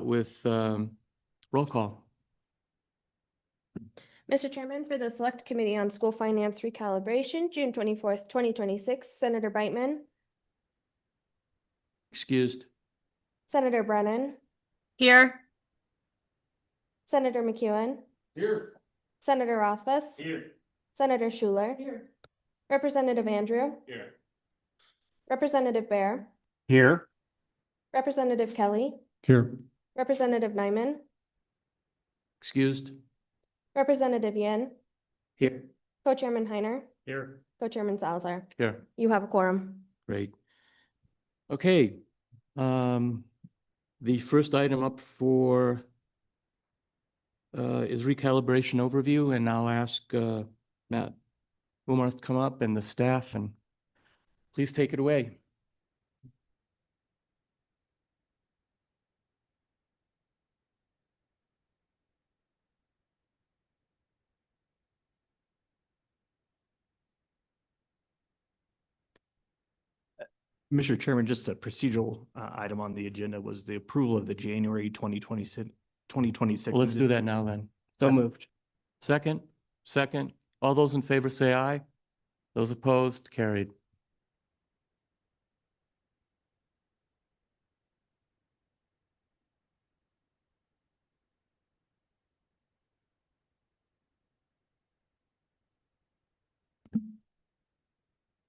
with roll call. Mr. Chairman, for the Select Committee on School Finance Recalibration, June 24th, 2026, Senator Beitman, Excused. Senator Brennan, Here. Senator McEwen, Here. Senator Rothfuss, Here. Senator Schuler, Here. Representative Andrew, Here. Representative Bear, Here. Representative Kelly, Here. Representative Nyman, Excused. Representative Yin, Here. Co-Chairman Heiner, Here. Co-Chairman Salazar. Here. You have a quorum. Great. Okay. The first item up for is recalibration overview, and I'll ask Matt Wilmarth to come up and the staff, and please take it away. Mr. Chairman, just a procedural item on the agenda was the approval of the January 2026. Well, let's do that now then. So moved. Second. All those in favor say aye. Those opposed, carried.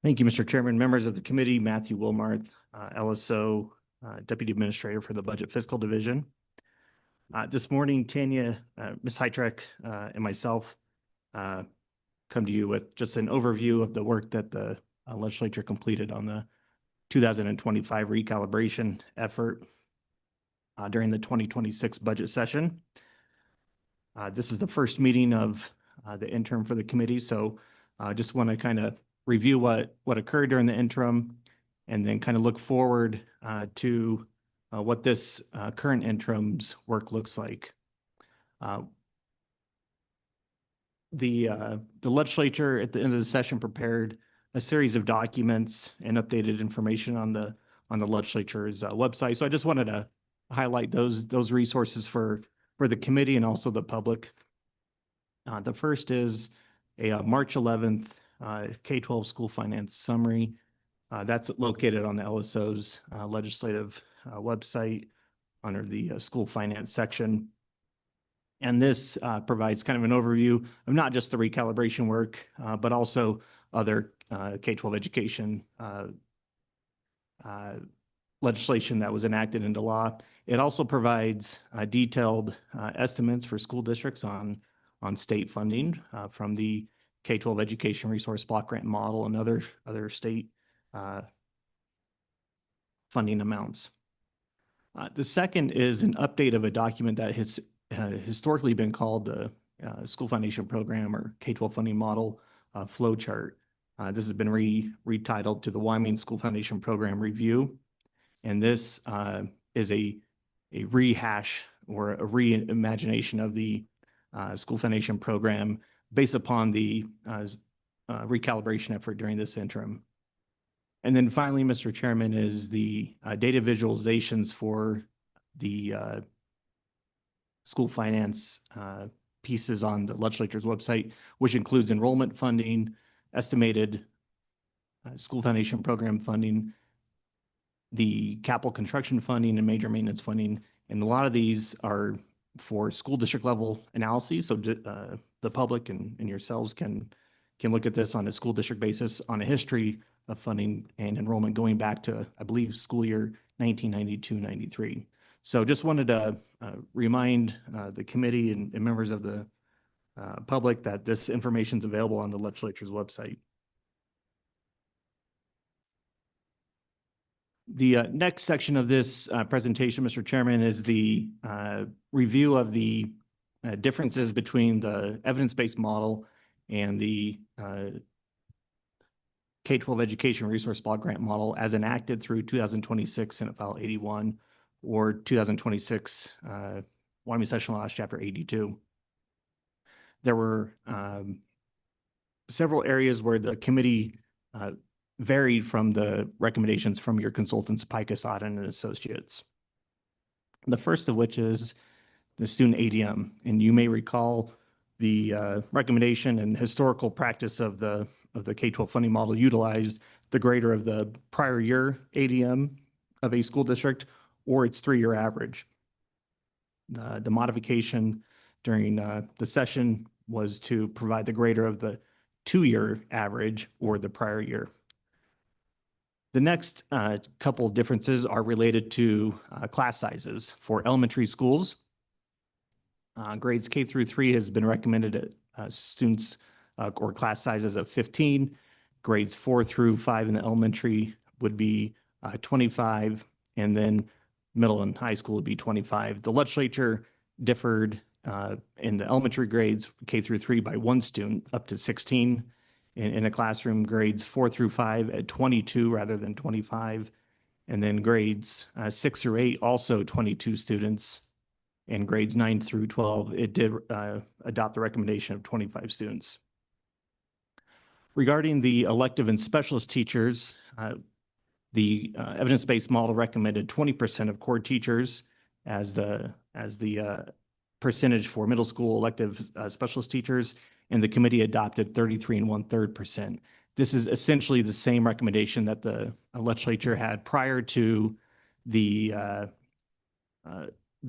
Thank you, Mr. Chairman. Members of the committee, Matthew Wilmarth, LSO, Deputy Administrator for the Budget Fiscal Division. This morning, Tanya, Ms. Heitrek, and myself come to you with just an overview of the work that the legislature completed on the 2025 recalibration effort during the 2026 budget session. This is the first meeting of the interim for the committee, so I just want to kind of review what occurred during the interim and then kind of look forward to what this current interim's work looks like. The legislature at the end of the session prepared a series of documents and updated information on the legislature's website. So I just wanted to highlight those resources for the committee and also the public. The first is a March 11th K-12 school finance summary. That's located on the LSO's legislative website under the school finance section. And this provides kind of an overview of not just the recalibration work, but also other K-12 education legislation that was enacted into law. It also provides detailed estimates for school districts on state funding from the K-12 Education Resource Block Grant Model and other state funding amounts. The second is an update of a document that has historically been called the School Foundation Program or K-12 Funding Model Flow Chart. This has been retitled to the Wyoming School Foundation Program Review. And this is a rehash or a reimagination of the School Foundation Program based upon the recalibration effort during this interim. And then finally, Mr. Chairman, is the data visualizations for the school finance pieces on the legislature's website, which includes enrollment funding, estimated school foundation program funding, the capital construction funding, and major maintenance funding. And a lot of these are for school district level analyses. So the public and yourselves can look at this on a school district basis on a history of funding and enrollment going back to, I believe, school year 1992-93. So just wanted to remind the committee and members of the public that this information is available on the legislature's website. The next section of this presentation, Mr. Chairman, is the review of the differences between the evidence-based model and the K-12 Education Resource Block Grant Model as enacted through 2026 Senate File 81 or 2026 Wyoming Session Laws Chapter 82. There were several areas where the committee varied from the recommendations from your consultants, Picus, Auden, and Associates. The first of which is the student ADM. And you may recall the recommendation and historical practice of the K-12 funding model utilized the greater of the prior year ADM of a school district or its 3-year average. The modification during the session was to provide the greater of the 2-year average or the prior year. The next couple of differences are related to class sizes. For elementary schools, grades K through 3 has been recommended at students or class sizes of 15. Grades 4 through 5 in the elementary would be 25, and then middle and high school would be 25. The legislature differed in the elementary grades K through 3 by 1 student up to 16. In a classroom, grades 4 through 5 at 22 rather than 25. And then grades 6 through 8, also 22 students. And grades 9 through 12, it did adopt the recommendation of 25 students. Regarding the elective and specialist teachers, the evidence-based model recommended 20% of core teachers as the percentage for middle school elective specialist teachers, and the committee adopted 33 1/3%. This is essentially the same recommendation that the legislature had prior to the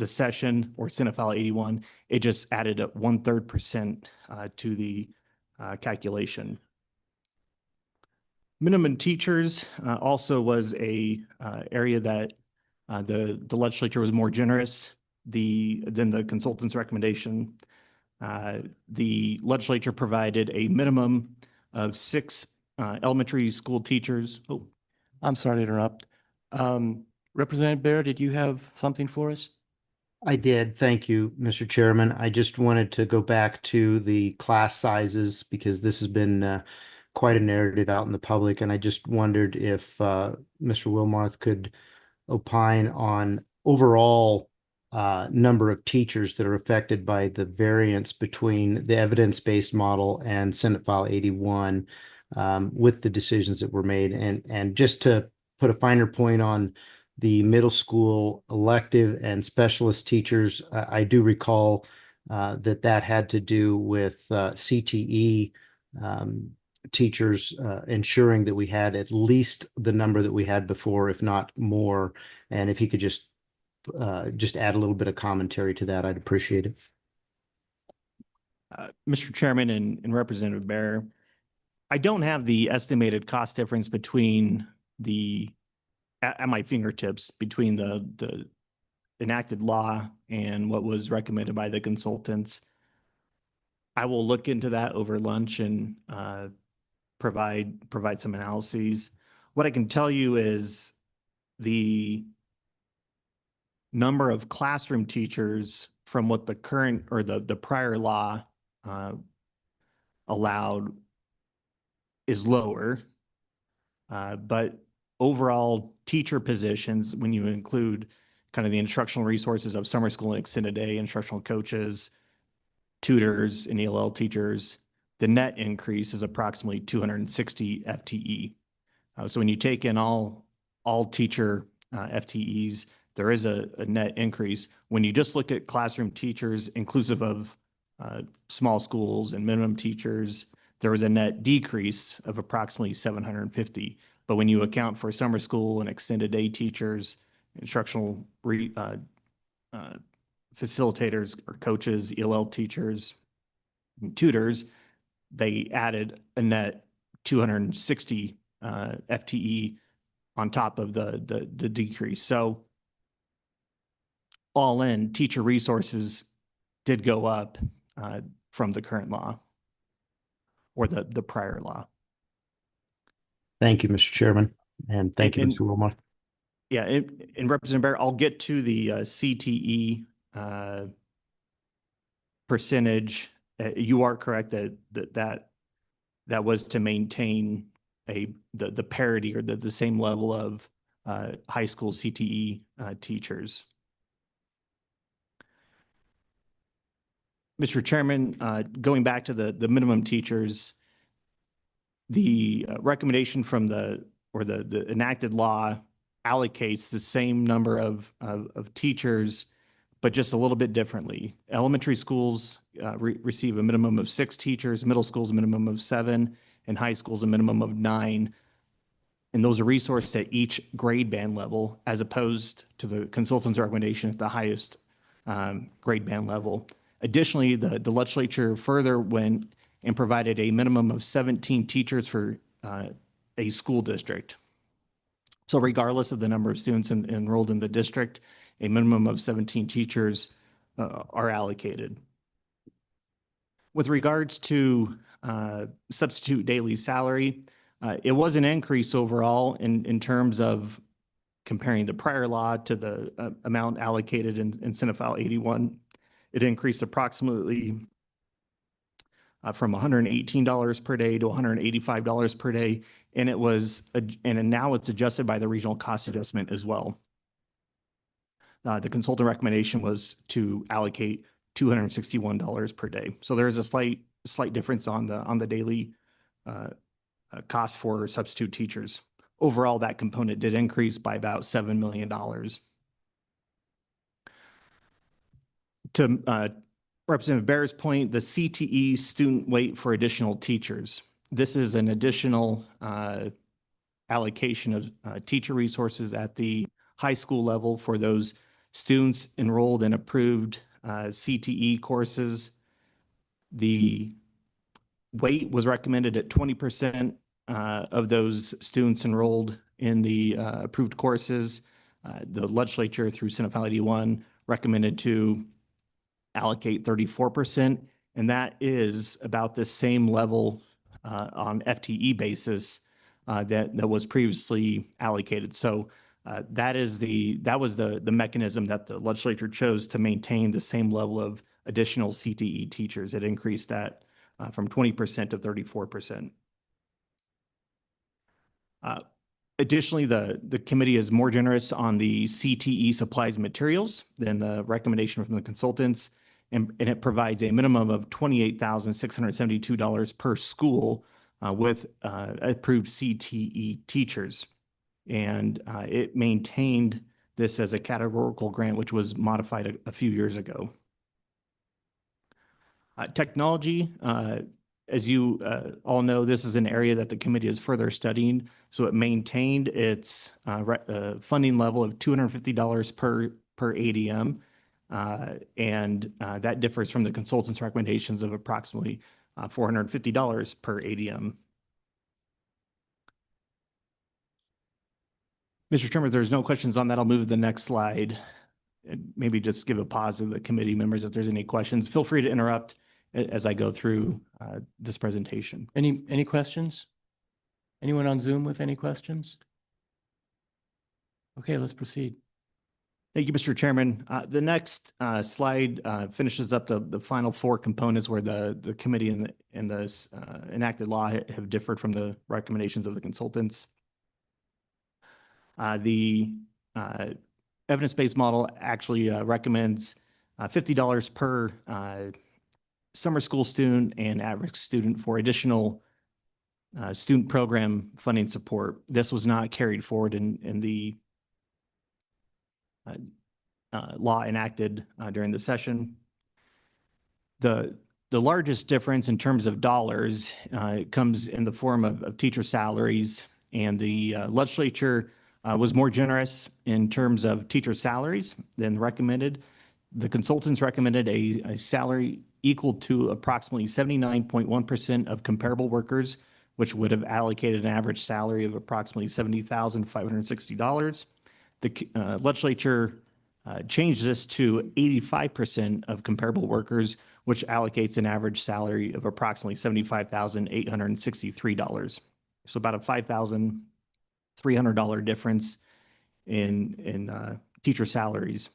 session or Senate File 81. It just added a 1/3% to the calculation. Minimum teachers also was a area that the legislature was more generous than the consultant's recommendation. The legislature provided a minimum of 6 elementary school teachers. Oh, I'm sorry to interrupt. Representative Bear, did you have something for us? I did. Thank you, Mr. Chairman. I just wanted to go back to the class sizes because this has been quite a narrative out in the public. And I just wondered if Mr. Wilmarth could opine on overall number of teachers that are affected by the variance between the evidence-based model and Senate File 81 with the decisions that were made. And just to put a finer point on the middle school elective and specialist teachers, I do recall that had to do with CTE teachers ensuring that we had at least the number that we had before, if not more. And if you could just add a little bit of commentary to that, I'd appreciate it. Mr. Chairman and Representative Bear, I don't have the estimated cost difference between at my fingertips between the enacted law and what was recommended by the consultants. I will look into that over lunch and provide some analyses. What I can tell you is the number of classroom teachers from what the current or the prior law allowed is lower, but overall teacher positions, when you include kind of the instructional resources of summer school and extended day, instructional coaches, tutors, and ELL teachers, the net increase is approximately 260 FTE. So when you take in all teacher FTEs, there is a net increase. When you just look at classroom teachers, inclusive of small schools and minimum teachers, there was a net decrease of approximately 750. But when you account for summer school and extended day teachers, instructional facilitators or coaches, ELL teachers, and tutors, they added a net 260 FTE on top of the decrease. So all in, teacher resources did go up from the current law or the prior law. Thank you, Mr. Chairman, and thank you, Mr. Wilmarth. Yeah, and Representative Bear, I'll get to the CTE percentage. You are correct that was to maintain the parity or the same level of high school CTE teachers. Mr. Chairman, going back to the minimum teachers, the recommendation from the enacted law allocates the same number of teachers, but just a little bit differently. Elementary schools receive a minimum of 6 teachers, middle schools a minimum of 7, and high schools a minimum of 9. And those are resourced at each grade band level, as opposed to the consultant's recommendation at the highest grade band level. Additionally, the legislature further went and provided a minimum of 17 teachers for a school district. So regardless of the number of students enrolled in the district, a minimum of 17 teachers are allocated. With regards to substitute daily salary, it was an increase overall in terms of comparing the prior law to the amount allocated in Senate File 81. It increased approximately from $118 per day to $185 per day, and now it's adjusted by the regional cost adjustment as well. The consultant recommendation was to allocate $261 per day. So there is a slight difference on the daily cost for substitute teachers. Overall, that component did increase by about $7 million. To Representative Bear's point, the CTE student weight for additional teachers. This is an additional allocation of teacher resources at the high school level for those students enrolled in approved CTE courses. The weight was recommended at 20% of those students enrolled in the approved courses. The legislature through Senate File 81 recommended to allocate 34%, and that is about the same level on FTE basis that was previously allocated. So that was the mechanism that the legislature chose to maintain the same level of additional CTE teachers. It increased that from 20% to 34%. Additionally, the committee is more generous on the CTE supplies and materials than the recommendation from the consultants, and it provides a minimum of $28,672 per school with approved CTE teachers. And it maintained this as a categorical grant, which was modified a few years ago. Technology, as you all know, this is an area that the committee is further studying. So it maintained its funding level of $250 per ADM. And that differs from the consultant's recommendations of approximately $450 per ADM. Mr. Chairman, if there's no questions on that, I'll move to the next slide. And maybe just give a pause to the committee members if there's any questions. Feel free to interrupt as I go through this presentation. Any questions? Anyone on Zoom with any questions? Okay, let's proceed. Thank you, Mr. Chairman. The next slide finishes up the final 4 components where the committee and the enacted law have differed from the recommendations of the consultants. The evidence-based model actually recommends $50 per summer school student and average student for additional student program funding support. This was not carried forward in the law enacted during the session. The largest difference in terms of dollars comes in the form of teacher salaries, and the legislature was more generous in terms of teacher salaries than recommended. The consultants recommended a salary equal to approximately 79.1% of comparable workers, which would have allocated an average salary of approximately $70,560. The legislature changed this to 85% of comparable workers, which allocates an average salary of approximately $75,863. So about a $5,300 difference in teacher salaries.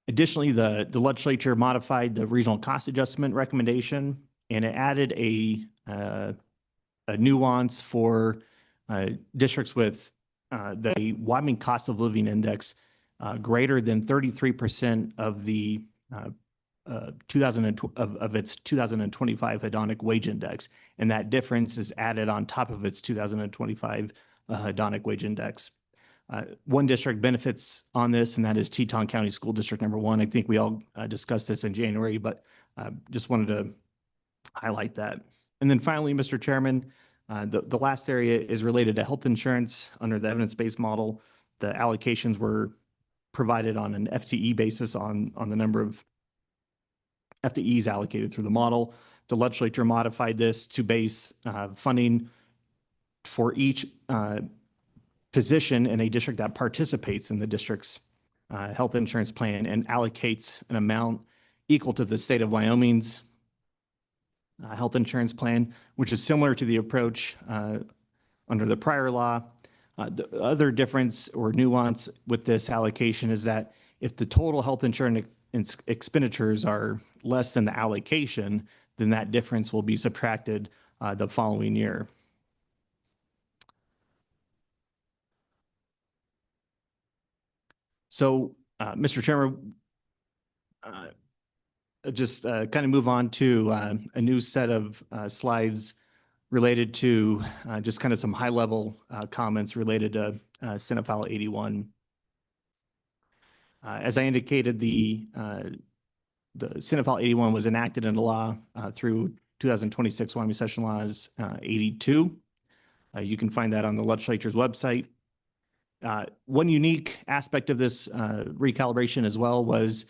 Additionally, the legislature modified the regional cost adjustment recommendation, and it added a nuance for districts with the Wyoming cost of living index greater than 33% of the of its 2025 hedonic wage index, and that difference is added on top of its 2025 a hedonic wage index. One district benefits on this, and that is Teton County School District number 1. I think we all discussed this in January, but just wanted to highlight that. And then finally, Mr. Chairman, the last area is related to health insurance under the evidence-based model. The allocations were provided on an FTE basis on the number of FTEs allocated through the model. The legislature modified this to base funding for each position in a district that participates in the district's health insurance plan and allocates an amount equal to the state of Wyoming's health insurance plan, which is similar to the approach under the prior law. The other difference or nuance with this allocation is that if the total health insurance expenditures are less than the allocation, then that difference will be subtracted the following year. So, Mr. Chairman, just kind of move on to a new set of slides related to just kind of some high-level comments related to Senate File 81. As I indicated, the Senate File 81 was enacted into law through 2026 Wyoming Session Laws 82. You can find that on the legislature's website. One unique aspect of this recalibration as well was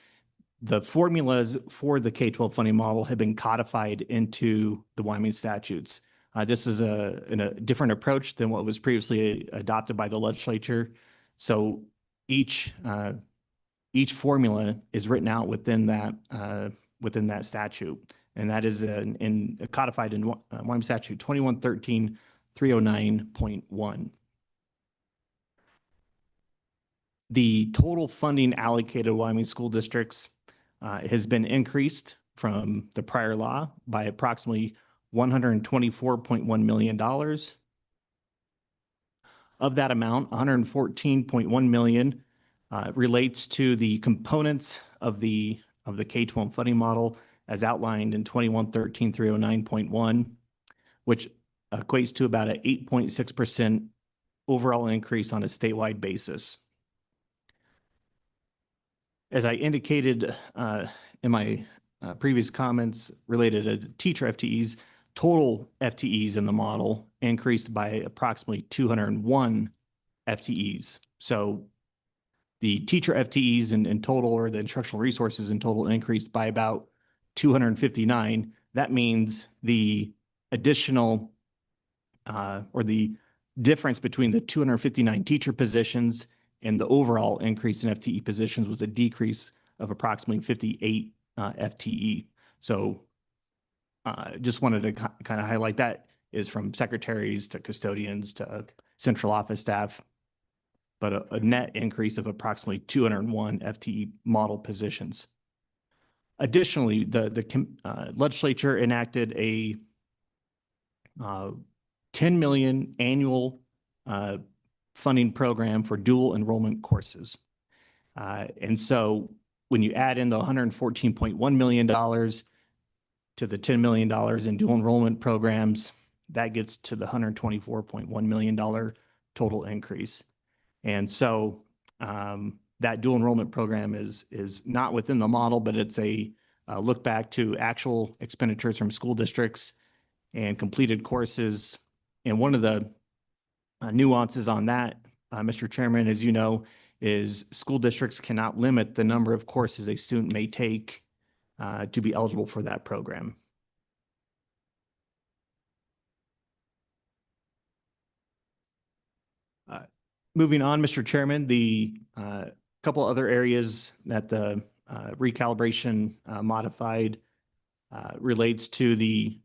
the formulas for the K-12 funding model have been codified into the Wyoming statutes. This is a different approach than what was previously adopted by the legislature. So each formula is written out within that statute, and that is codified in Wyoming Statute 2113-309.1. The total funding allocated to Wyoming school districts has been increased from the prior law by approximately $124.1 million. Of that amount, $114.1 million relates to the components of the K-12 funding model as outlined in 2113-309.1, which equates to about an 8.6% overall increase on a statewide basis. As I indicated in my previous comments related to teacher FTEs, total FTEs in the model increased by approximately 201 FTEs. So the teacher FTEs in total, or the instructional resources in total, increased by about 259. That means the additional or the difference between the 259 teacher positions and the overall increase in FTE positions was a decrease of approximately 58 FTE. So just wanted to kind of highlight that is from secretaries to custodians to central office staff, but a net increase of approximately 201 FTE model positions. Additionally, the legislature enacted a $10 million annual funding program for dual enrollment courses. And so when you add in the $114.1 million to the $10 million in dual enrollment programs, that gets to the $124.1 million total increase. And so that dual enrollment program is not within the model, but it's a look back to actual expenditures from school districts and completed courses. And one of the nuances on that, Mr. Chairman, as you know, is school districts cannot limit the number of courses a student may take to be eligible for that program. Moving on, Mr. Chairman, the couple other areas that the recalibration modified relates to the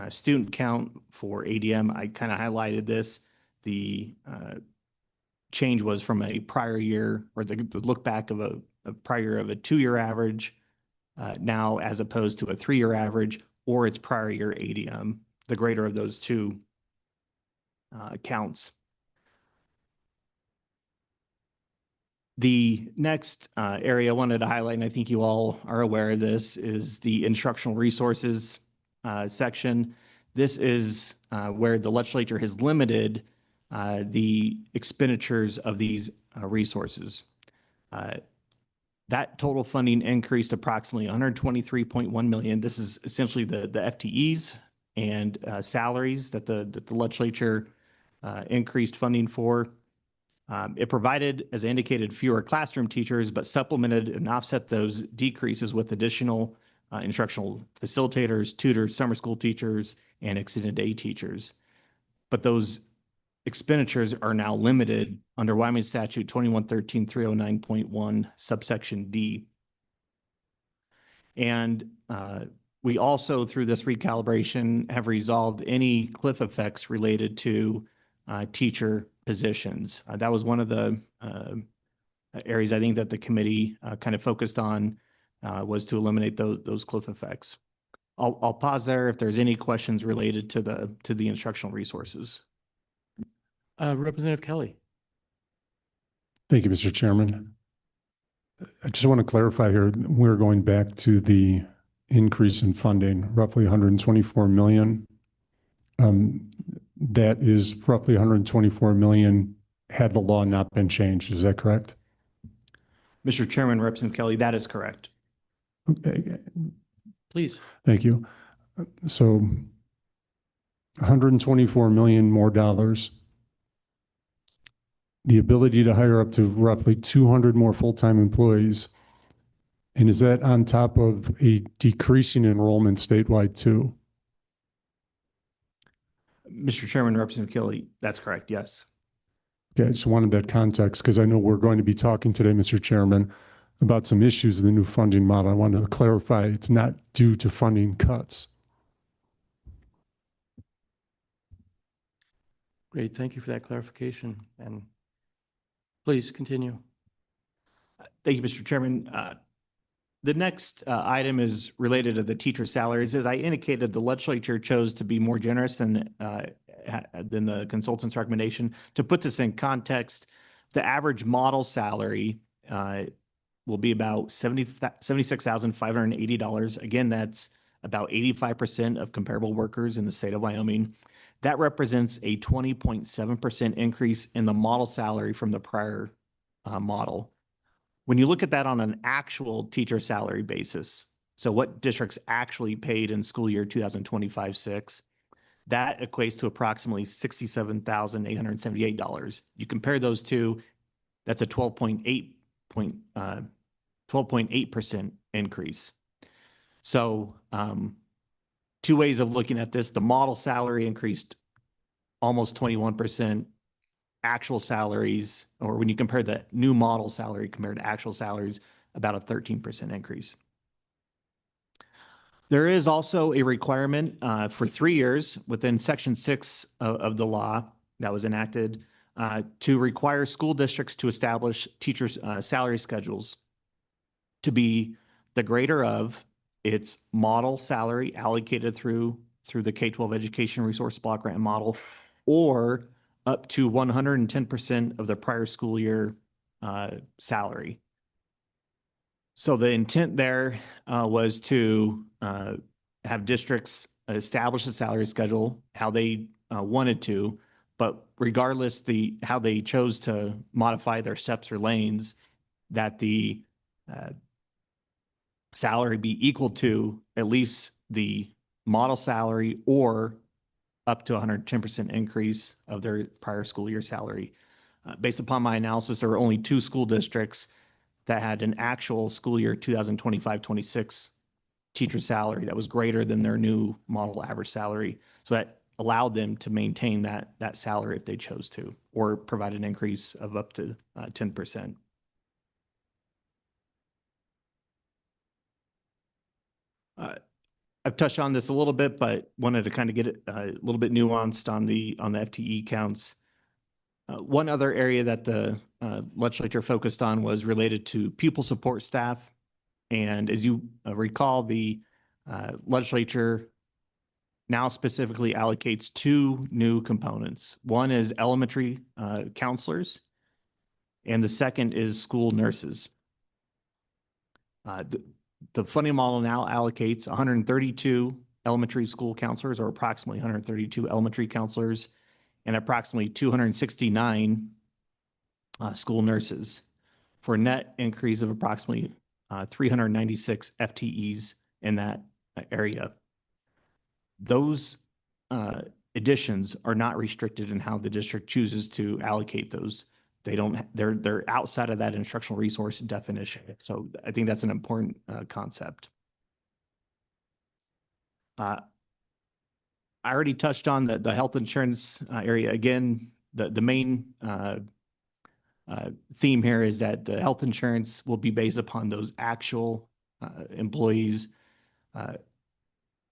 student count for ADM. I kind of highlighted this. The change was from a prior year, or the look back of a prior of a 2-year average now as opposed to a 3-year average or its prior year ADM, the greater of those two counts. The next area I wanted to highlight, and I think you all are aware of this, is the instructional resources section. This is where the legislature has limited the expenditures of these resources. That total funding increased approximately 123.1 million. This is essentially the FTEs and salaries that the legislature increased funding for. It provided, as I indicated, fewer classroom teachers, but supplemented and offset those decreases with additional instructional facilitators, tutors, summer school teachers, and extended day teachers. But those expenditures are now limited under Wyoming Statute 2113-309.1 subsection D. And we also, through this recalibration, have resolved any cliff effects related to teacher positions. That was one of the areas I think that the committee kind of focused on, was to eliminate those cliff effects. I'll pause there if there's any questions related to the instructional resources. Representative Kelly. Thank you, Mr. Chairman. I just want to clarify here, we're going back to the increase in funding, roughly 124 million. That is roughly 124 million had the law not been changed. Is that correct? Mr. Chairman, Representative Kelly, that is correct. Okay. Please. Thank you. So 124 million more dollars. The ability to hire up to roughly 200 more full-time employees. And is that on top of a decreasing enrollment statewide too? Mr. Chairman, Representative Kelly, that's correct, yes. Okay, I just wanted that context because I know we're going to be talking today, Mr. Chairman, about some issues in the new funding model. I wanted to clarify it's not due to funding cuts. Great. Thank you for that clarification. And please continue. Thank you, Mr. Chairman. The next item is related to the teacher salaries. As I indicated, the legislature chose to be more generous than the consultant's recommendation. To put this in context, the average model salary will be about $76,580. Again, that's about 85% of comparable workers in the state of Wyoming. That represents a 20.7% increase in the model salary from the prior model. When you look at that on an actual teacher salary basis, so what districts actually paid in school year 2025-6, that equates to approximately $67,878. You compare those two, that's a 12.8% increase. So two ways of looking at this: the model salary increased almost 21%. Actual salaries, or when you compare the new model salary compared to actual salaries, about a 13% increase. There is also a requirement for 3 years within Section 6 of the law that was enacted to require school districts to establish teachers' salary schedules to be the greater of its model salary allocated through the K-12 Education Resource Block Grant model, or up to 110% of the prior school year salary. So the intent there was to have districts establish a salary schedule how they wanted to, but regardless how they chose to modify their steps or lanes, that the salary be equal to at least the model salary or up to 110% increase of their prior school year salary. Based upon my analysis, there were only 2 school districts that had an actual school year 2025-26 teacher salary that was greater than their new model average salary. So that allowed them to maintain that salary if they chose to, or provide an increase of up to 10%. I've touched on this a little bit, but wanted to kind of get it a little bit nuanced on the FTE counts. One other area that the legislature focused on was related to pupil support staff. And as you recall, the legislature now specifically allocates 2 new components. One is elementary counselors, and the second is school nurses. The funding model now allocates 132 elementary school counselors, or approximately 132 elementary counselors, and approximately 269 school nurses, for a net increase of approximately 396 FTEs in that area. Those additions are not restricted in how the district chooses to allocate those. They're outside of that instructional resource definition. So I think that's an important concept. I already touched on the health insurance area. Again, the main theme here is that the health insurance will be based upon those actual employees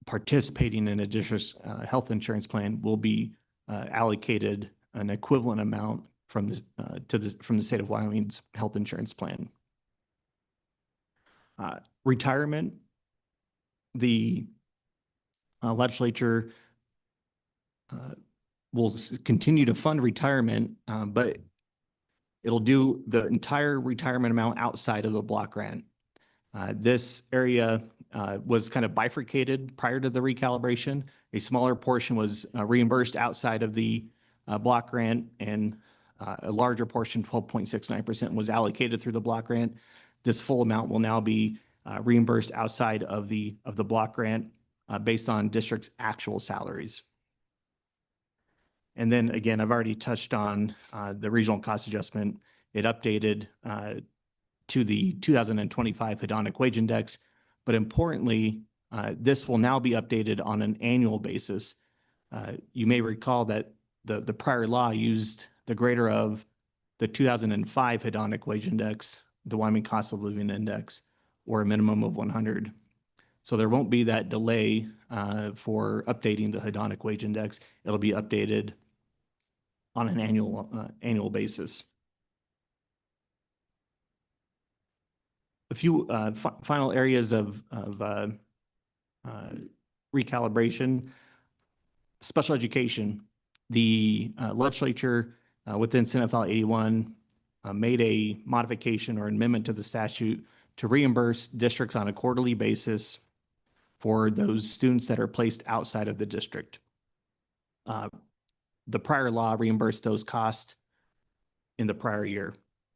participating in a district's health insurance plan will be allocated an equivalent amount from the state of Wyoming's health insurance plan. Retirement, the legislature will continue to fund retirement, but it'll do the entire retirement amount outside of the block grant. This area was kind of bifurcated prior to the recalibration. A smaller portion was reimbursed outside of the block grant, and a larger portion, 12.69%, was allocated through the block grant. This full amount will now be reimbursed outside of the block grant based on district's actual salaries. And then again, I've already touched on the regional cost adjustment. It updated to the 2025 hedonic wage index, but importantly, this will now be updated on an annual basis. You may recall that the prior law used the greater of the 2005 hedonic wage index, the Wyoming cost of living index, or a minimum of 100. So there won't be that delay for updating the hedonic wage index. It'll be updated on an annual basis. A few final areas of recalibration. Special education. The legislature within Senate File 81 made a modification or amendment to the statute to reimburse districts on a quarterly basis for those students that are placed outside of the district. The prior law reimbursed those costs in the prior year.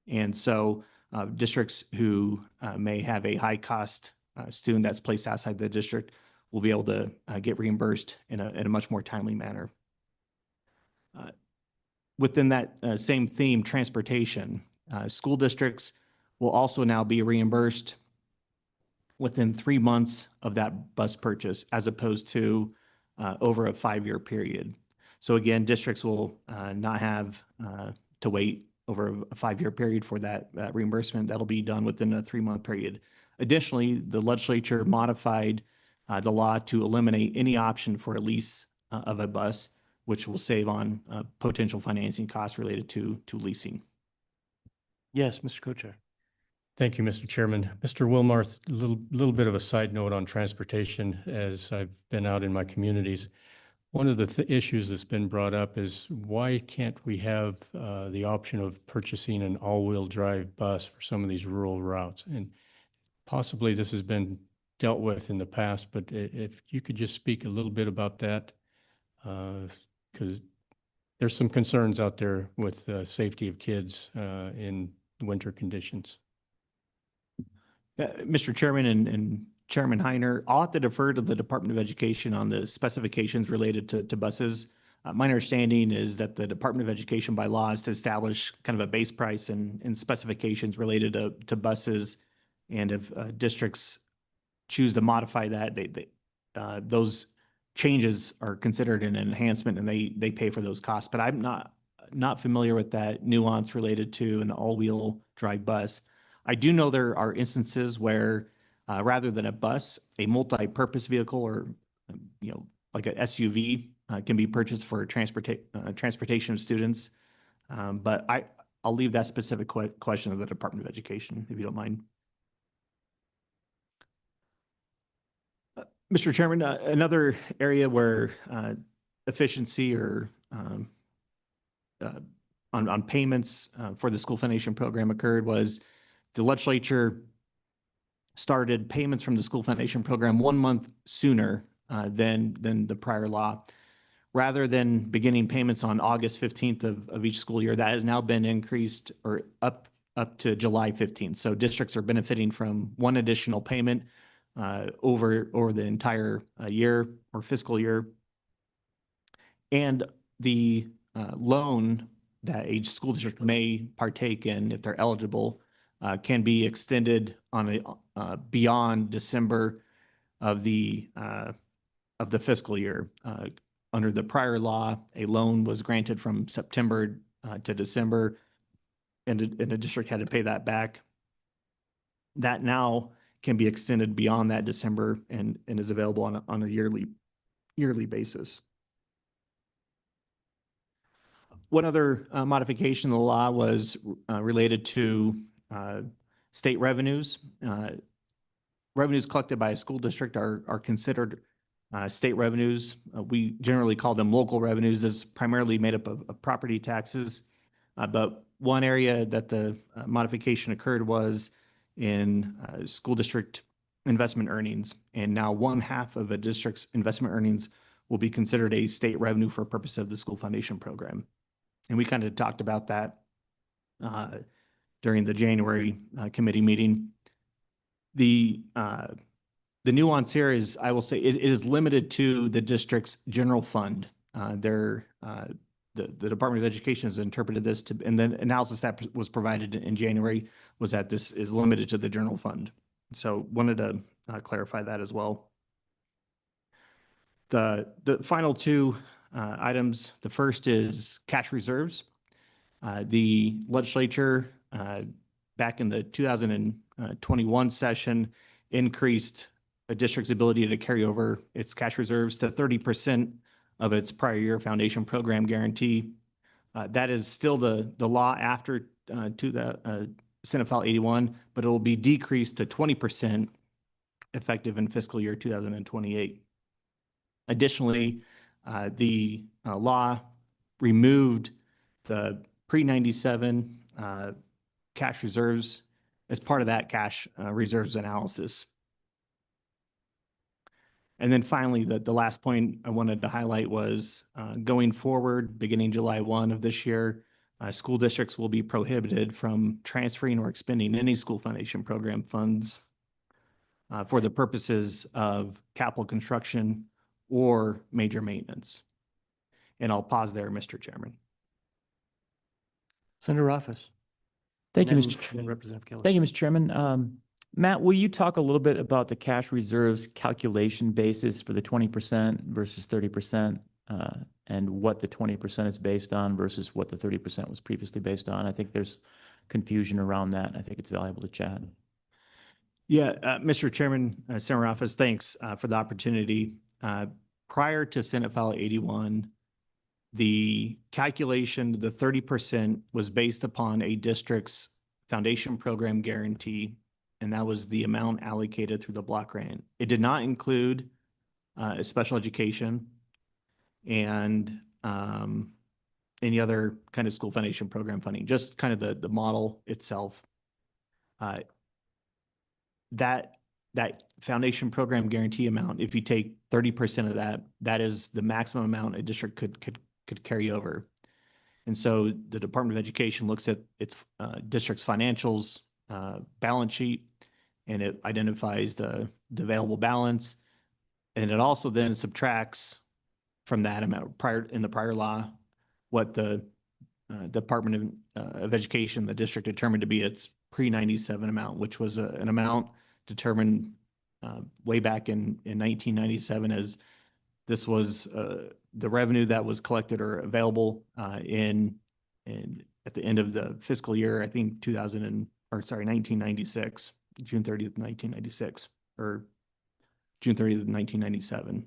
And so districts who may have a high cost student that's placed outside the district will be able to get reimbursed in a much more timely manner. Within that same theme, transportation, school districts will also now be reimbursed within 3 months of that bus purchase, as opposed to over a 5-year period. So again, districts will not have to wait over a 5-year period for that reimbursement. That'll be done within a 3-month period. Additionally, the legislature modified the law to eliminate any option for a lease of a bus, which will save on potential financing costs related to leasing. Yes, Mr. Co-Chair. Thank you, Mr. Chairman. Mr. Wilmarth, a little bit of a side note on transportation as I've been out in my communities. One of the issues that's been brought up is why can't we have the option of purchasing an all-wheel drive bus for some of these rural routes? And possibly this has been dealt with in the past, but if you could just speak a little bit about that, because there's some concerns out there with the safety of kids in winter conditions. Mr. Chairman and Chairman Heiner, I'll have to defer to the Department of Education on the specifications related to buses. My understanding is that the Department of Education by law is to establish kind of a base price and specifications related to buses. And if districts choose to modify that, those changes are considered an enhancement and they pay for those costs. But I'm not familiar with that nuance related to an all-wheel drive bus. I do know there are instances where rather than a bus, a multi-purpose vehicle or like an SUV can be purchased for transportation of students. But I'll leave that specific question to the Department of Education, if you don't mind. Mr. Chairman, another area where efficiency or on payments for the school foundation program occurred was the legislature started payments from the school foundation program 1 month sooner than the prior law. rather than beginning payments on August 15th of each school year, that has now been increased or up to July 15th. So districts are benefiting from one additional payment over the entire year or fiscal year. And the loan that each school district may partake in, if they're eligible, can be extended on beyond December of the fiscal year. Under the prior law, a loan was granted from September to December, and the district had to pay that back. That now can be extended beyond that December and is available on a yearly basis. One other modification of the law was related to state revenues. Revenues collected by a school district are considered state revenues. We generally call them local revenues, as primarily made up of property taxes. But one area that the modification occurred was in school district investment earnings. And now 1/2 of a district's investment earnings will be considered a state revenue for purpose of the school foundation program. And we kind of talked about that during the January committee meeting. The nuance here is, I will say, it is limited to the district's general fund. The Department of Education has interpreted this to, and the analysis that was provided in January was that this is limited to the general fund. So wanted to clarify that as well. The final two items, the first is cash reserves. The legislature back in the 2021 session increased a district's ability to carry over its cash reserves to 30% of its prior year foundation program guarantee. That is still the law after Senate File 81, but it will be decreased to 20% effective in fiscal year 2028. Additionally, the law removed the pre-97 cash reserves as part of that cash reserves analysis. And then finally, the last point I wanted to highlight was going forward, beginning July 1 of this year, school districts will be prohibited from transferring or expending any school foundation program funds for the purposes of capital construction or major maintenance. And I'll pause there, Mr. Chairman. Senator Office. Thank you, And Mr. then Representative Kelly. Thank you, Mr. Chairman. Matt, will you talk a little bit about the cash reserves calculation basis for the 20% versus 30%, and what the 20% is based on versus what the 30% was previously based on? I think there's confusion around that, and I think it's valuable to chat. Yeah, Mr. Chairman, Senator Office, thanks for the opportunity. Prior to Senate File 81, the calculation, the 30% was based upon a district's foundation program guarantee, and that was the amount allocated through the block grant. It did not include special education and any other kind of school foundation program funding, just kind of the model itself. That foundation program guarantee amount, if you take 30% of that, that is the maximum amount a district could carry over. And so the Department of Education looks at its district's financials, balance sheet, and it identifies the available balance. And it also then subtracts from that amount in the prior law what the Department of Education, the district, determined to be its pre-97 amount, which was an amount determined way back in 1997, as this was the revenue that was collected or available at the end of the fiscal year, I think 1996, June 30th, 1996, or June 30th, 1997.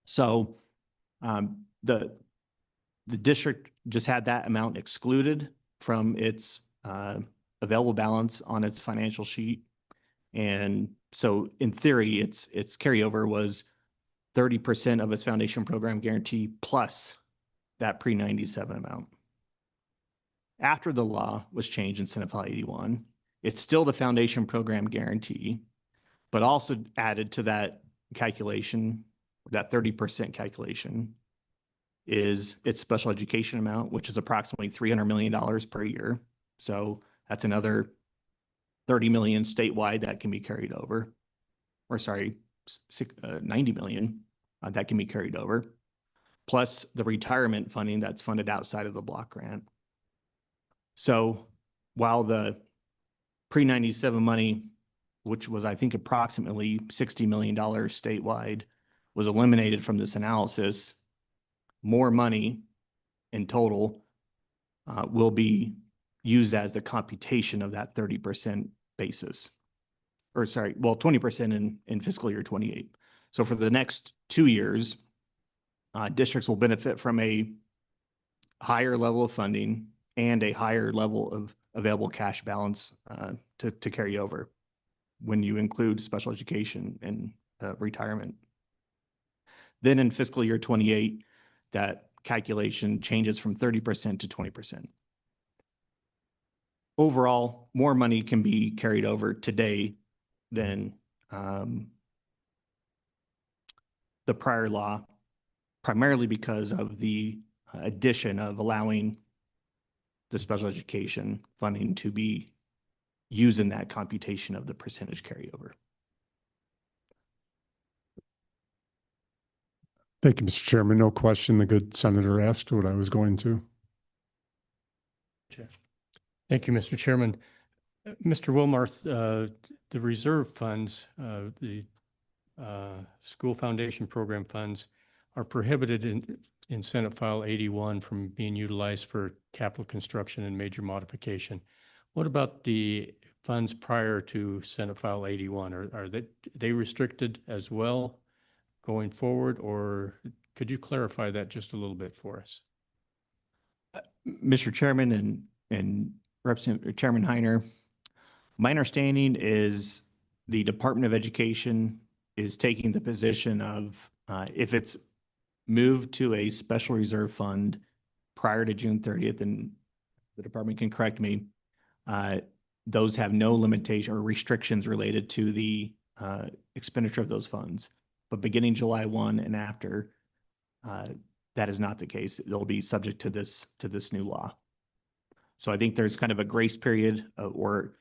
So the district just had that amount excluded from its available balance on its financial sheet. And so in theory, its carryover was 30% of its foundation program guarantee plus that pre-97 amount. After the law was changed in Senate File 81, it's still the foundation program guarantee, but also added to that calculation, that 30% calculation, is its special education amount, which is approximately $300 million per year. So that's another 30 million statewide that can be carried over, or sorry, 90 million that can be carried over, plus the retirement funding that's funded outside of the block grant. So while the pre-97 money, which was, I think, approximately $60 million statewide, was eliminated from this analysis, more money in total will be used as the computation of that 30% basis. Or sorry, well, 20% in fiscal year 28. So for the next 2 years, districts will benefit from a higher level of funding and a higher level of available cash balance to carry over when you include special education and retirement. Then in fiscal year 28, that calculation changes from 30% to 20%. Overall, more money can be carried over today than the prior law, primarily because of the addition of allowing the special education funding to be used in that computation of the percentage carryover. Thank you, Mr. Chairman. No question. The good senator asked what I was going to. Thank you, Mr. Chairman. Mr. Wilmarth, the reserve funds, the school foundation program funds are prohibited in Senate File 81 from being utilized for capital construction and major modification. What about the funds prior to Senate File 81? Are they restricted as well going forward, or could you clarify that just a little bit for us? Mr. Chairman and Representative Chairman Heiner, my understanding is the Department of Education is taking the position of if it's moved to a special reserve fund prior to June 30th, and the department can correct me, those have no limitation or restrictions related to the expenditure of those funds. But beginning July 1 and after, that is not the case. They'll be subject to this new law. So I think there's kind of a grace period or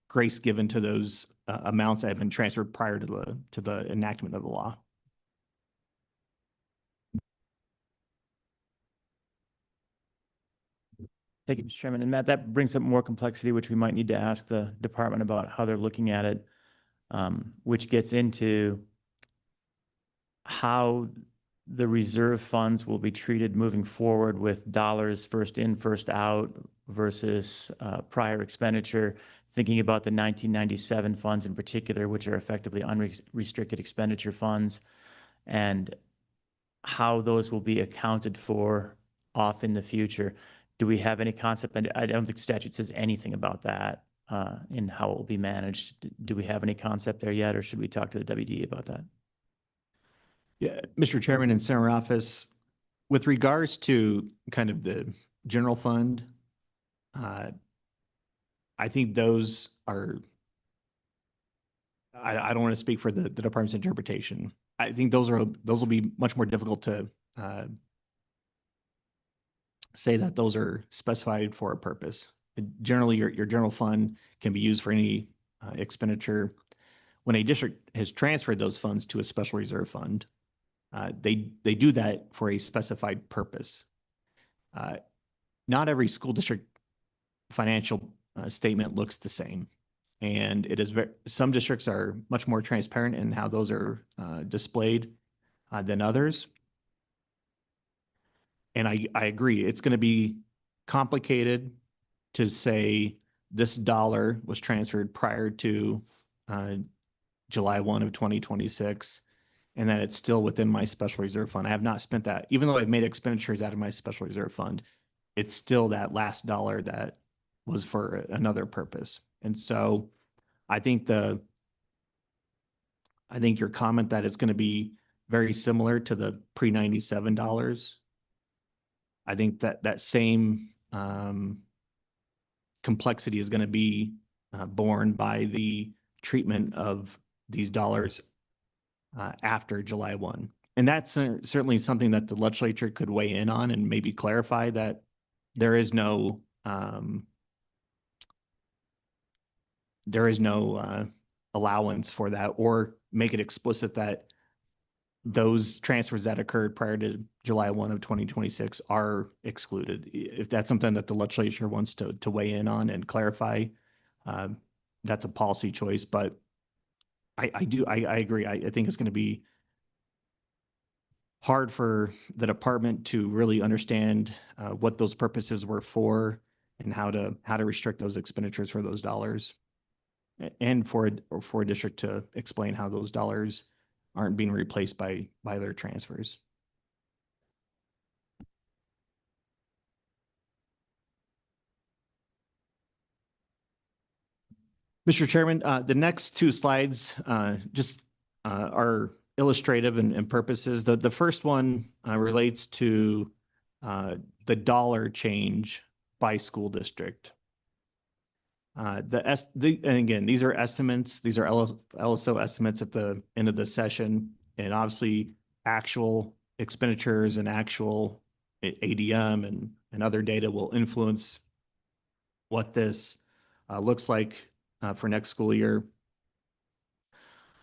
grace given to those amounts that have been transferred prior to the enactment of the law. Thank you, Mr. Chairman. And Matt, that brings up more complexity, which we might need to ask the department about how they're looking at it, which gets into how the reserve funds will be treated moving forward with dollars first in, first out versus prior expenditure, thinking about the 1997 funds in particular, which are effectively unrestricted expenditure funds, and how those will be accounted for off in the future. Do we have any concept? And I don't think statute says anything about that in how it will be managed. Do we have any concept there yet, or should we talk to the WD about that? Yeah, Mr. Chairman and Senator Office, with regards to kind of the general fund, I think those are, I don't want to speak for the department's interpretation. I think those will be much more difficult to say that those are specified for a purpose. Generally, your general fund can be used for any expenditure. When a district has transferred those funds to a special reserve fund, they do that for a specified purpose. Not every school district financial statement looks the same, and it is some districts are much more transparent in how those are displayed than others. And I agree, it's going to be complicated to say this dollar was transferred prior to July 1 of 2026, and that it's still within my special reserve fund. I have not spent that, even though I've made expenditures out of my special reserve fund, it's still that last dollar that was for another purpose. And so I think your comment that it's going to be very similar to the pre-97 dollars, I think that same complexity is going to be borne by the treatment of these dollars after July 1. And that's certainly something that the legislature could weigh in on and maybe clarify that there is no allowance for that, or make it explicit that those transfers that occurred prior to July 1 of 2026 are excluded. If that's something that the legislature wants to weigh in on and clarify, that's a policy choice. But I agree. I think it's going to be hard for the department to really understand what those purposes were for and how to restrict those expenditures for those dollars, and for a district to explain how those dollars aren't being replaced by their transfers. Mr. Chairman, the next two slides are illustrative and purposes. The first one relates to the dollar change by school district. And again, these are estimates. These are LSO estimates at the end of the session, and obviously actual expenditures and actual ADM and other data will influence what this looks like for next school year.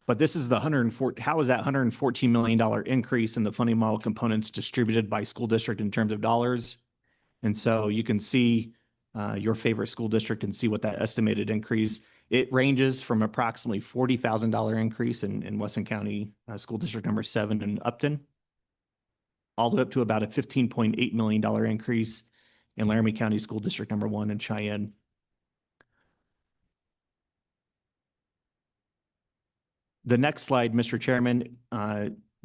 But this is the how is that $114 million increase in the funding model components distributed by school district in terms of dollars? And so you can see your favorite school district and see what that estimated increase. It ranges from approximately $40,000 increase in Weston County School District number 7 in Upton, all the way up to about a $15.8 million increase in Laramie County School District number 1 in Cheyenne. The next slide, Mr. Chairman,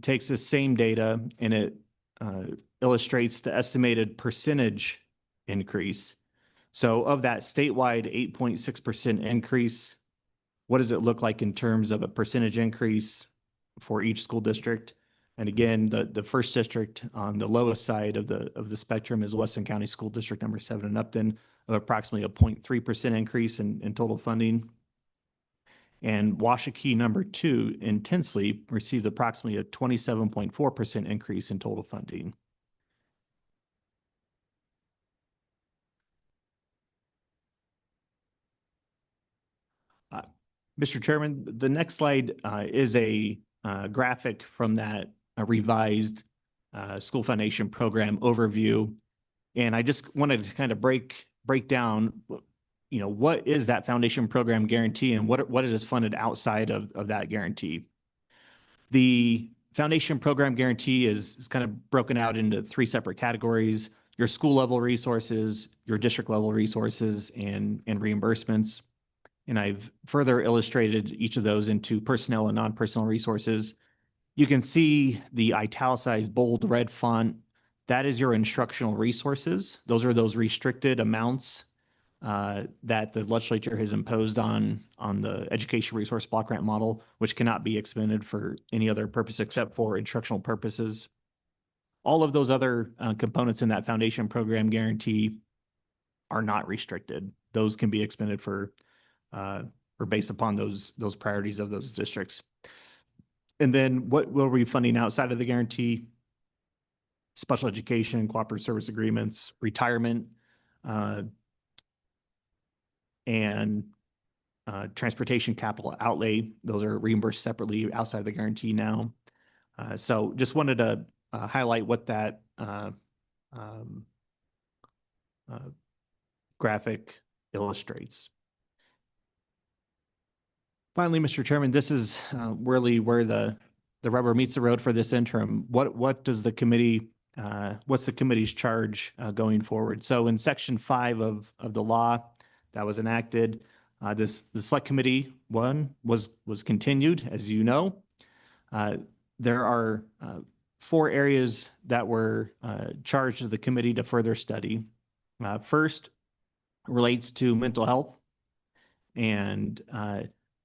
takes the same data and it illustrates the estimated percentage increase. So of that statewide 8.6% increase, what does it look like in terms of a percentage increase for each school district? And again, the first district on the lowest side of the spectrum is Weston County School District number 7 in Upton, of approximately a 0.3% increase in total funding. And Washakie number 2 in Tinsley received approximately a 27.4% increase in total funding. Mr. Chairman, the next slide is a graphic from that revised school foundation program overview. And I just wanted to kind of break down, you know, what is that foundation program guarantee and what is funded outside of that guarantee. The foundation program guarantee is kind of broken out into 3 separate categories: your school level resources, your district level resources, and reimbursements. And I've further illustrated each of those into personnel and non-personnel resources. You can see the italicized bold red font. That is your instructional resources. Those are those restricted amounts that the legislature has imposed on the education resource block grant model, which cannot be expended for any other purpose except for instructional purposes. All of those other components in that foundation program guarantee are not restricted. Those can be expended for or based upon those priorities of those districts. And then what will we be funding outside of the guarantee? Special education, cooperative service agreements, retirement, and transportation capital outlay. Those are reimbursed separately outside of the guarantee now. So just wanted to highlight what that graphic illustrates. Finally, Mr. Chairman, this is really where the rubber meets the road for this interim. What does the committee, what's the committee's charge going forward? So in section 5 of the law that was enacted, the select committee was continued, as you know. There are 4 areas that were charged to the committee to further study. First relates to mental health, and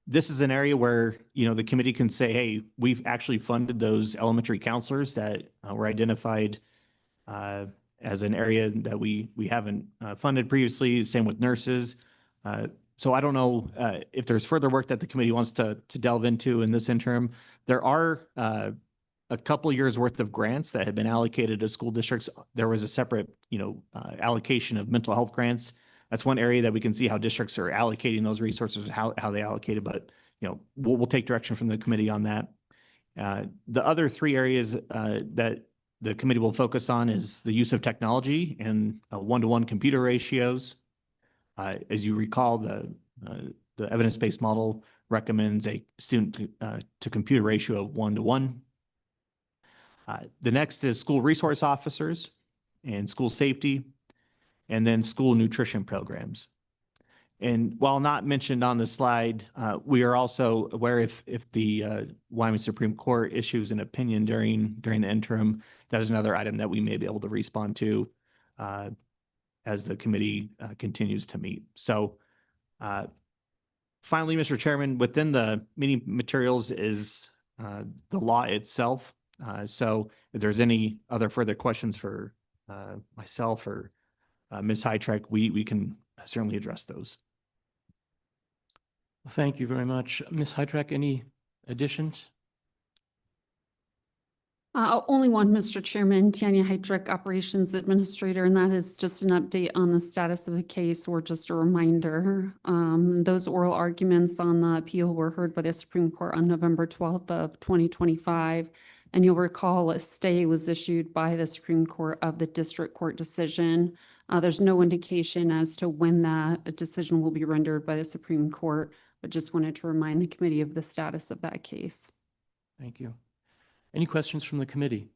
this is an area where, you know, the committee can say, hey, we've actually funded those elementary counselors that were identified as an area that we haven't funded previously. Same with nurses. So I don't know if there's further work that the committee wants to delve into in this interim. There are a couple years worth of grants that had been allocated to school districts. There was a separate, allocation of mental health grants. That's one area that we can see how districts are allocating those resources, how they allocate it, but, we'll take direction from the committee on that. The other three areas that the committee will focus on is the use of technology and one-to-one computer ratios. As you recall, the evidence-based model recommends a student to computer ratio of 1-to-1. The next is school resource officers and school safety, and then school nutrition programs. And while not mentioned on the slide, we are also aware if the Wyoming Supreme Court issues an opinion during the interim, that is another item that we may be able to respond to as the committee continues to meet. So finally, Mr. Chairman, within the meeting materials is the law itself. So if there's any other further questions for myself or Ms. Hytrek, we can certainly address those. Thank you very much. Ms. Hytrek, any additions? Only one, Mr. Chairman, Tanya Heydrich, Operations Administrator, and that is just an update on the status of the case or just a reminder. Those oral arguments on the appeal were heard by the Supreme Court on November 12th of 2025. And you'll recall a stay was issued by the Supreme Court of the district court decision. There's no indication as to when that decision will be rendered by the Supreme Court, but just wanted to remind the committee of the status of that case. Thank you. Any questions from the committee?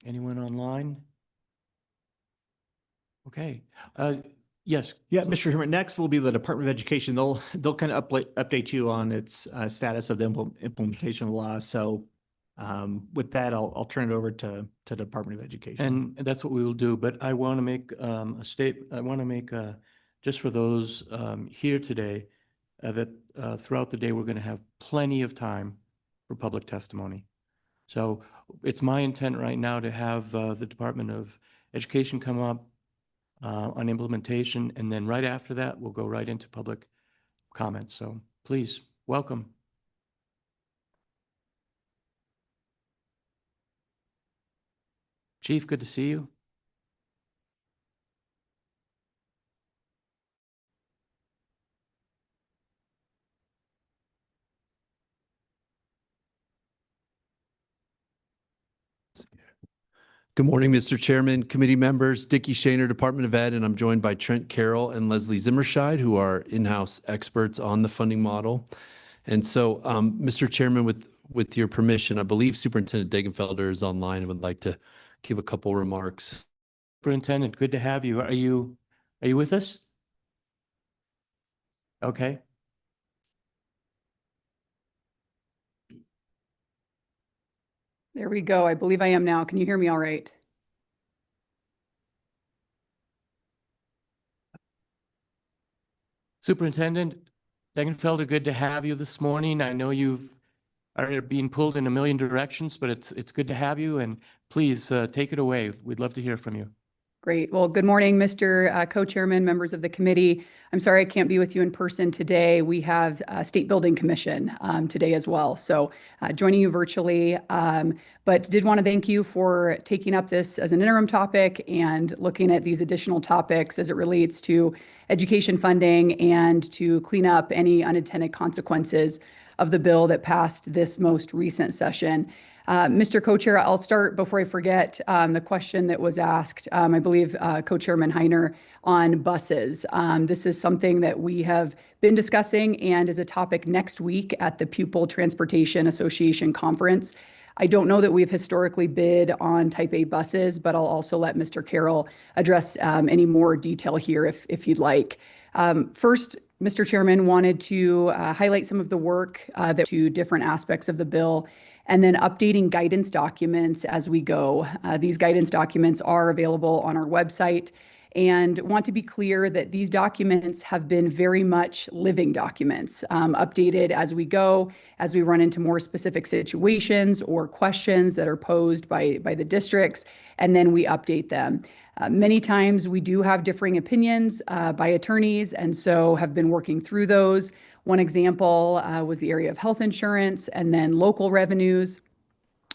Anyone online? Okay. Yes. Yeah, Mr. Chairman, next will be the Department of Education. They'll kind of update you on its status of the implementation of the law. So with that, I'll turn it over to the Department of Education. And that's what we will do. But I want to make just for those here today, that throughout the day, we're going to have plenty of time for public testimony. So it's my intent right now to have the Department of Education come up on implementation, and then right after that, we'll go right into public comments. So please, welcome. Chief, good to see you. Good morning, Mr. Chairman, committee members, Dickie Shaner, Department of Ed, and I'm joined by Trent Carroll and Leslie Zimmerscheid, who are in-house experts on the funding model. And so, Mr. Chairman, with your permission, I believe Superintendent Degenfelder is online and would like to give a couple remarks. Superintendent, good to have you. Are you with us? Okay. There we go. I believe I am now. Can you hear me all right? Superintendent Degenfelder, good to have you this morning. I know are being pulled in a million directions, but it's good to have you, and please take it away. We'd love to hear from you. Great. Well, good morning, Mr. Co-Chairman, members of the committee. I'm sorry I can't be with you in person today. We have a State Building Commission today as well. So joining you virtually, but did want to thank you for taking up this as an interim topic and looking at these additional topics as it relates to education funding and to clean up any unintended consequences of the bill that passed this most recent session. Mr. Co-Chair, I'll start before I forget the question that was asked, I believe Co-Chairman Heiner, on buses. This is something that we have been discussing and is a topic next week at the Pupil Transportation Association Conference. I don't know that we've historically bid on Type A buses, but I'll also let Mr. Carroll address any more detail here if you'd like. First, Mr. Chairman, wanted to highlight some of the work that to different aspects of the bill, and then updating guidance documents as we go. These guidance documents are available on our website, and want to be clear that these documents have been very much living documents, updated as we go, as we run into more specific situations or questions that are posed by the districts, and then we update them. Many times we do have differing opinions by attorneys, and so have been working through those. One example was the area of health insurance and then local revenues.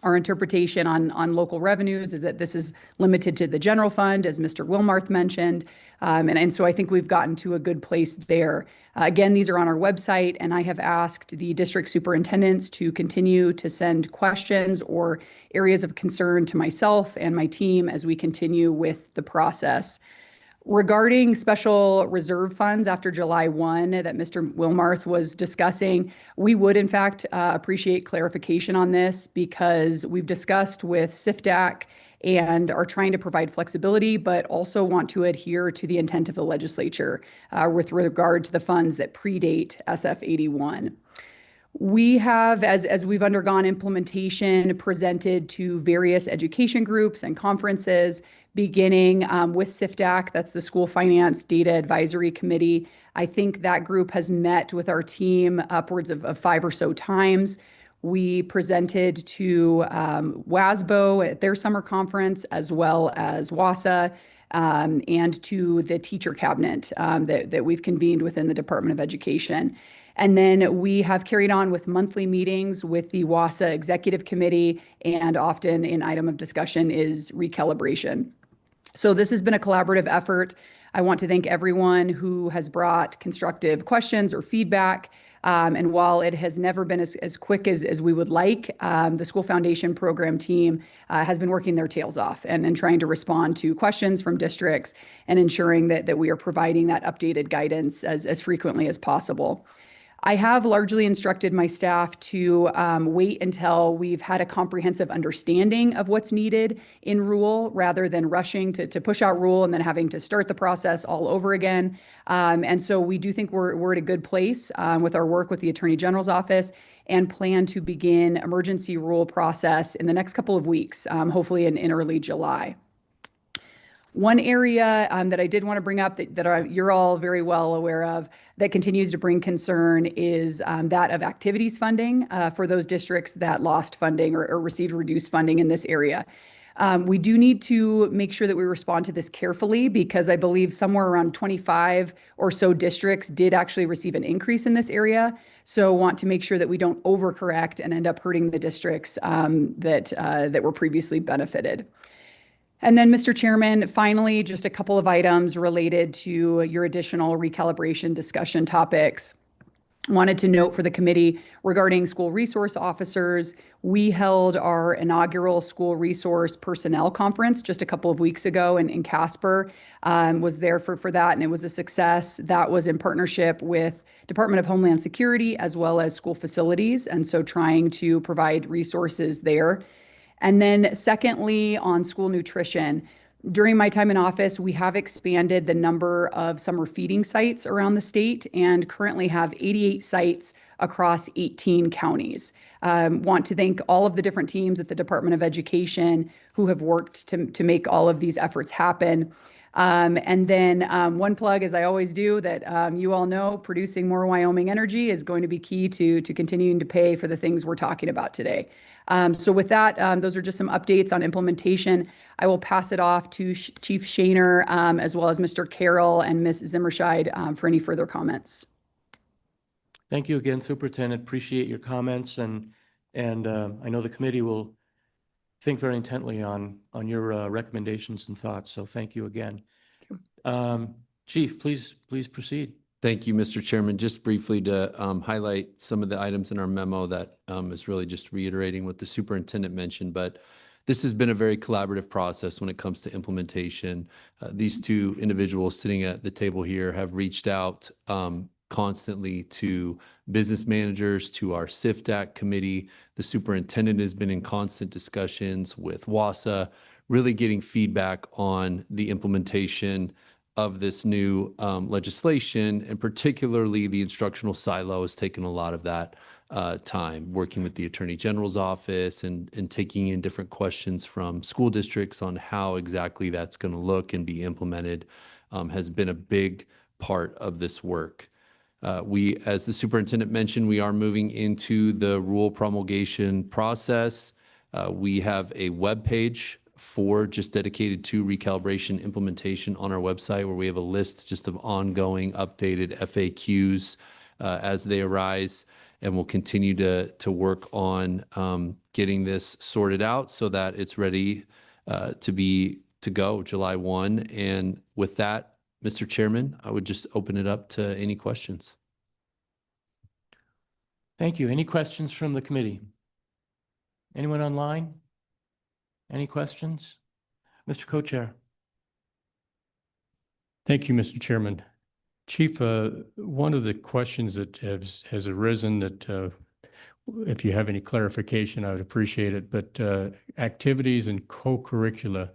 Our interpretation on local revenues is that this is limited to the general fund, as Mr. Wilmarth mentioned. And so I think we've gotten to a good place there. Again, these are on our website, and I have asked the district superintendents to continue to send questions or areas of concern to myself and my team as we continue with the process. Regarding special reserve funds after July 1 that Mr. Wilmarth was discussing, we would in fact appreciate clarification on this because we've discussed with SIFDAC and are trying to provide flexibility, but also want to adhere to the intent of the legislature with regard to the funds that predate SF 81. We have, as we've undergone implementation, presented to various education groups and conferences, beginning with SIFDAC, that's the School Finance Data Advisory Committee. I think that group has met with our team upwards of 5 or so times. We presented to WASBO at their summer conference, as well as WASA, and to the teacher cabinet that we've convened within the Department of Education. And then we have carried on with monthly meetings with the WASA Executive Committee, and often an item of discussion is recalibration. So this has been a collaborative effort. I want to thank everyone who has brought constructive questions or feedback. And while it has never been as quick as we would like, the School Foundation program team has been working their tails off and trying to respond to questions from districts and ensuring that we are providing that updated guidance as frequently as possible. I have largely instructed my staff to wait until we've had a comprehensive understanding of what's needed in rule rather than rushing to push out rule and then having to start the process all over again. And so we do think we're at a good place with our work with the Attorney General's office and plan to begin emergency rule process in the next couple of weeks, hopefully in early July. One area that I did want to bring up that you're all very well aware of that continues to bring concern is that of activities funding for those districts that lost funding or received reduced funding in this area. We do need to make sure that we respond to this carefully because I believe somewhere around 25 or so districts did actually receive an increase in this area. So want to make sure that we don't overcorrect and end up hurting the districts that were previously benefited. And then, Mr. Chairman, finally, just a couple of items related to your additional recalibration discussion topics. Wanted to note for the committee regarding school resource officers, we held our inaugural school resource personnel conference just a couple of weeks ago in Casper, was there for that, and it was a success. That was in partnership with Department of Homeland Security as well as school facilities, and so trying to provide resources there. And then secondly, on school nutrition, during my time in office, we have expanded the number of summer feeding sites around the state and currently have 88 sites across 18 counties. Want to thank all of the different teams at the Department of Education who have worked to make all of these efforts happen. And then one plug, as I always do, that you all know, producing more Wyoming energy is going to be key to continuing to pay for the things we're talking about today. So with that, those are just some updates on implementation. I will pass it off to Chief Shaner, as well as Mr. Carroll and Ms. Zimmerscheid for any further comments. Thank you again, Superintendent. Appreciate your comments, and I know the committee will think very intently on your recommendations and thoughts. So thank you again. Chief, please proceed. Thank you, Mr. Chairman. Just briefly to highlight some of the items in our memo that is really just reiterating what the superintendent mentioned, but this has been a very collaborative process when it comes to implementation. These two individuals sitting at the table here have reached out constantly to business managers, to our SIFDAC committee. The superintendent has been in constant discussions with WASA, really getting feedback on the implementation of this new legislation, and particularly the instructional silo has taken a lot of that time, working with the Attorney General's office and taking in different questions from school districts on how exactly that's going to look and be implemented has been a big part of this work. We, as the superintendent mentioned, we are moving into the rule promulgation process. We have a web page just dedicated to recalibration implementation on our website, where we have a list just of ongoing updated FAQs as they arise. and we'll continue to work on getting this sorted out so that it's ready to go July 1. And with that, Mr. Chairman, I would just open it up to any questions. Thank you. Any questions from the committee? Anyone online? Any questions? Mr. Co-Chair. Thank you, Mr. Chairman. Chief, one of the questions that has arisen that if you have any clarification, I would appreciate it, but activities and co-curricula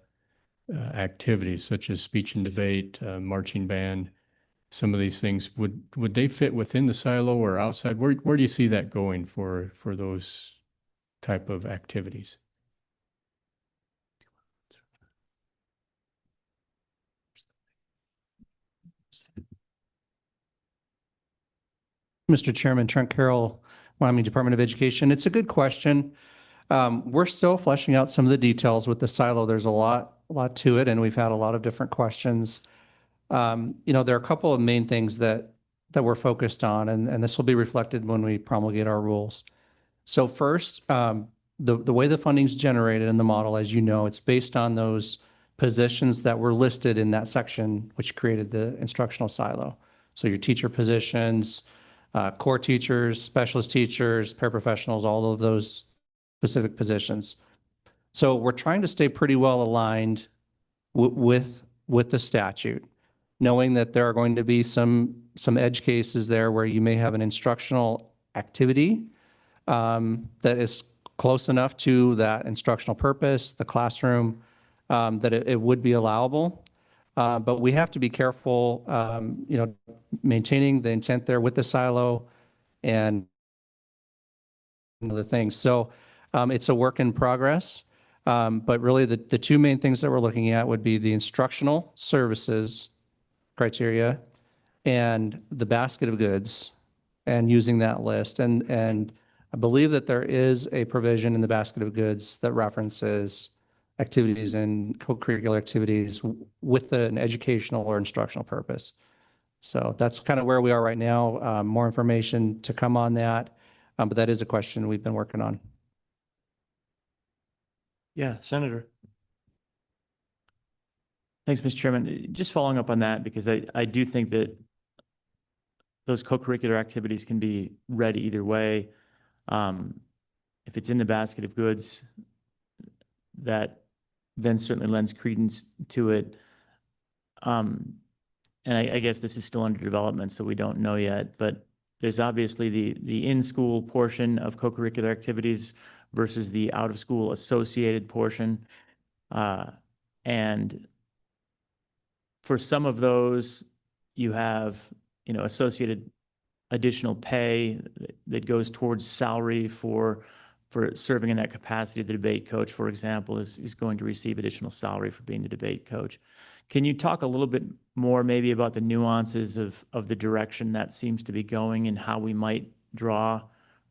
activities such as speech and debate, marching band, some of these things, would they fit within the silo or outside? Where do you see that going for those type of activities? Mr. Chairman, Trent Carroll, Wyoming Department of Education. It's a good question. We're still fleshing out some of the details with the silo. There's a lot to it, and we've had a lot of different questions. There are a couple of main things that we're focused on, and this will be reflected when we promulgate our rules. So first, the way the funding's generated in the model, as you know, it's based on those positions that were listed in that section, which created the instructional silo. So your teacher positions, core teachers, specialist teachers, paraprofessionals, all of those specific positions. So we're trying to stay pretty well aligned with the statute, knowing that there are going to be some edge cases there where you may have an instructional activity that is close enough to that instructional purpose, the classroom, that it would be allowable. But we have to be careful, maintaining the intent there with the silo and other things. So it's a work in progress. But really the two main things that we're looking at would be the instructional services criteria and the basket of goods and using that list. And I believe that there is a provision in the basket of goods that references activities and co-curricular activities with an educational or instructional purpose. So that's kind of where we are right now. More information to come on that, but that is a question we've been working on. Yeah, Senator. Thanks, Mr. Chairman. Just following up on that, because I do think that those co-curricular activities can be read either way. If it's in the basket of goods, that then certainly lends credence to it. And I guess this is still under development, so we don't know yet, but there's obviously the in-school portion of co-curricular activities versus the out-of-school associated portion. And for some of those, you have, associated additional pay that goes towards salary for serving in that capacity. The debate coach, for example, is going to receive additional salary for being the debate coach. Can you talk a little bit more maybe about the nuances of the direction that seems to be going and how we might draw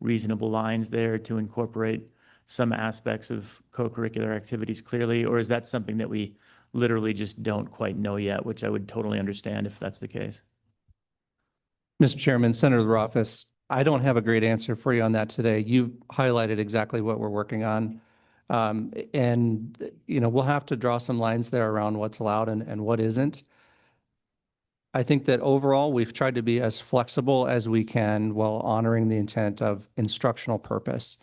reasonable lines there to incorporate some aspects of co-curricular activities clearly? Or is that something that we literally just don't quite know yet, which I would totally understand if that's the case? Mr. Chairman, Senator LaRofus, I don't have a great answer for you on that today. You've highlighted exactly what we're working on. And we'll have to draw some lines there around what's allowed and what isn't. I think that overall, we've tried to be as flexible as we can while honoring the intent of instructional purpose,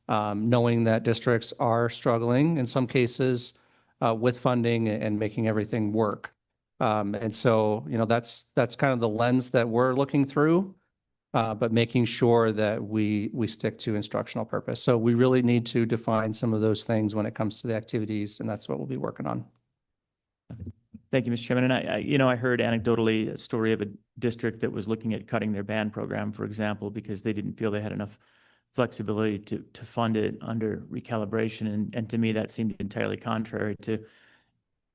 knowing that districts are struggling in some cases with funding and making everything work. And so, that's kind of the lens that we're looking through, but making sure that we stick to instructional purpose. So we really need to define some of those things when it comes to the activities, and that's what we'll be working on. Thank you, Mr. Chairman. And I heard anecdotally a story of a district that was looking at cutting their band program, for example, because they didn't feel they had enough flexibility to fund it under recalibration. And to me, that seemed entirely contrary to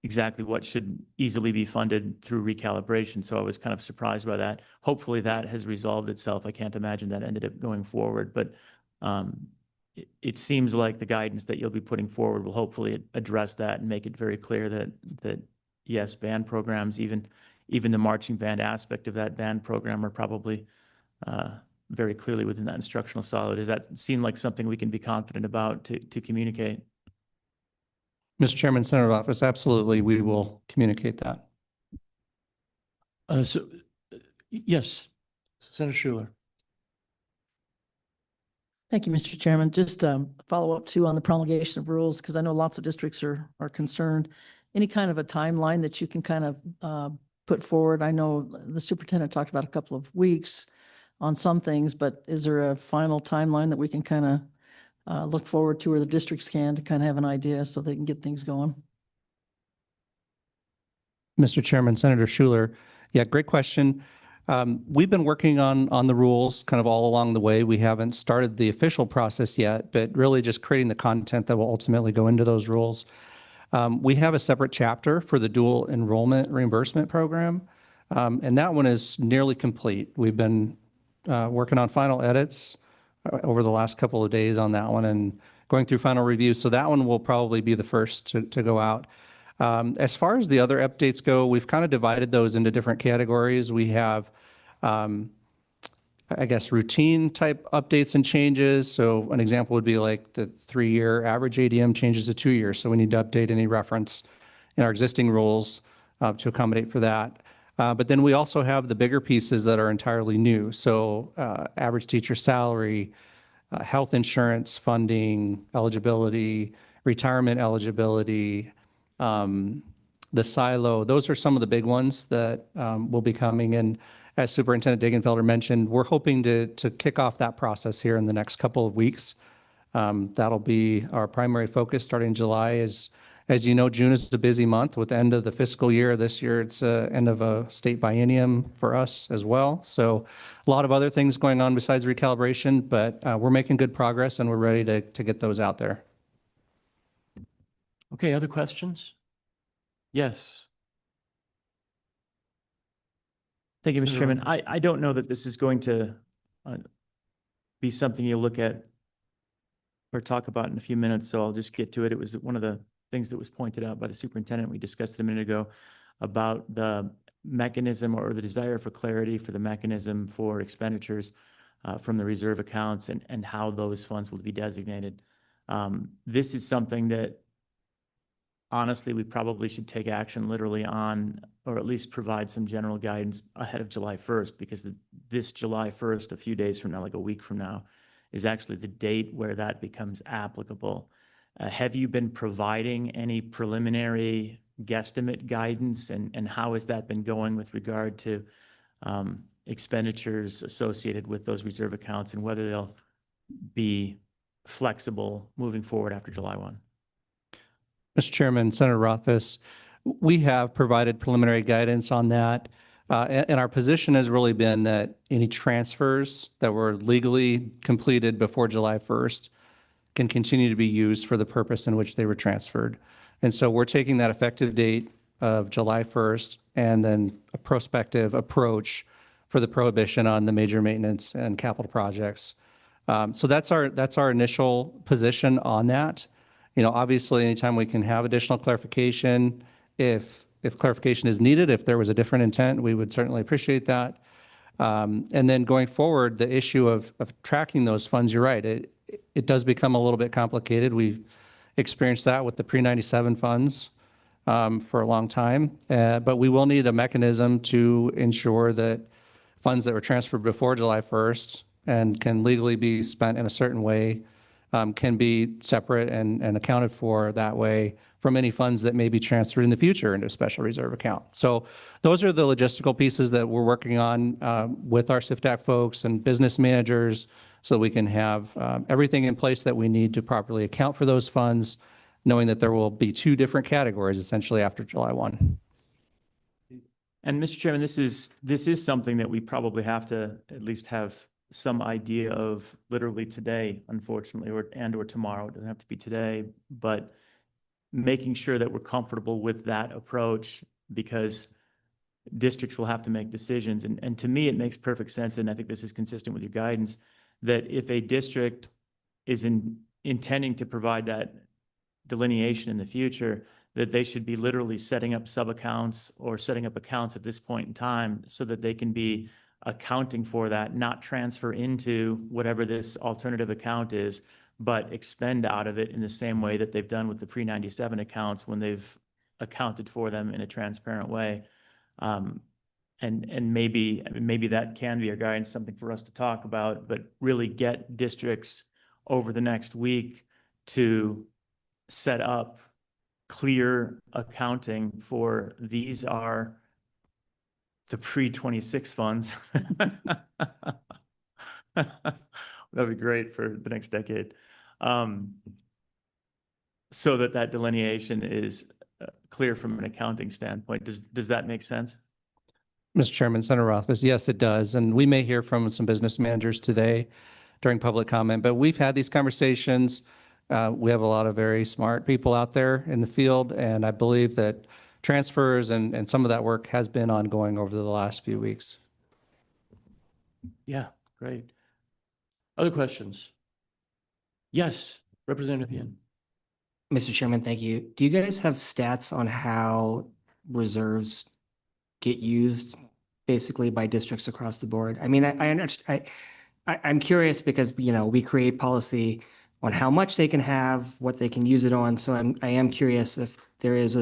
exactly what should easily be funded through recalibration. So I was kind of surprised by that. Hopefully that has resolved itself. I can't imagine that ended up going forward, but it seems like the guidance that you'll be putting forward will hopefully address that and make it very clear that yes, band programs, even the marching band aspect of that band program are probably very clearly within that instructional silo. Does that seem like something we can be confident about to communicate? Mr. Chairman, Senator Office, absolutely, we will communicate that. Yes, Senator Schuler. Thank you, Mr. Chairman. Just follow up too on the promulgation of rules, because I know lots of districts are concerned. Any kind of a timeline that you can kind of put forward? I know the superintendent talked about a couple of weeks on some things, but is there a final timeline that we can kind of look forward to, or the districts can, to kind of have an idea so they can get things going? Mr. Chairman, Senator Schuler, yeah, great question. We've been working on the rules kind of all along the way. We haven't started the official process yet, but really just creating the content that will ultimately go into those rules. We have a separate chapter for the dual enrollment reimbursement program, and that one is nearly complete. We've been working on final edits over the last couple of days on that one and going through final review. So that one will probably be the first to go out. As far as the other updates go, we've kind of divided those into different categories. We have, I guess, routine type updates and changes. So an example would be like the 3-year average ADM changes to 2 years. So we need to update any reference in our existing rules to accommodate for that. But then we also have the bigger pieces that are entirely new. So average teacher salary, health insurance funding, eligibility, retirement eligibility, the silo. Those are some of the big ones that will be coming. And as Superintendent Degenfelder mentioned, we're hoping to kick off that process here in the next couple of weeks. That'll be our primary focus starting in July. As you know, June is a busy month with the end of the fiscal year. This year, it's end of a state biennium for us as well. So a lot of other things going on besides recalibration, but we're making good progress and we're ready to get those out there. Okay, other questions? Yes. Thank you, Mr. Chairman. I don't know that this is going to be something you look at or talk about in a few minutes, so I'll just get to it. It was one of the things that was pointed out by the superintendent. We discussed it a minute ago about the mechanism or the desire for clarity for the mechanism for expenditures from the reserve accounts and how those funds will be designated. This is something that honestly, we probably should take action literally on, or at least provide some general guidance ahead of July 1st, because this July 1st, a few days from now, like a week from now, is actually the date where that becomes applicable. Have you been providing any preliminary guesstimate guidance, and how has that been going with regard to expenditures associated with those reserve accounts and whether they'll be flexible moving forward after July 1? Mr. Chairman, Senator Rothfuss, we have provided preliminary guidance on that. And our position has really been that any transfers that were legally completed before July 1st can continue to be used for the purpose in which they were transferred. And so we're taking that effective date of July 1st and then a prospective approach for the prohibition on the major maintenance and capital projects. So that's our initial position on that. You know, obviously, anytime we can have additional clarification, if clarification is needed, if there was a different intent, we would certainly appreciate that. And then going forward, the issue of tracking those funds, you're right, it does become a little bit complicated. We've experienced that with the pre-97 funds for a long time, but we will need a mechanism to ensure that funds that were transferred before July 1st and can legally be spent in a certain way can be separate and accounted for that way from any funds that may be transferred in the future into a special reserve account. So those are the logistical pieces that we're working on with our SIFTAC folks and business managers so we can have everything in place that we need to properly account for those funds, knowing that there will be 2 different categories essentially after July 1. And Mr. Chairman, this is something that we probably have to at least have some idea of literally today, unfortunately, or tomorrow. It doesn't have to be today, but making sure that we're comfortable with that approach, because districts will have to make decisions. And to me, it makes perfect sense, and I think this is consistent with your guidance, that if a district is intending to provide that delineation in the future, that they should be literally setting up sub-accounts or setting up accounts at this point in time so that they can be accounting for that, not transfer into whatever this alternative account is, but expend out of it in the same way that they've done with the pre-97 accounts when they've accounted for them in a transparent way. And maybe that can be a guidance, something for us to talk about, but really get districts over the next week to set up clear accounting for these are the pre-26 funds. That'd be great for the next decade. So that delineation is clear from an accounting standpoint. Does that make sense? Mr. Chairman, Senator Rothfuss, yes, it does. And we may hear from some business managers today during public comment, but we've had these conversations. We have a lot of very smart people out there in the field, and I believe that transfers and some of that work has been ongoing over the last few weeks. Yeah, great. Other questions? Yes, Representative Yin. Mr. Chairman, thank you. Do you guys have stats on how reserves get used basically by districts across the board? I mean, I understand. I'm curious because, you know, we create policy on how much they can have, what they can use it on. So I am curious if there is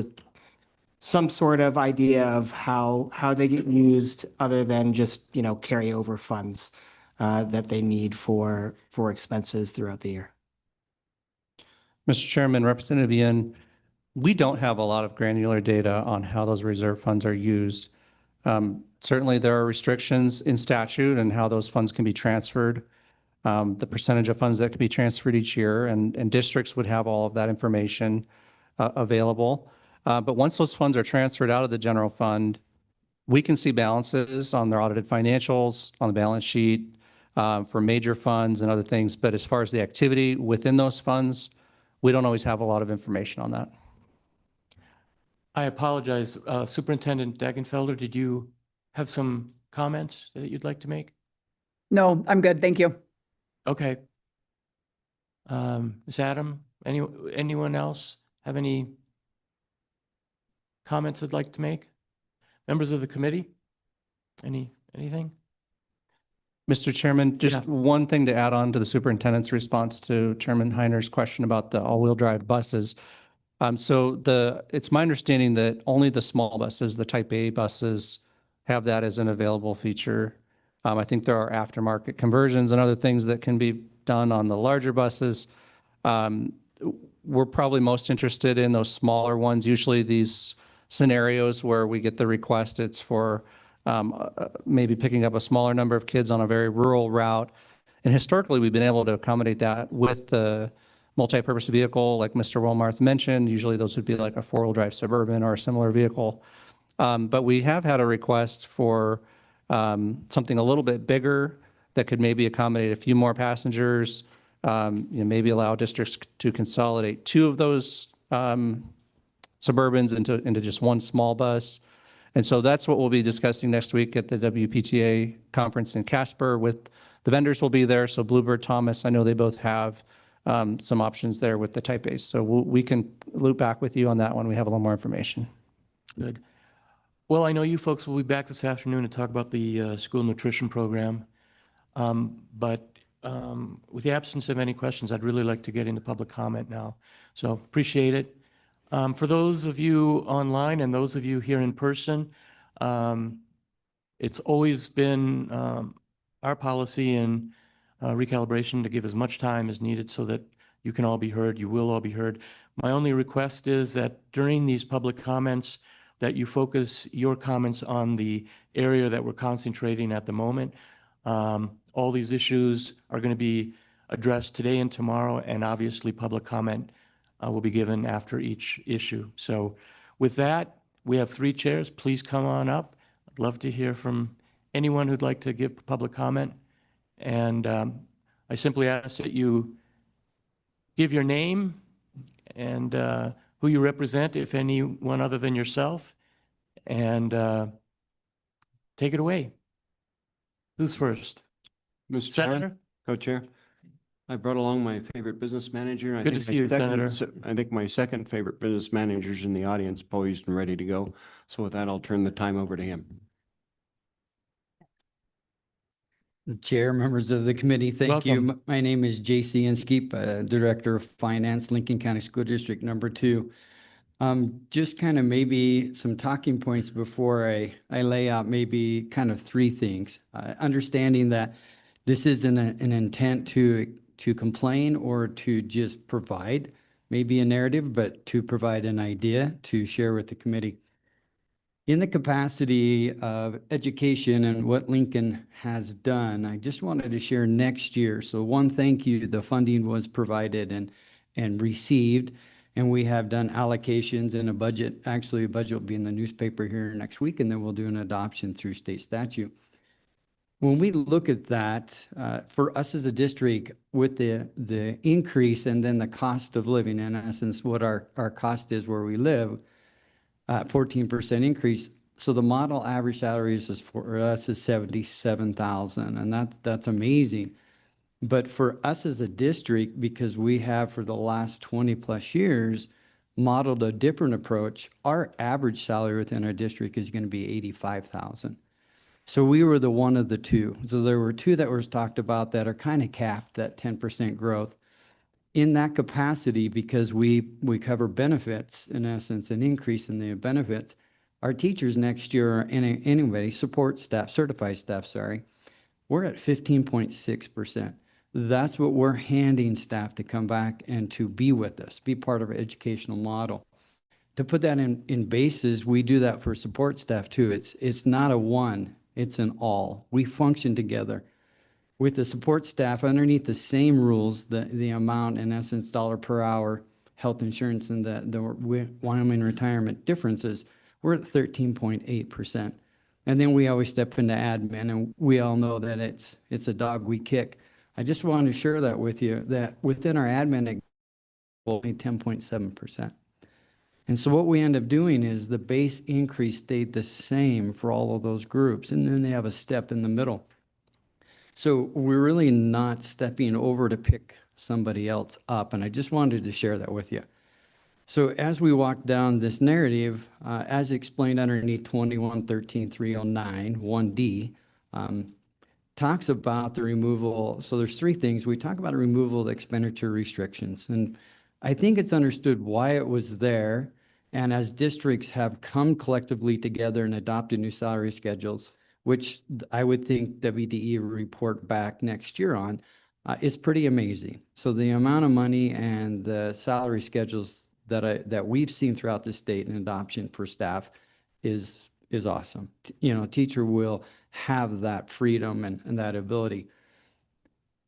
some sort of idea of how they get used other than just, you know, carryover funds that they need for expenses throughout the year. Mr. Chairman, Representative Yin, we don't have a lot of granular data on how those reserve funds are used. Certainly, there are restrictions in statute and how those funds can be transferred, the percentage of funds that can be transferred each year, and districts would have all of that information available. But once those funds are transferred out of the general fund, we can see balances on their audited financials, on the balance sheet, for major funds and other things. But as far as the activity within those funds, we don't always have a lot of information on that. I apologize. Superintendent Dagenfelder, did you have some comments that you'd like to make? No, I'm good. Thank you. Okay. Ms. Adam, anyone else have any comments they'd like to make? Members of the committee? Anything? Mr. Chairman, just Yeah. one thing to add on to the superintendent's response to Chairman Heiner's question about the all-wheel drive buses. It's my understanding that only the small buses, the type A buses, have that as an available feature. I think there are aftermarket conversions and other things that can be done on the larger buses. We're probably most interested in those smaller ones. Usually these scenarios where we get the request, it's for maybe picking up a smaller number of kids on a very rural route. And historically, we've been able to accommodate that with the multi-purpose vehicle, like Mr. Wilmarth mentioned. Usually those would be like a four-wheel drive Suburban or a similar vehicle. But we have had a request for something a little bit bigger that could maybe accommodate a few more passengers, maybe allow districts to consolidate two of those Suburbans into just one small bus. And so that's what we'll be discussing next week at the WPTA conference in Casper. With the vendors will be there. So Bluebird, Thomas, I know they both have some options there with the Type A's. So we can loop back with you on that when we have a little more information. Good. Well, I know you folks will be back this afternoon to talk about the school nutrition program. But with the absence of any questions, I'd really like to get into public comment now. So appreciate it. For those of you online and those of you here in person, it's always been our policy in recalibration to give as much time as needed so that you can all be heard, you will all be heard. My only request is that during these public comments, that you focus your comments on the area that we're concentrating at the moment. All these issues are going to be addressed today and tomorrow, and obviously public comment will be given after each issue. So with that, we have 3 chairs. Please come on up. I'd love to hear from anyone who'd like to give public comment. And I simply ask that you give your name and who you represent, if anyone other than yourself, and take it away. Who's first? Mr. Senator? Chairman, Co-Chair, I brought along my favorite business manager. Good to see you, Senator. I think my second favorite business manager's in the audience, poised and ready to go. So with that, I'll turn the time over to him. Chair, members of the committee, thank you. Welcome. My name is J.C. Inskeep, Director of Finance, Lincoln County School District Number 2. Just kind of maybe some talking points before I lay out maybe kind of three things. Understanding that this isn't an intent to complain or to just provide maybe a narrative, but to provide an idea to share with the committee. In the capacity of education and what Lincoln has done, I just wanted to share next year. So one, thank you. The funding was provided and received, and we have done allocations in a budget. Actually, a budget will be in the newspaper here next week, and then we'll do an adoption through state statute. When we look at that, for us as a district, with the increase and then the cost of living, in essence, what our cost is where we live, 14% increase. So the model average salaries is for us is $77,000, and that's amazing. But for us as a district, because we have for the last 20 plus years modeled a different approach, our average salary within our district is going to be $85,000. So we were the one of the two. So there were two that was talked about that are kind of capped, that 10% growth. In that capacity, because we cover benefits, in essence, an increase in the benefits, our teachers next year, or anybody, support staff, certified staff, sorry, we're at 15.6%. That's what we're handing staff to come back and to be with us, be part of our educational model. To put that in bases, we do that for support staff too. It's not a one, it's an all. We function together. With the support staff underneath the same rules, the amount, in essence, dollar per hour, health insurance, and the Wyoming retirement differences, we're at 13.8%. And then we always step into admin, and we all know that it's a dog we kick. I just wanted to share that with you, that within our admin, only 10.7%. And so what we end up doing is the base increase stayed the same for all of those groups, and then they have a step in the middle. So we're really not stepping over to pick somebody else up, and I just wanted to share that with you. So as we walk down this narrative, as explained underneath 2113-309, 1D, talks about the removal. So there's three things. We talk about a removal of expenditure restrictions, and I think it's understood why it was there. And as districts have come collectively together and adopted new salary schedules, which I would think WDE will report back next year on, is pretty amazing. So the amount of money and the salary schedules that we've seen throughout the state and adoption for staff is awesome. Teacher will have that freedom and that ability.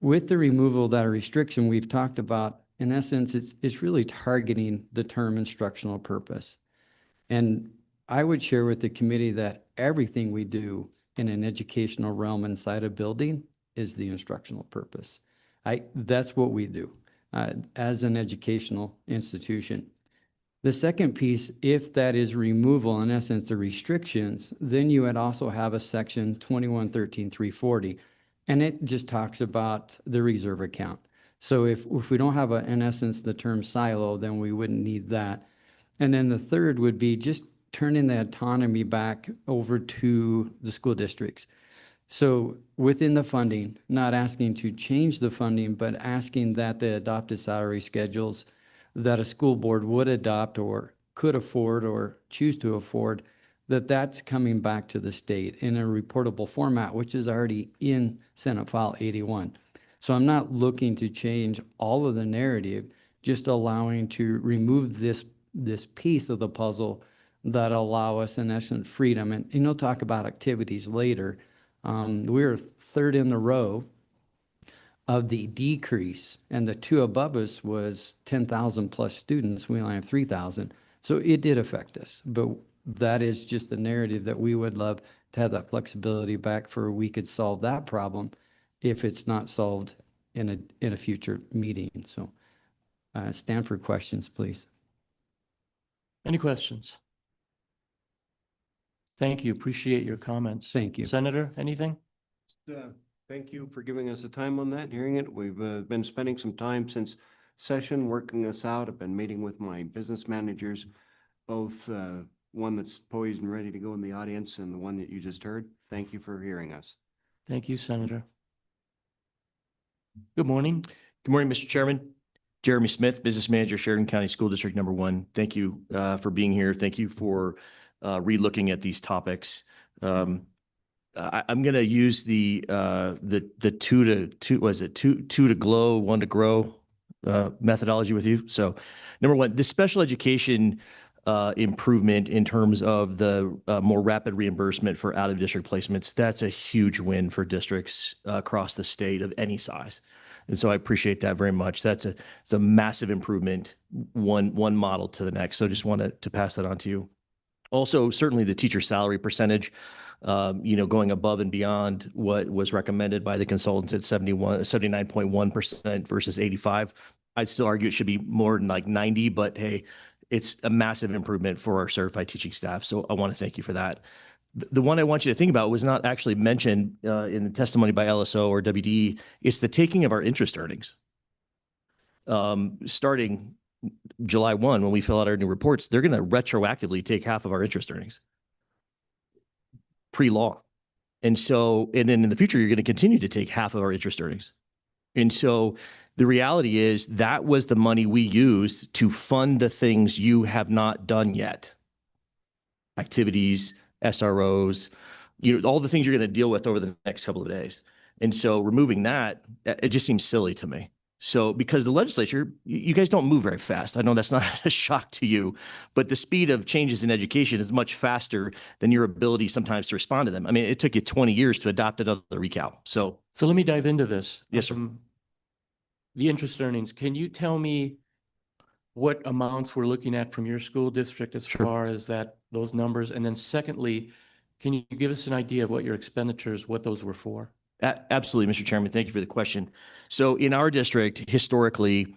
With the removal of that restriction we've talked about, in essence, it's really targeting the term instructional purpose. And I would share with the committee that everything we do in an educational realm inside a building is the instructional purpose. That's what we do as an educational institution. The second piece, if that is removal, in essence, the restrictions, then you would also have a section 2113-340, and it just talks about the reserve account. So if we don't have, in essence, the term silo, then we wouldn't need that. And then the third would be just turning the autonomy back over to the school districts. So within the funding, not asking to change the funding, but asking that the adopted salary schedules that a school board would adopt or could afford or choose to afford, that's coming back to the state in a reportable format, which is already in Senate File 81. So I'm not looking to change all of the narrative, just allowing to remove this piece of the puzzle that allow us, in essence, freedom. And you'll talk about activities later. We're third in the row of the decrease, and the two above us was 10,000 plus students. We only have 3,000. So it did affect us, but that is just a narrative that we would love to have that flexibility back for we could solve that problem if it's not solved in a future meeting. So stand for questions, please. Any questions? Thank you. Appreciate your comments. Thank you. Senator, anything? Thank you for giving us the time on that and hearing it. We've been spending some time since session working this out. I've been meeting with my business managers, both one that's poised and ready to go in the audience and the one that you just heard. Thank you for hearing us. Thank you, Senator. Good morning. Good morning, Mr. Chairman. Jeremy Smith, Business Manager, Sheridan County School District Number 1. Thank you for being here. Thank you for re-looking at these topics. I'm going to use the two to glow, one to grow methodology with you. So, number one, the special education improvement in terms of the more rapid reimbursement for out-of-district placements, that's a huge win for districts across the state of any size. And so I appreciate that very much. It's a massive improvement, one model to the next. So I just wanted to pass that on to you. Also, certainly the teacher salary percentage, going above and beyond what was recommended by the consultants at 79.1% versus 85. I'd still argue it should be more than like 90, but hey, it's a massive improvement for our certified teaching staff. So I want to thank you for that. The one I want you to think about was not actually mentioned in the testimony by LSO or WDE. It's the taking of our interest earnings. Starting July 1, when we fill out our new reports, they're going to retroactively take half of our interest earnings pre-law. And then in the future, you're going to continue to take half of our interest earnings. And so the reality is that was the money we used to fund the things you have not done yet. Activities, SROs, all the things you're going to deal with over the next couple of days. And so removing that, it just seems silly to me. So because the legislature, you guys don't move very fast. I know that's not a shock to you, but the speed of changes in education is much faster than your ability sometimes to respond to them. I mean, it took you 20 years to adopt another recal. So let me dive into this. Yes, sir. The interest earnings, can you tell me what amounts we're looking at from your school district as far as those numbers? And then secondly, can you give us an idea of what your expenditures, what those were for? Absolutely, Mr. Chairman. Thank you for the question. So in our district, historically,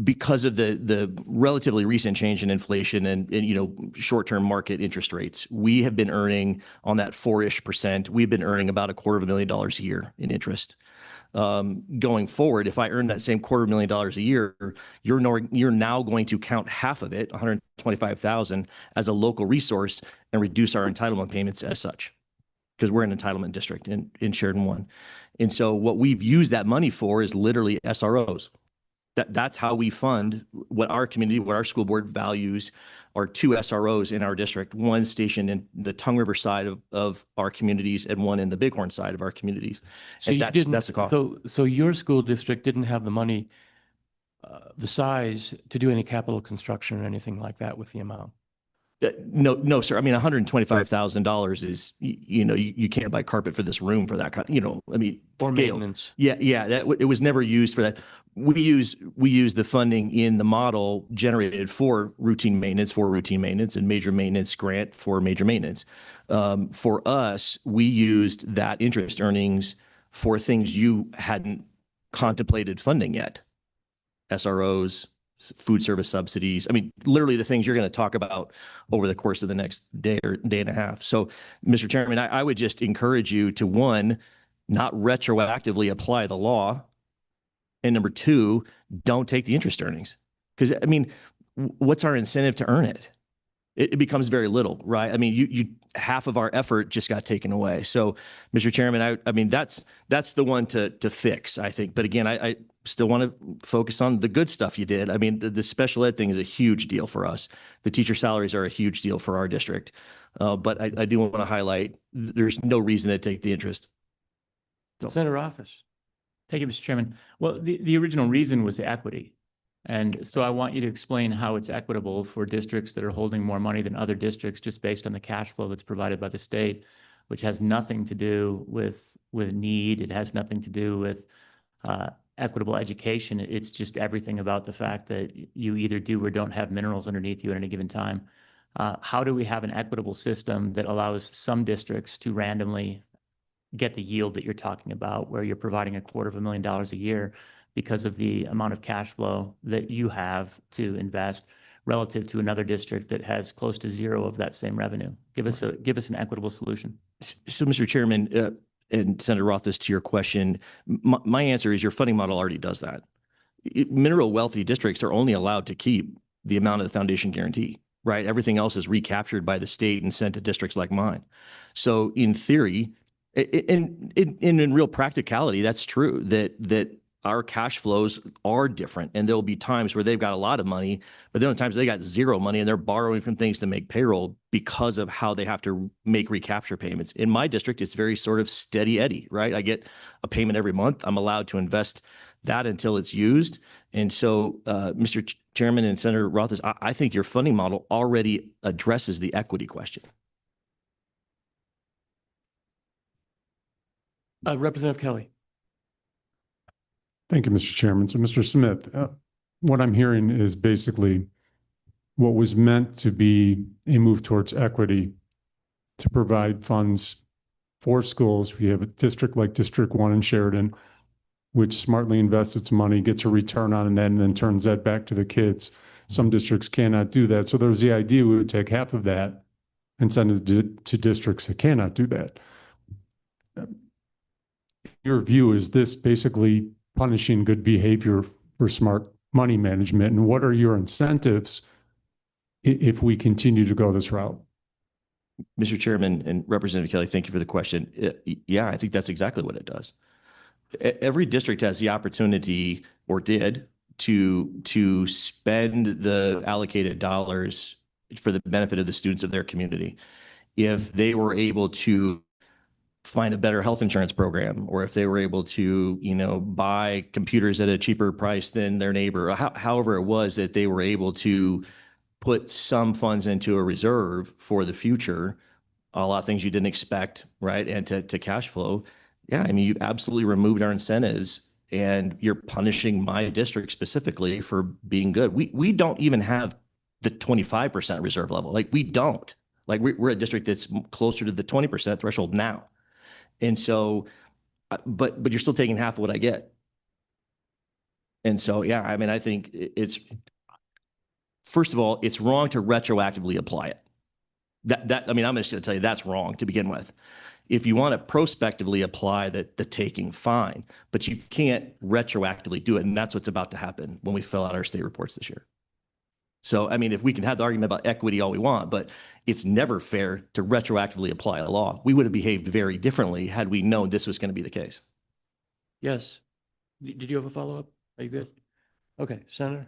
because of the relatively recent change in inflation and short-term market interest rates, we have been earning on that 4-ish%. We've been earning about $250,000 a year in interest. Going forward, if I earn that same $250,000 a year, you're now going to count half of it, $125,000, as a local resource and reduce our entitlement payments as such, because we're an entitlement district in Sheridan 1. And so what we've used that money for is literally SROs. That's how we fund what our community, what our school board values are 2 SROs in our district, one stationed in the Tongue River side of our communities and one in the Bighorn side of our communities. So and that's the cost. So your school district didn't have the money, the size to do any capital construction or anything like that with the amount? No, sir. I mean, $125,000 is, you can't buy carpet for this room for that kind, Or maintenance. Yeah. It was never used for that. We use the funding in the model generated for routine maintenance and major maintenance grant for major maintenance. For us, we used that interest earnings for things you hadn't contemplated funding yet. SROs, food service subsidies. I mean, literally the things you're going to talk about over the course of the next day or day and a half. So, Mr. Chairman, I would just encourage you to, one, not retroactively apply the law. And number two, don't take the interest earnings. Because, I mean, what's our incentive to earn it? It becomes very little, right? I mean, you half of our effort just got taken away. So, Mr. Chairman, I mean, that's the one to fix, I think. But again, I still want to focus on the good stuff you did. I mean, the special ed thing is a huge deal for us. The teacher salaries are a huge deal for our district. But I do want to highlight there's no reason to take the interest. So. Senator Office. Thank you, Mr. Chairman. Well, the original reason was equity. And so I want you to explain how it's equitable for districts that are holding more money than other districts just based on the cash flow that's provided by the state, which has nothing to do with need. It has nothing to do with equitable education. It's just everything about the fact that you either do or don't have minerals underneath you at any given time. How do we have an equitable system that allows some districts to randomly get the yield that you're talking about, where you're providing $250,000 a year because of the amount of cash flow that you have to invest relative to another district that has close to zero of that same revenue? Give us an equitable solution. So, Mr. Chairman, and Senator Rothfuss, to your question, my answer is your funding model already does that. Mineral wealthy districts are only allowed to keep the amount of the foundation guarantee, right? Everything else is recaptured by the state and sent to districts like mine. So in theory, in real practicality, that's true, that our cash flows are different, and there'll be times where they've got a lot of money, but then times they got zero money and they're borrowing from things to make payroll because of how they have to make recapture payments. In my district, it's very sort of steady Eddie, right? I get a payment every month. I'm allowed to invest that until it's used. And so, Mr. Chairman and Senator Rothers, I think your funding model already addresses the equity question. Representative Kelly. Thank you, Mr. Chairman. So, Mr. Smith, what I'm hearing is basically what was meant to be a move towards equity to provide funds for schools. We have a district like District 1 in Sheridan, which smartly invests its money, gets a return on it, and then turns that back to the kids. Some districts cannot do that. So there was the idea we would take half of that and send it to districts that cannot do that. Your view, is this basically punishing good behavior for smart money management? And what are your incentives if we continue to go this route? Mr. Chairman and Representative Kelly, thank you for the question. Yeah, I think that's exactly what it does. Every district has the opportunity, or did, to spend the allocated dollars for the benefit of the students of their community. If they were able to find a better health insurance program, or if they were able to, buy computers at a cheaper price than their neighbor, or however it was that they were able to put some funds into a reserve for the future, a lot of things you didn't expect, right? And to cash flow. Yeah, I mean, you absolutely removed our incentives, and you're punishing my district specifically for being good. We don't even have the 25% reserve level. Like, we don't. Like, we're a district that's closer to the 20% threshold now. And so, but you're still taking half of what I get. And so, yeah, I mean, I think it's, first of all, it's wrong to retroactively apply it. I mean, I'm just going to tell you that's wrong to begin with. If you want to prospectively apply the taking, fine, but you can't retroactively do it. And that's what's about to happen when we fill out our state reports this year. So, I mean, if we can have the argument about equity all we want, but it's never fair to retroactively apply a law. We would have behaved very differently had we known this was going to be the case. Yes. Did you have a follow-up? Are you good? Okay, Senator.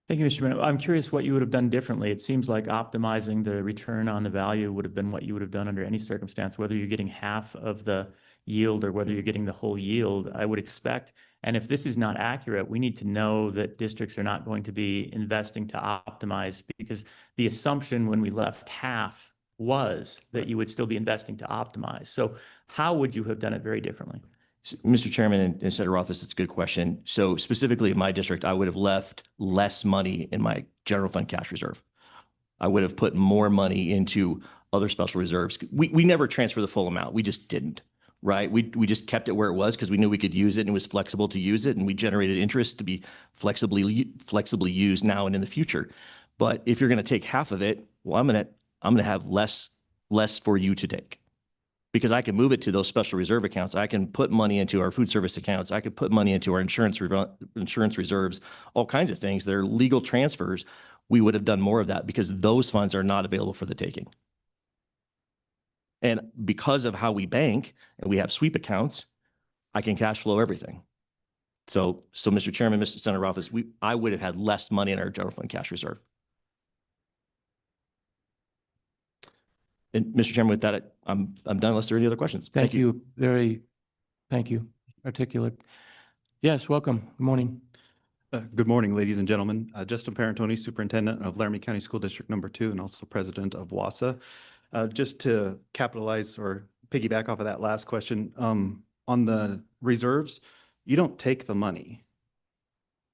Thank you, Mr. Chairman. I'm curious what you would have done differently. It seems like optimizing the return on the value would have been what you would have done under any circumstance, whether you're getting half of the yield or whether you're getting the whole yield, I would expect. And if this is not accurate, we need to know that districts are not going to be investing to optimize, because the assumption when we left half was that you would still be investing to optimize. So how would you have done it very differently? Mr. Chairman and Senator Rothfuss, it's a good question. So specifically in my district, I would have left less money in my general fund cash reserve. I would have put more money into other special reserves. We never transfer the full amount. We just didn't, right? We just kept it where it was because we knew we could use it and it was flexible to use it, and we generated interest to be flexibly used now and in the future. But if you're going to take half of it, well, I'm going to have less for you to take, because I can move it to those special reserve accounts. I can put money into our food service accounts. I could put money into our insurance reserves, all kinds of things that are legal transfers. We would have done more of that because those funds are not available for the taking. And because of how we bank and we have sweep accounts, I can cash flow everything. So Mr. Chairman, Mr. Senator Office, I would have had less money in our general fund cash reserve. And Mr. Chairman, with that, I'm done unless there are any other questions. Thank you. Thank you. Articulate. Yes, welcome. Good morning. Good morning, ladies and gentlemen. Justin Parentoni, Superintendent of Laramie County School District Number 2 and also President of WASA. Just to capitalize or piggyback off of that last question, on the reserves, you don't take the money.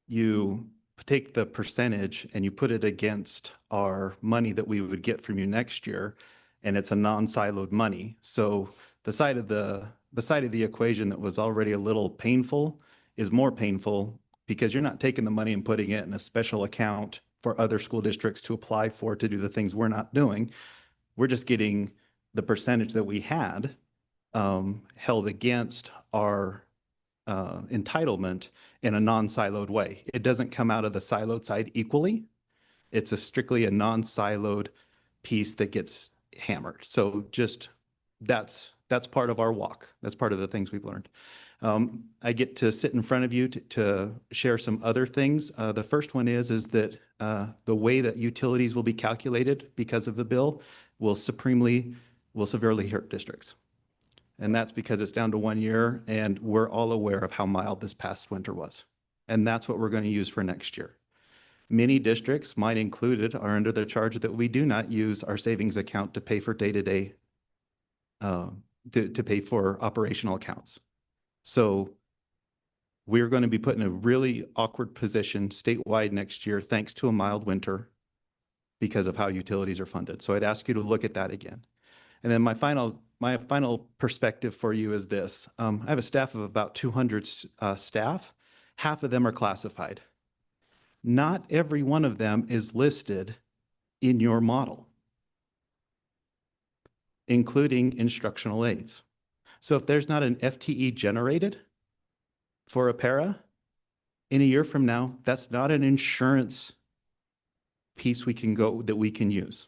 You take the percentage and you put it against our money that we would get from you next year, and it's a non-siloed money. So the side of the equation that was already a little painful is more painful, because you're not taking the money and putting it in a special account for other school districts to apply for to do the things we're not doing. We're just getting the percentage that we had held against our entitlement in a non-siloed way. It doesn't come out of the siloed side equally. It's strictly a non-siloed piece that gets hammered. So just that's part of our walk. That's part of the things we've learned. I get to sit in front of you to share some other things. The first one is that the way that utilities will be calculated because of the bill will severely hurt districts. And that's because it's down to 1 year, and we're all aware of how mild this past winter was. And that's what we're going to use for next year. Many districts, mine included, are under the charge that we do not use our savings account to pay for day-to-day, to pay for operational accounts. So we're going to be put in a really awkward position statewide next year, thanks to a mild winter, because of how utilities are funded. So I'd ask you to look at that again. And then my final perspective for you is this. I have a staff of about 200 staff. Half of them are classified. Not every one of them is listed in your model, including instructional aides. So if there's not an FTE generated for a para in a year from now, that's not an insurance piece that we can use.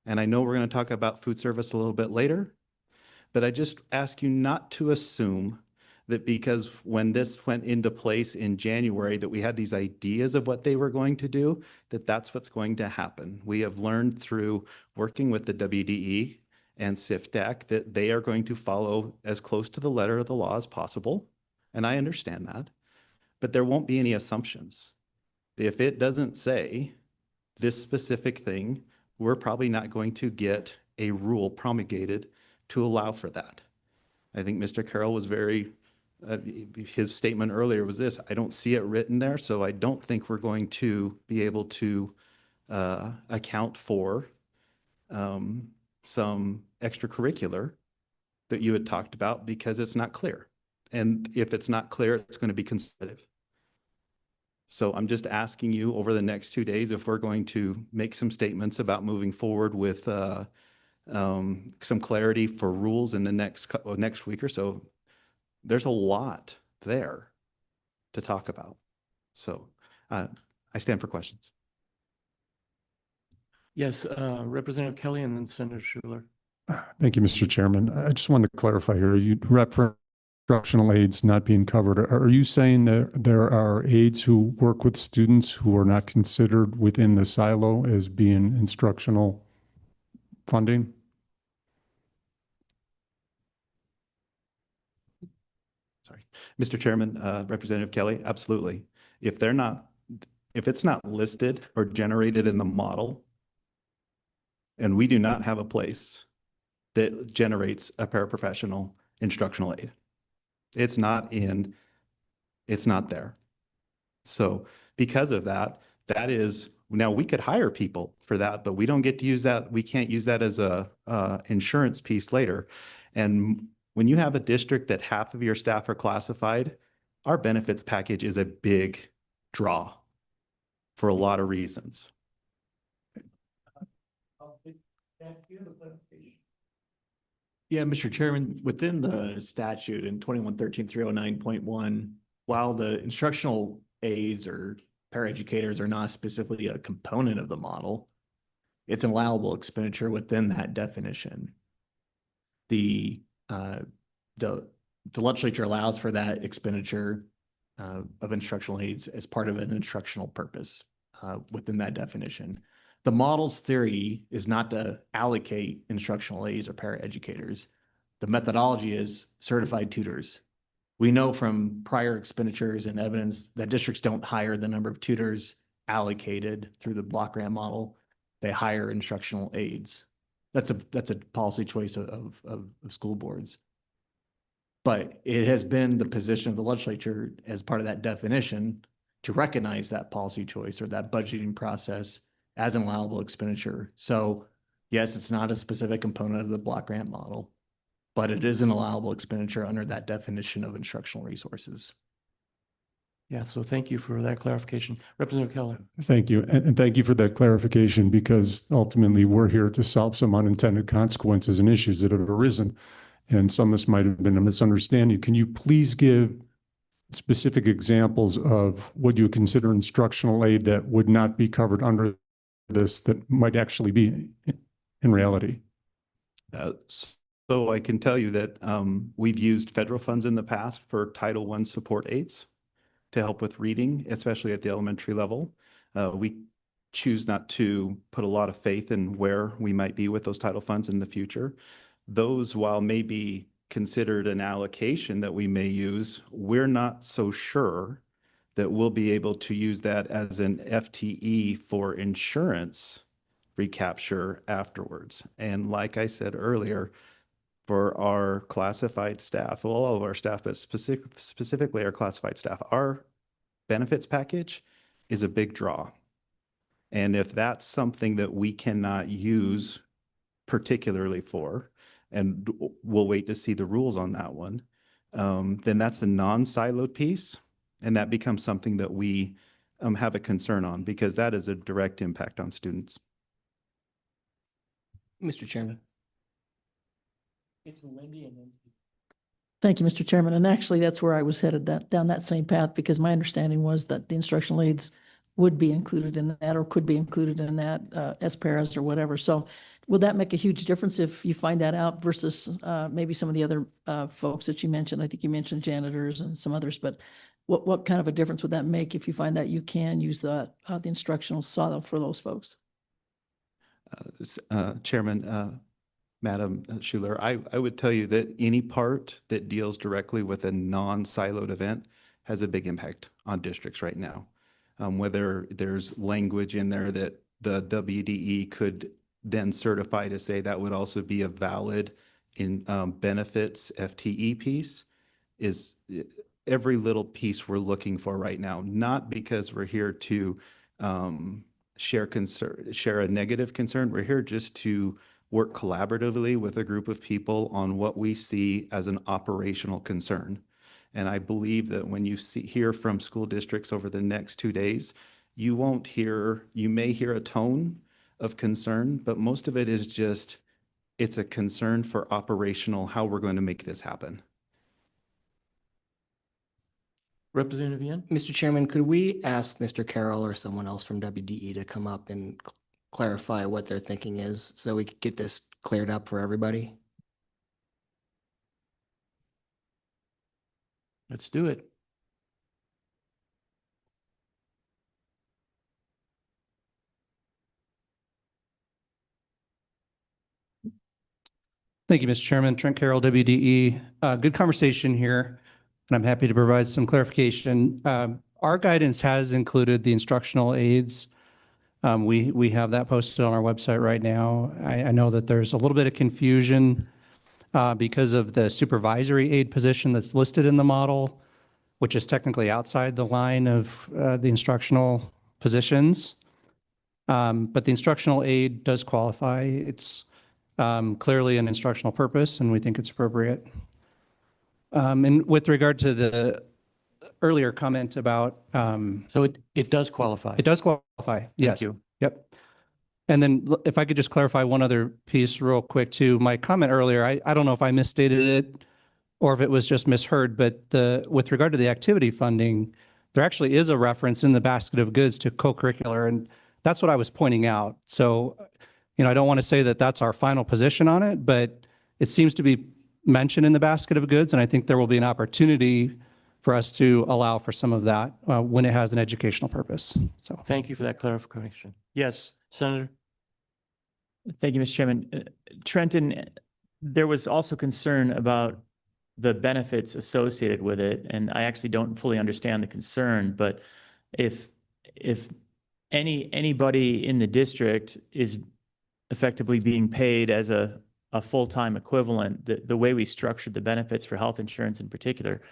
And I know we're going to talk about food service a little bit later, but I just ask you not to assume that because when this went into place in January, that we had these ideas of what they were going to do, that that's what's going to happen. We have learned through working with the WDE and SIFDAC that they are going to follow as close to the letter of the law as possible. And I understand that, but there won't be any assumptions. If it doesn't say this specific thing, we're probably not going to get a rule promulgated to allow for that. I think Mr. Carroll was his statement earlier was this: I don't see it written there, so I don't think we're going to be able to account for some extracurricular that you had talked about because it's not clear. And if it's not clear, it's going to be conservative. So I'm just asking you over the next 2 days if we're going to make some statements about moving forward with some clarity for rules in the next week or so. There's a lot there to talk about. So I stand for questions. Yes, Representative Kelly and then Senator Schuler. Thank you, Mr. Chairman. I just wanted to clarify here. You referenced instructional aides not being covered. Are you saying that there are aides who work with students who are not considered within the silo as being instructional funding? Sorry, Mr. Chairman, Representative Kelly, absolutely. If it's not listed or generated in the model, and we do not have a place that generates a paraprofessional instructional aid, it's not there. So because of that, now we could hire people for that, but we don't get to use that. We can't use that as a insurance piece later. And when you have a district that half of your staff are classified, our benefits package is a big draw for a lot of reasons. Yeah, Mr. Chairman, within the statute in 2113-309.1, while the instructional aides or paraeducators are not specifically a component of the model, it's an allowable expenditure within that definition. The legislature allows for that expenditure of instructional aides as part of an instructional purpose within that definition. The model's theory is not to allocate instructional aides or paraeducators. The methodology is certified tutors. We know from prior expenditures and evidence that districts don't hire the number of tutors allocated through the block grant model. They hire instructional aides. That's a policy choice of school boards. But it has been the position of the legislature as part of that definition to recognize that policy choice or that budgeting process as an allowable expenditure. So yes, it's not a specific component of the block grant model, but it is an allowable expenditure under that definition of instructional resources. Yeah, so thank you for that clarification. Representative Kelly. Thank you. And thank you for that clarification, because ultimately we're here to solve some unintended consequences and issues that have arisen. And some of this might have been a misunderstanding. Can you please give specific examples of what you consider instructional aid that would not be covered under this that might actually be in reality? So I can tell you that we've used federal funds in the past for Title I support aids to help with reading, especially at the elementary level. We choose not to put a lot of faith in where we might be with those title funds in the future. Those, while maybe considered an allocation that we may use, we're not so sure that we'll be able to use that as an FTE for insurance recapture afterwards. And like I said earlier, for our classified staff, well, all of our staff, but specifically our classified staff, our benefits package is a big draw. And if that's something that we cannot use particularly for, and we'll wait to see the rules on that one, then that's a non-siloed piece. And that becomes something that we have a concern on, because that is a direct impact on students. Mr. Chairman. Thank you, Mr. Chairman. And actually, that's where I was headed, down that same path, because my understanding was that the instructional aids would be included in that, or could be included in that, as paras or whatever. So will that make a huge difference if you find that out versus maybe some of the other folks that you mentioned? I think you mentioned janitors and some others, but what kind of a difference would that make if you find that you can use the instructional silo for those folks? Chairman, Madam Schuler, I would tell you that any part that deals directly with a non-siloed event has a big impact on districts right now. Whether there's language in there that the WDE could then certify to say that would also be a valid in benefits FTE piece, is every little piece we're looking for right now, not because we're here to share a negative concern. We're here just to work collaboratively with a group of people on what we see as an operational concern. And I believe that when you hear from school districts over the next 2 days, you may hear a tone of concern, but most of it is just, it's a concern for operational, how we're going to make this happen. Representative Yan? Mr. Chairman, could we ask Mr. Carroll or someone else from WDE to come up and clarify what their thinking is so we could get this cleared up for everybody? Let's do it. Thank you, Mr. Chairman. Trent Carroll, WDE. Good conversation here, and I'm happy to provide some clarification. Our guidance has included the instructional aids. We have that posted on our website right now. I know that there's a little bit of confusion because of the supervisory aid position that's listed in the model, which is technically outside the line of the instructional positions. But the instructional aid does qualify. It's clearly an instructional purpose, and we think it's appropriate. And with regard to the earlier comment about... So it does qualify. It does qualify, yes. Thank you. Yep. And then if I could just clarify one other piece real quick too. My comment earlier, I don't know if I misstated it or if it was just misheard, but with regard to the activity funding, there actually is a reference in the basket of goods to co-curricular, and that's what I was pointing out. So, I don't want to say that that's our final position on it, but it seems to be mentioned in the basket of goods, and I think there will be an opportunity for us to allow for some of that when it has an educational purpose. So Thank you for that clarification. Yes, Senator? Thank you, Mr. Chairman. Trenton, there was also concern about the benefits associated with it, and I actually don't fully understand the concern, but if anybody in the district is effectively being paid as a full-time equivalent, the way we structured the benefits for health insurance in particular,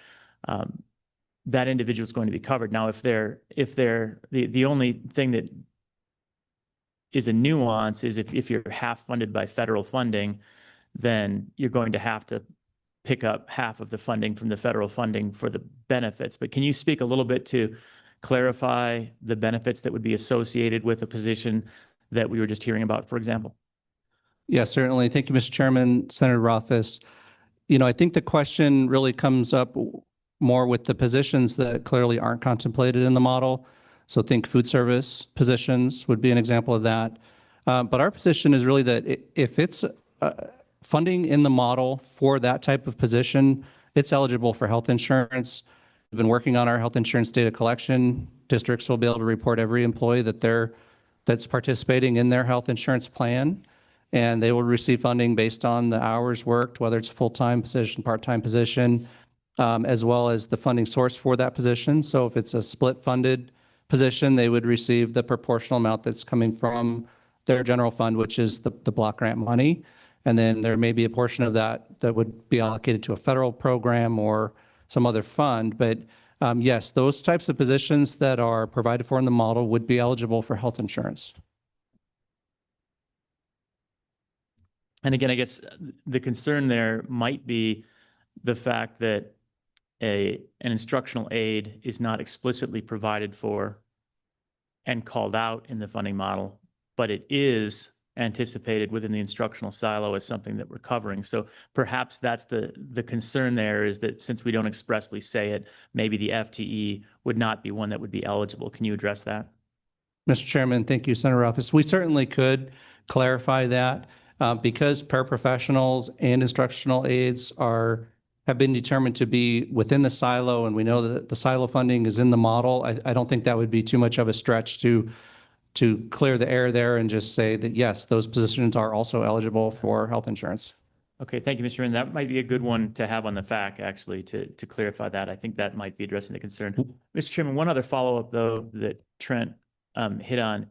that individual is going to be covered. Now, if the only thing that is a nuance is if you're half funded by federal funding, then you're going to have to pick up half of the funding from the federal funding for the benefits. But can you speak a little bit to clarify the benefits that would be associated with a position that we were just hearing about, for example? yes, certainly. Thank you, Mr. Chairman, Senator Rothfuss. I think the question really comes up more with the positions that clearly aren't contemplated in the model. So think food service positions would be an example of that. But our position is really that if it's funding in the model for that type of position, it's eligible for health insurance. We've been working on our health insurance data collection. Districts will be able to report every employee that's participating in their health insurance plan, and they will receive funding based on the hours worked, whether it's a full-time position, part-time position, as well as the funding source for that position. So if it's a split-funded position, they would receive the proportional amount that's coming from their general fund, which is the block grant money. And then there may be a portion of that that would be allocated to a federal program or some other fund. But yes, those types of positions that are provided for in the model would be eligible for health insurance. And again, I guess the concern there might be the fact that an instructional aid is not explicitly provided for and called out in the funding model, but it is anticipated within the instructional silo as something that we're covering. So perhaps that's the concern there, is that since we don't expressly say it, maybe the FTE would not be one that would be eligible. Can you address that? Mr. Chairman, thank you, Senator Office. We certainly could clarify that because paraprofessionals and instructional aides have been determined to be within the silo, and we know that the silo funding is in the model. I don't think that would be too much of a stretch to clear the air there and just say that, yes, those positions are also eligible for health insurance. Okay, thank you, Mr. Chairman. That might be a good one to have on the FAQ, actually, to clarify that. I think that might be addressing the concern. Mr. Chairman, one other follow-up, though, that Trent hit on.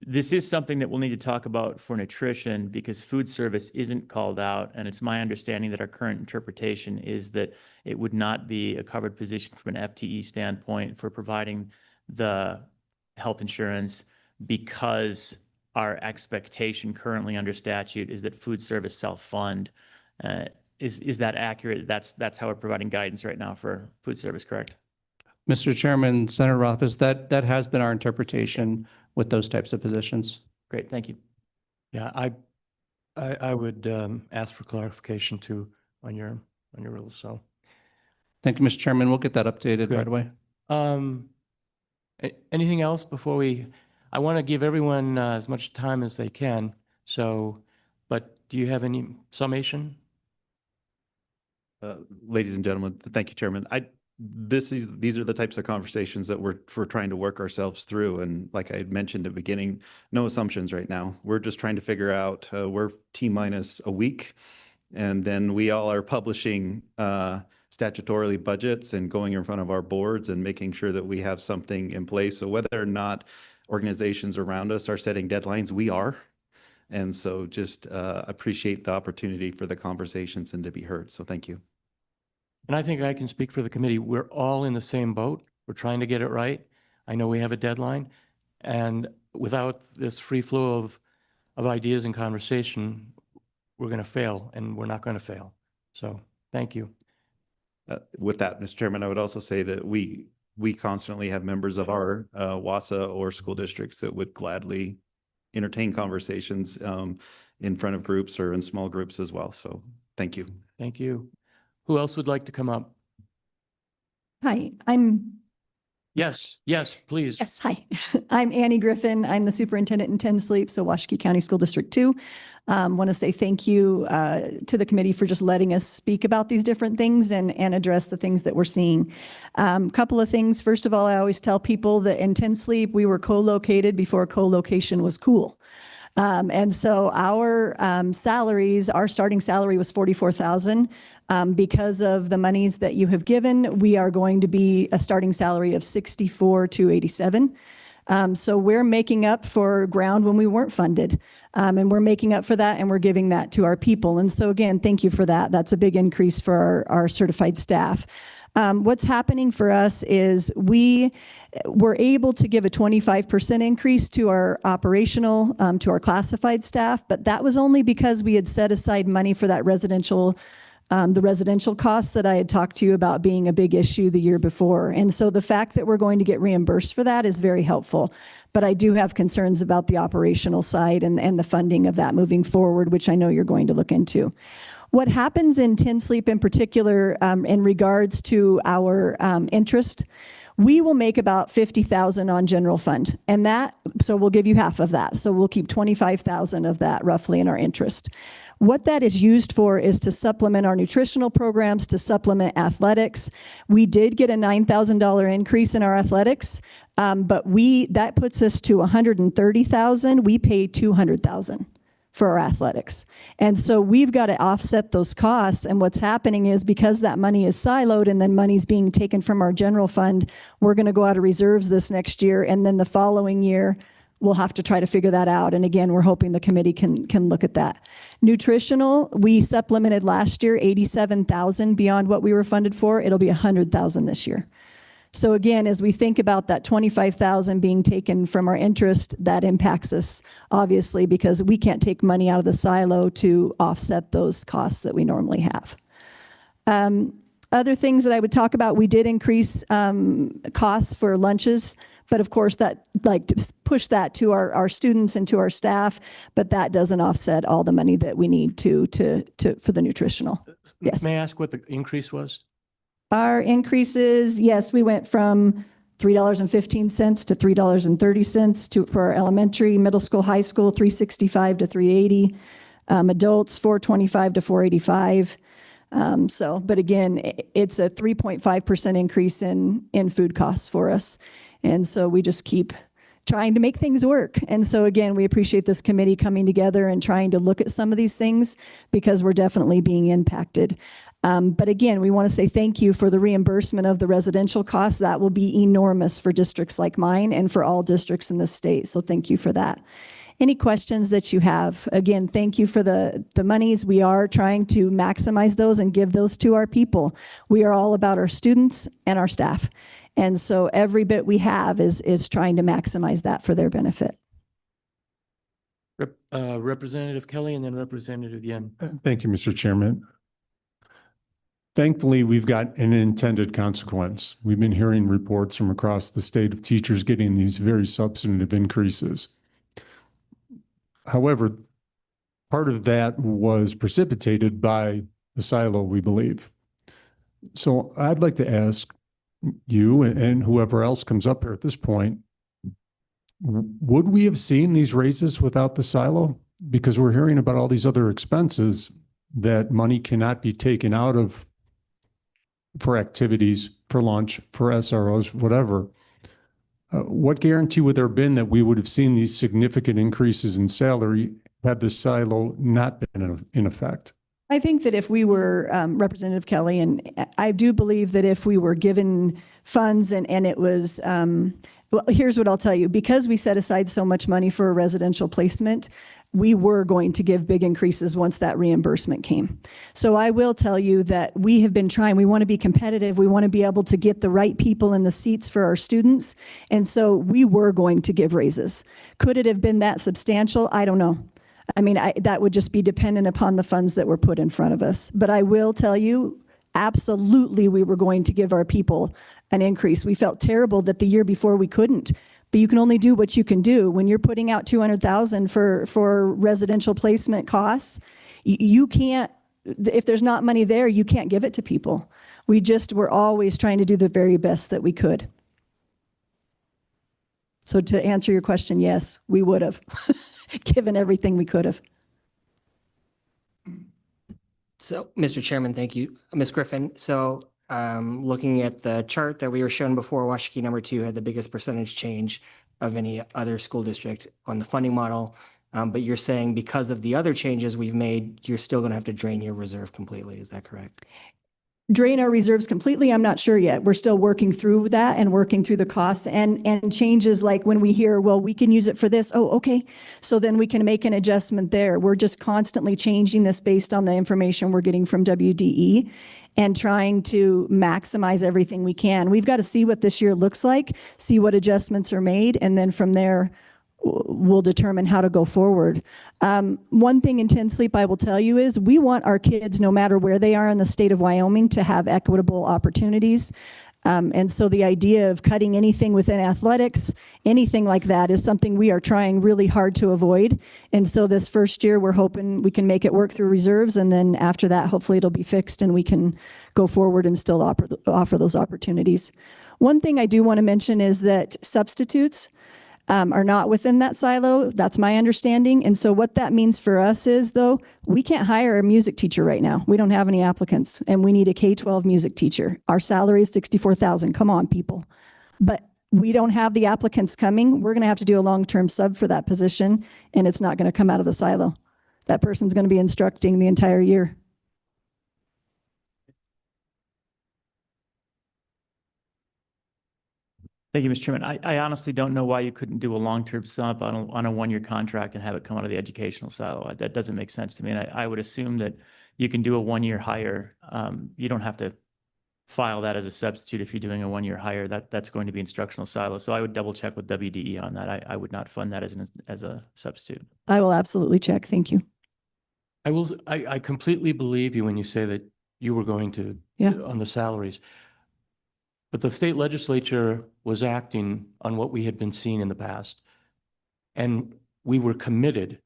This is something that we'll need to talk about for nutrition because food service isn't called out. And it's my understanding that our current interpretation is that it would not be a covered position from an FTE standpoint for providing the health insurance, because our expectation currently under statute is that food service self-fund. Is that accurate? That's how we're providing guidance right now for food service, correct? Mr. Chairman, Senator Office, that has been our interpretation with those types of positions. Great, thank you. Yeah, I would ask for clarification too on your rules. So, thank you, Mr. Chairman. We'll get that updated right away. Anything else before I want to give everyone as much time as they can. So, but do you have any summation? Ladies and gentlemen, thank you, Chairman. These are the types of conversations that we're trying to work ourselves through. And like I had mentioned at the beginning, no assumptions right now. We're just trying to figure out, we're T-minus a week, and then we all are publishing statutorily budgets and going in front of our boards and making sure that we have something in place. So whether or not organizations around us are setting deadlines, we are. And so just appreciate the opportunity for the conversations and to be heard. So thank you. And I think I can speak for the committee. We're all in the same boat. We're trying to get it right. I know we have a deadline, and without this free flow of ideas and conversation, we're going to fail, and we're not going to fail. So thank you. With that, Mr. Chairman, I would also say that we constantly have members of our WASA or school districts that would gladly entertain conversations in front of groups or in small groups as well. So thank you. Thank you. Who else would like to come up? Hi, Yes, please. Yes, hi. I'm Annie Griffin. I'm the superintendent in 10 Sleep, so Washakie County School District 2. Want to say thank you to the committee for just letting us speak about these different things and address the things that we're seeing. Couple of things. First of all, I always tell people that in 10 Sleep, we were co-located before co-location was cool. And so our salaries, our starting salary was $44,000. Because of the monies that you have given, we are going to be a starting salary of $64,287. So we're making up for ground when we weren't funded. And we're making up for that, and we're giving that to our people. And so again, thank you for that. That's a big increase for our certified staff. What's happening for us is we were able to give a 25% increase to our operational, to our classified staff, but that was only because we had set aside money for that residential, the residential costs that I had talked to you about being a big issue the year before. And so the fact that we're going to get reimbursed for that is very helpful. But I do have concerns about the operational side and the funding of that moving forward, which I know you're going to look into. What happens in 10 Sleep in particular in regards to our interest, We will make about 50,000 on general fund, and so we'll give you half of that. So we'll keep 25,000 of that roughly in our interest. What that is used for is to supplement our nutritional programs, to supplement athletics. We did get a $9,000 increase in our athletics, but that puts us to 130,000. We pay 200,000 for our athletics. And so we've got to offset those costs. And what's happening is, because that money is siloed and then money's being taken from our general fund, we're going to go out of reserves this next year. And then the following year, we'll have to try to figure that out. And again, we're hoping the committee can look at that. Nutritional, we supplemented last year 87,000 beyond what we were funded for. It'll be 100,000 this year. So again, as we think about that 25,000 being taken from our interest, that impacts us obviously, because we can't take money out of the silo to offset those costs that we normally have. Other things that I would talk about, we did increase costs for lunches, but of course that, to push that to our students and to our staff, but that doesn't offset all the money that we need for the nutritional. Yes. May I ask what the increase was? Our increases, yes, we went from $3.15 to $3.30 for our elementary, middle school, high school, $365 to $380, adults $425 to $485. But again, it's a 3.5% increase in food costs for us. And so we just keep trying to make things work. And so again, we appreciate this committee coming together and trying to look at some of these things, because we're definitely being impacted. But again, we want to say thank you for the reimbursement of the residential costs. That will be enormous for districts like mine and for all districts in the state. So thank you for that. Any questions that you have? Again, thank you for the monies. We are trying to maximize those and give those to our people. We are all about our students and our staff. And so every bit we have is trying to maximize that for their benefit. Representative Kelly and then Representative Yen. Thank you, Mr. Chairman. Thankfully, we've got an intended consequence. We've been hearing reports from across the state of teachers getting these very substantive increases. However, part of that was precipitated by the silo, we believe. So I'd like to ask you and whoever else comes up here at this point, would we have seen these raises without the silo? Because we're hearing about all these other expenses that money cannot be taken out of for activities, for lunch, for SROs, whatever. What guarantee would there have been that we would have seen these significant increases in salary had the silo not been in effect? I think that if we were, Representative Kelly, and I do believe that if we were given funds and it was, well, here's what I'll tell you. Because we set aside so much money for a residential placement, we were going to give big increases once that reimbursement came. So I will tell you that we have been trying. We want to be competitive. We want to be able to get the right people in the seats for our students. And so we were going to give raises. Could it have been that substantial? I don't know. I mean, that would just be dependent upon the funds that were put in front of us. But I will tell you, absolutely, we were going to give our people an increase. We felt terrible that the year before we couldn't. But you can only do what you can do. When you're putting out $200,000 for residential placement costs, you can't, if there's not money there, you can't give it to people. We just were always trying to do the very best that we could. So to answer your question, yes, we would have given everything we could have. So, Mr. Chairman, thank you. Ms. Griffin, so looking at the chart that we were shown before, Washakie number 2 had the biggest percentage change of any other school district on the funding model. But you're saying because of the other changes we've made, you're still going to have to drain your reserve completely. Is that correct? Drain our reserves completely? I'm not sure yet. We're still working through that and working through the costs and changes, like when we hear, well, we can use it for this. Oh, okay. So then we can make an adjustment there. We're just constantly changing this based on the information we're getting from WDE and trying to maximize everything we can. We've got to see what this year looks like, see what adjustments are made, and then from there, we'll determine how to go forward. One thing in 10 Sleep I will tell you is we want our kids, no matter where they are in the state of Wyoming, to have equitable opportunities. And so the idea of cutting anything within athletics, anything like that, is something we are trying really hard to avoid. And so this first year, we're hoping we can make it work through reserves. And then after that, hopefully it'll be fixed and we can go forward and still offer those opportunities. One thing I do want to mention is that substitutes are not within that silo. That's my understanding. And so what that means for us is, though, we can't hire a music teacher right now. We don't have any applicants, and we need a K-12 music teacher. Our salary is $64,000. Come on, people. But we don't have the applicants coming. We're going to have to do a long-term sub for that position, and it's not going to come out of the silo. That person's going to be instructing the entire year. Thank you, Mr. Chairman. I honestly don't know why you couldn't do a long-term sub on a one-year contract and have it come out of the educational silo. That doesn't make sense to me. And I would assume that you can do a one-year hire. You don't have to file that as a substitute if you're doing a one-year hire. That's going to be instructional silo. So I would double check with WDE on that. I would not fund that as a substitute. I will absolutely check. Thank you. I completely believe you when you say that you were going to, on the salaries. But the state legislature was acting on what we had been seeing in the past. And we were committed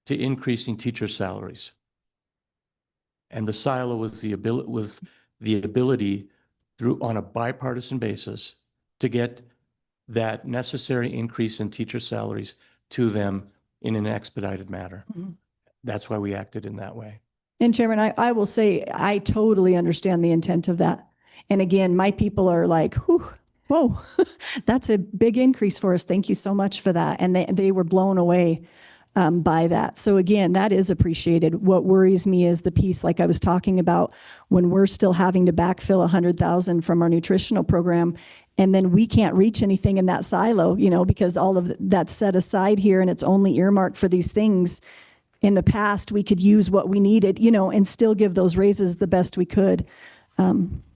to increasing teacher salaries. And the silo was the ability through on a bipartisan basis to get that necessary increase in teacher salaries to them in an expedited manner. Mm-hmm. That's why we acted in that way. And Chairman, I will say, I totally understand the intent of that. And again, my people are like, whoa, that's a big increase for us. Thank you so much for that. And they were blown away by that. So again, that is appreciated. What worries me is the piece like I was talking about when we're still having to backfill 100,000 from our nutritional program, and then we can't reach anything in that silo, because all of that's set aside here and it's only earmarked for these things. In the past, we could use what we needed, and still give those raises the best we could.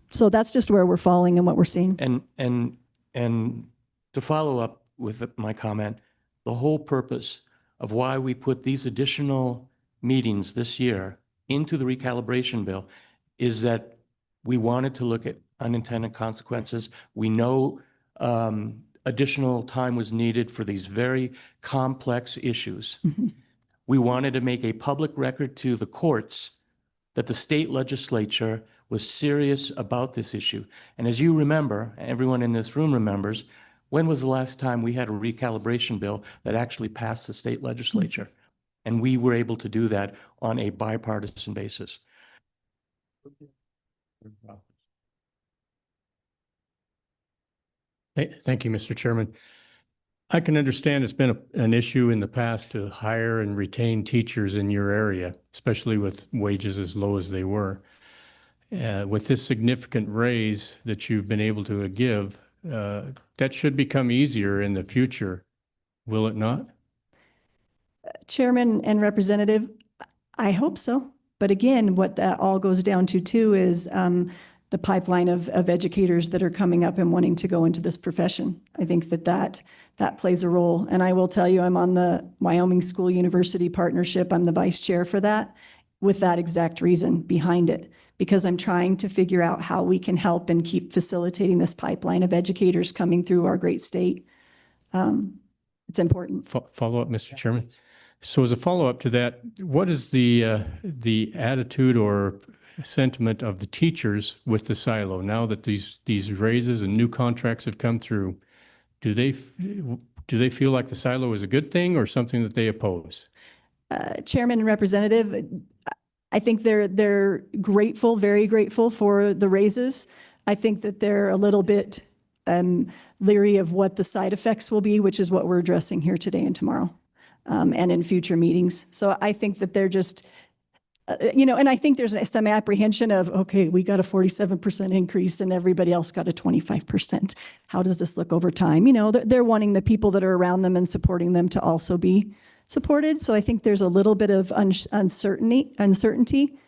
So that's just where we're falling and what we're seeing. And to follow up with my comment, the whole purpose of why we put these additional meetings this year into the recalibration bill is that we wanted to look at unintended consequences. We know additional time was needed for these very complex issues. Mm-hmm. We wanted to make a public record to the courts that the state legislature was serious about this issue. And as you remember, everyone in this room remembers, when was the last time we had a recalibration bill that actually passed the state legislature? And we were able to do that on a bipartisan basis. Thank you, Mr. Chairman. I can understand it's been an issue in the past to hire and retain teachers in your area, especially with wages as low as they were. With this significant raise that you've been able to give, that should become easier in the future, will it not? Chairman and Representative, I hope so. But again, what that all goes down to too is the pipeline of educators that are coming up and wanting to go into this profession. I think that plays a role. And I will tell you, I'm on the Wyoming School University Partnership. I'm the vice chair for that, with that exact reason behind it, because I'm trying to figure out how we can help and keep facilitating this pipeline of educators coming through our great state. It's important. Follow up, Mr. Chairman. So as a follow-up to that, what is the attitude or sentiment of the teachers with the silo now that these raises and new contracts have come through? Do they feel like the silo is a good thing or something that they oppose? Chairman and Representative, I think they're grateful, very grateful for the raises. I think that they're a little bit leery of what the side effects will be, which is what we're addressing here today and tomorrow, and in future meetings. So I think that they're just, and I think there's some apprehension of, okay, we got a 47% increase and everybody else got a 25%. How does this look over time? They're wanting the people that are around them and supporting them to also be supported. So I think there's a little bit of uncertainty,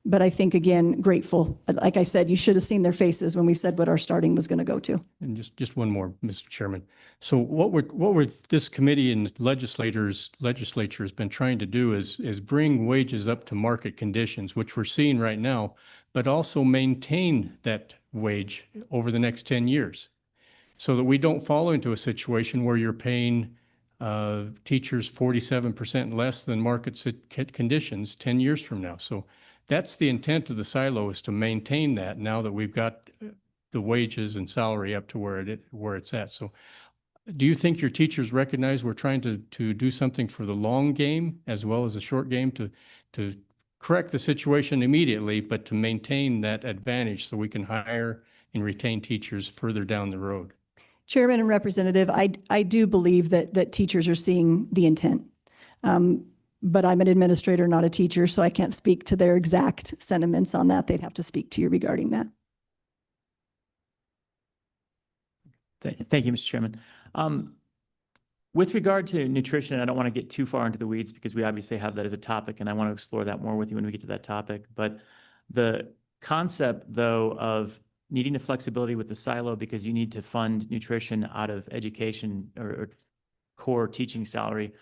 but I think, again, grateful. Like I said, you should have seen their faces when we said what our starting was going to go to. And just one more, Mr. Chairman. So what this committee and legislature has been trying to do is bring wages up to market conditions, which we're seeing right now, but also maintain that wage over the next 10 years so that we don't fall into a situation where you're paying teachers 47% less than market conditions 10 years from now. So that's the intent of the silo, is to maintain that now that we've got the wages and salary up to where it's at. So do you think your teachers recognize we're trying to do something for the long game as well as the short game to correct the situation immediately, but to maintain that advantage so we can hire and retain teachers further down the road? Chairman and Representative, I do believe that teachers are seeing the intent. But I'm an administrator, not a teacher, so I can't speak to their exact sentiments on that. They'd have to speak to you regarding that. Thank you, Mr. Chairman. With regard to nutrition, I don't want to get too far into the weeds because we obviously have that as a topic, and I want to explore that more with you when we get to that topic. But the concept, though, of needing the flexibility with the silo because you need to fund nutrition out of education or core teaching salary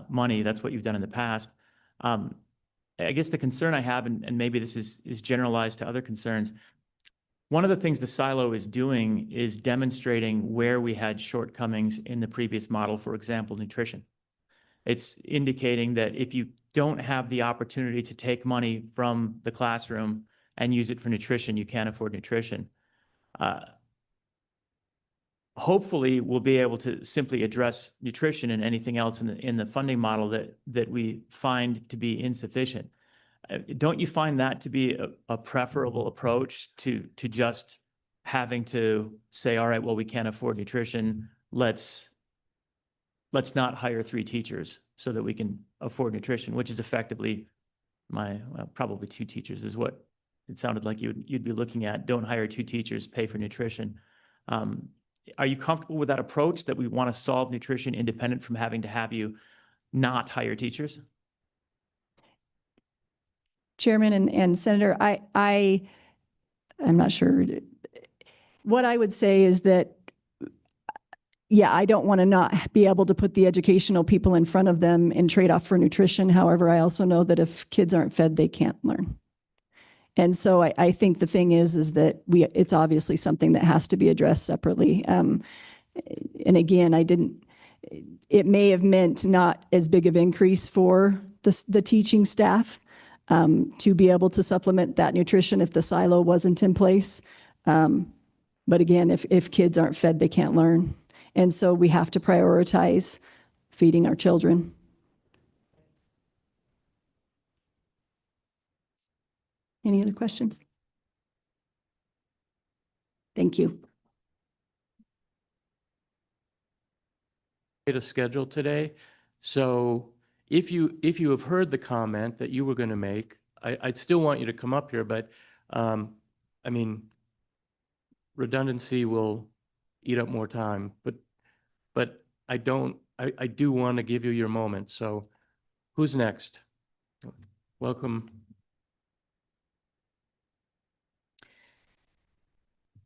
money, that's what you've done in the past. I guess the concern I have, and maybe this is generalized to other concerns, one of the things the silo is doing is demonstrating where we had shortcomings in the previous model, for example, nutrition. It's indicating that if you don't have the opportunity to take money from the classroom and use it for nutrition, you can't afford nutrition. Hopefully, we'll be able to simply address nutrition and anything else in the funding model that we find to be insufficient. Don't you find that to be a preferable approach to just having to say, all right, well, we can't afford nutrition. Let's not hire 3 teachers so that we can afford nutrition, which is effectively probably 2 teachers is what it sounded like you'd be looking at. Don't hire 2 teachers, pay for nutrition. Are you comfortable with that approach that we want to solve nutrition independent from having to have you not hire teachers? Chairman and Senator, I'm not sure. What I would say is that, yeah, I don't want to not be able to put the educational people in front of them in trade-off for nutrition. However, I also know that if kids aren't fed, they can't learn. And so I think the thing is that it's obviously something that has to be addressed separately. And again, it may have meant not as big of increase for the teaching staff to be able to supplement that nutrition if the silo wasn't in place. But again, if kids aren't fed, they can't learn. And so we have to prioritize feeding our children. Any other questions? Thank you. A schedule today. So if you have heard the comment that you were going to make, I'd still want you to come up here, but I mean, redundancy will eat up more time, but I do want to give you your moment. So who's next? Welcome.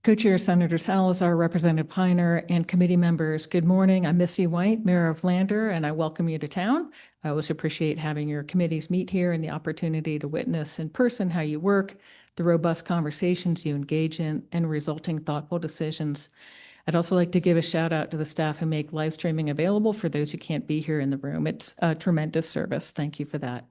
Co-Chair Senator Salazar, Representative Piner, and committee members, good morning. I'm Missy White, Mayor of Lander, and I welcome you to town. I always appreciate having your committees meet here and the opportunity to witness in person how you work, the robust conversations you engage in, and resulting thoughtful decisions. I'd also like to give a shout out to the staff who make live streaming available for those who can't be here in the room. It's a tremendous service. Thank you for that.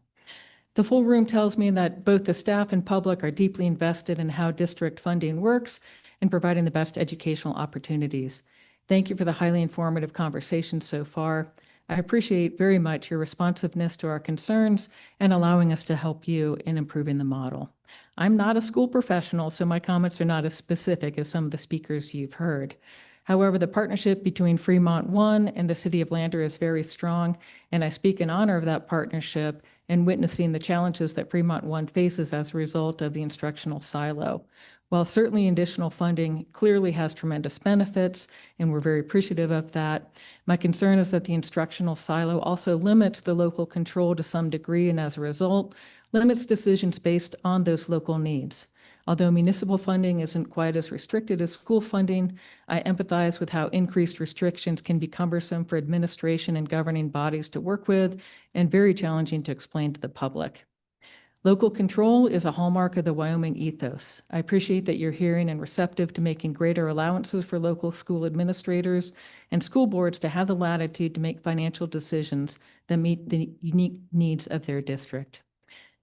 The full room tells me that both the staff and public are deeply invested in how district funding works and providing the best educational opportunities. Thank you for the highly informative conversation so far. I appreciate very much your responsiveness to our concerns and allowing us to help you in improving the model. I'm not a school professional, so my comments are not as specific as some of the speakers you've heard. However, the partnership between Fremont One and the City of Lander is very strong, and I speak in honor of that partnership and witnessing the challenges that Fremont One faces as a result of the instructional silo. While certainly additional funding clearly has tremendous benefits, and we're very appreciative of that, my concern is that the instructional silo also limits the local control to some degree, and as a result, limits decisions based on those local needs. Although municipal funding isn't quite as restricted as school funding, I empathize with how increased restrictions can be cumbersome for administration and governing bodies to work with and very challenging to explain to the public. Local control is a hallmark of the Wyoming ethos. I appreciate that you're hearing and receptive to making greater allowances for local school administrators and school boards to have the latitude to make financial decisions that meet the unique needs of their district.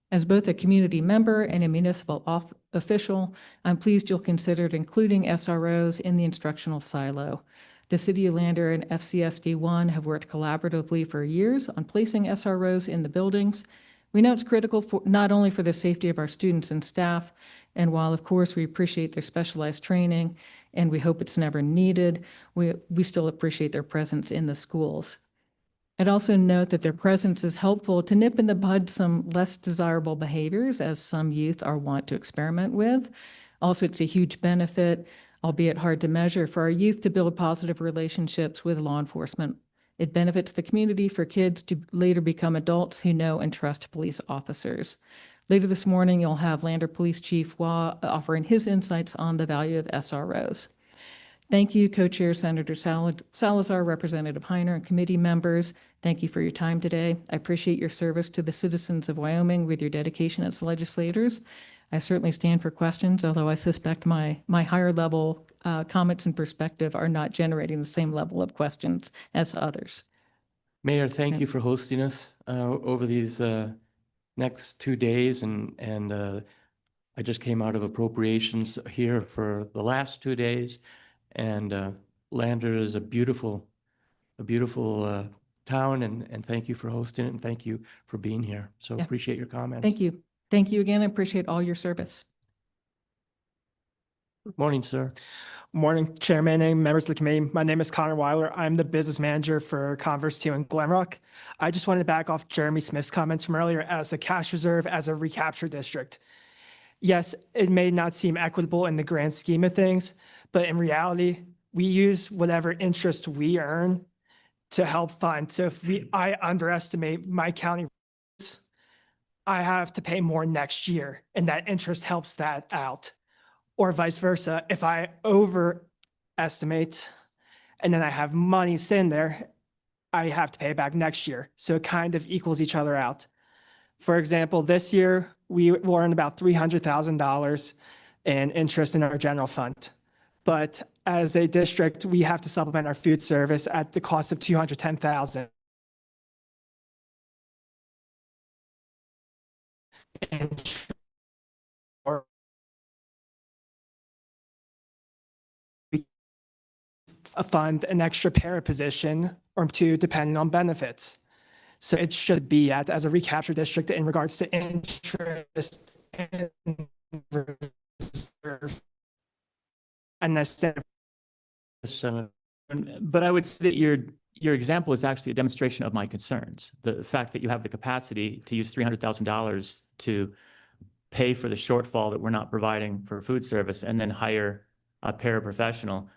As both a community member and a municipal official, I'm pleased you'll consider including SROs in the instructional silo. The City of Lander and FCSD1 have worked collaboratively for years on placing SROs in the buildings. We know it's critical not only for the safety of our students and staff, and while of course we appreciate their specialized training and we hope it's never needed, we still appreciate their presence in the schools. I'd also note that their presence is helpful to nip in the bud some less desirable behaviors, as some youth are wont to experiment with. Also, it's a huge benefit, albeit hard to measure, for our youth to build positive relationships with law enforcement. It benefits the community for kids to later become adults who know and trust police officers. Later this morning, you'll have Lander Police Chief Waugh offering his insights on the value of SROs. Thank you, Co-Chair Senator Salazar, Representative Heiner, and committee members. Thank you for your time today. I appreciate your service to the citizens of Wyoming with your dedication as legislators. I certainly stand for questions, although I suspect my higher level comments and perspective are not generating the same level of questions as others. Mayor, thank you for hosting us over these next 2 days, and I just came out of appropriations here for the last 2 days, and Lander is a beautiful town, and thank you for hosting it, and thank you for being here. So Yeah. appreciate your comments. Thank you. Thank you again. I appreciate all your service. Morning, sir. Morning, Chairman and members of the committee. My name is Connor Weiler. I'm the business manager for Converse 2 in Glenrock. I just wanted to back off Jeremy Smith's comments from earlier as a cash reserve, as a recapture district. Yes, it may not seem equitable in the grand scheme of things, but in reality, we use whatever interest we earn to help fund. So if I underestimate my county, I have to pay more next year, and that interest helps that out. Or vice versa, if I overestimate and then I have money sitting there, I have to pay it back next year. So it kind of equals each other out. For example, this year, we will earn about $300,000 in interest in our general fund. But as a district, we have to supplement our food service at the cost of $210,000. A fund an extra para position or two, depending on benefits. So it should be at as a recapture district in regards to interest and reserve. But I would say that your example is actually a demonstration of my concerns. The fact that you have the capacity to use $300,000 to pay for the shortfall that we're not providing for food service and then hire a paraprofessional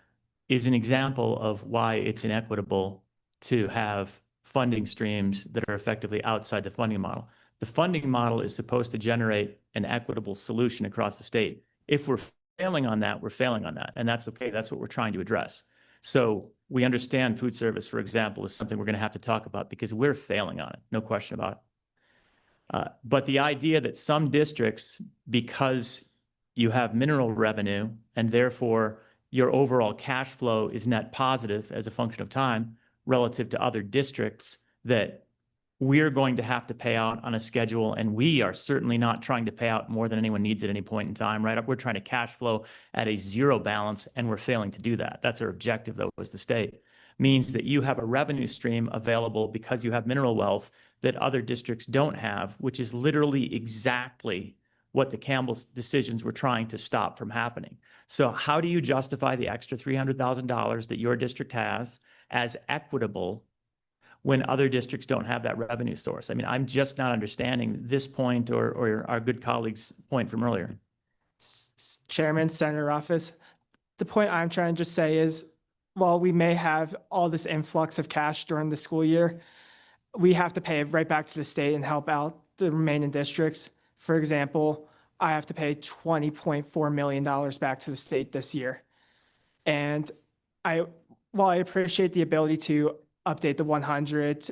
is an example of why it's inequitable to have funding streams that are effectively outside the funding model. The funding model is supposed to generate an equitable solution across the state. If we're failing on that, we're failing on that, and that's okay. That's what we're trying to address. So we understand food service, for example, is something we're going to have to talk about because we're failing on it, no question about it. But the idea that some districts, because you have mineral revenue and therefore your overall cash flow is net positive as a function of time relative to other districts, that we're going to have to pay out on a schedule, and we are certainly not trying to pay out more than anyone needs at any point in time, right? We're trying to cash flow at a zero balance, and we're failing to do that. That's our objective, though, as the state. Means that you have a revenue stream available because you have mineral wealth that other districts don't have, which is literally exactly what the Campbell's decisions were trying to stop from happening. So how do you justify the extra $300,000 that your district has as equitable when other districts don't have that revenue source? I mean, I'm just not understanding this point or our good colleague's point from earlier. Chairman, Senator Office, the point I'm trying to just say is, while we may have all this influx of cash during the school year, we have to pay it right back to the state and help out the remaining districts. For example, I have to pay $20.4 million back to the state this year. And while I appreciate the ability to update the 100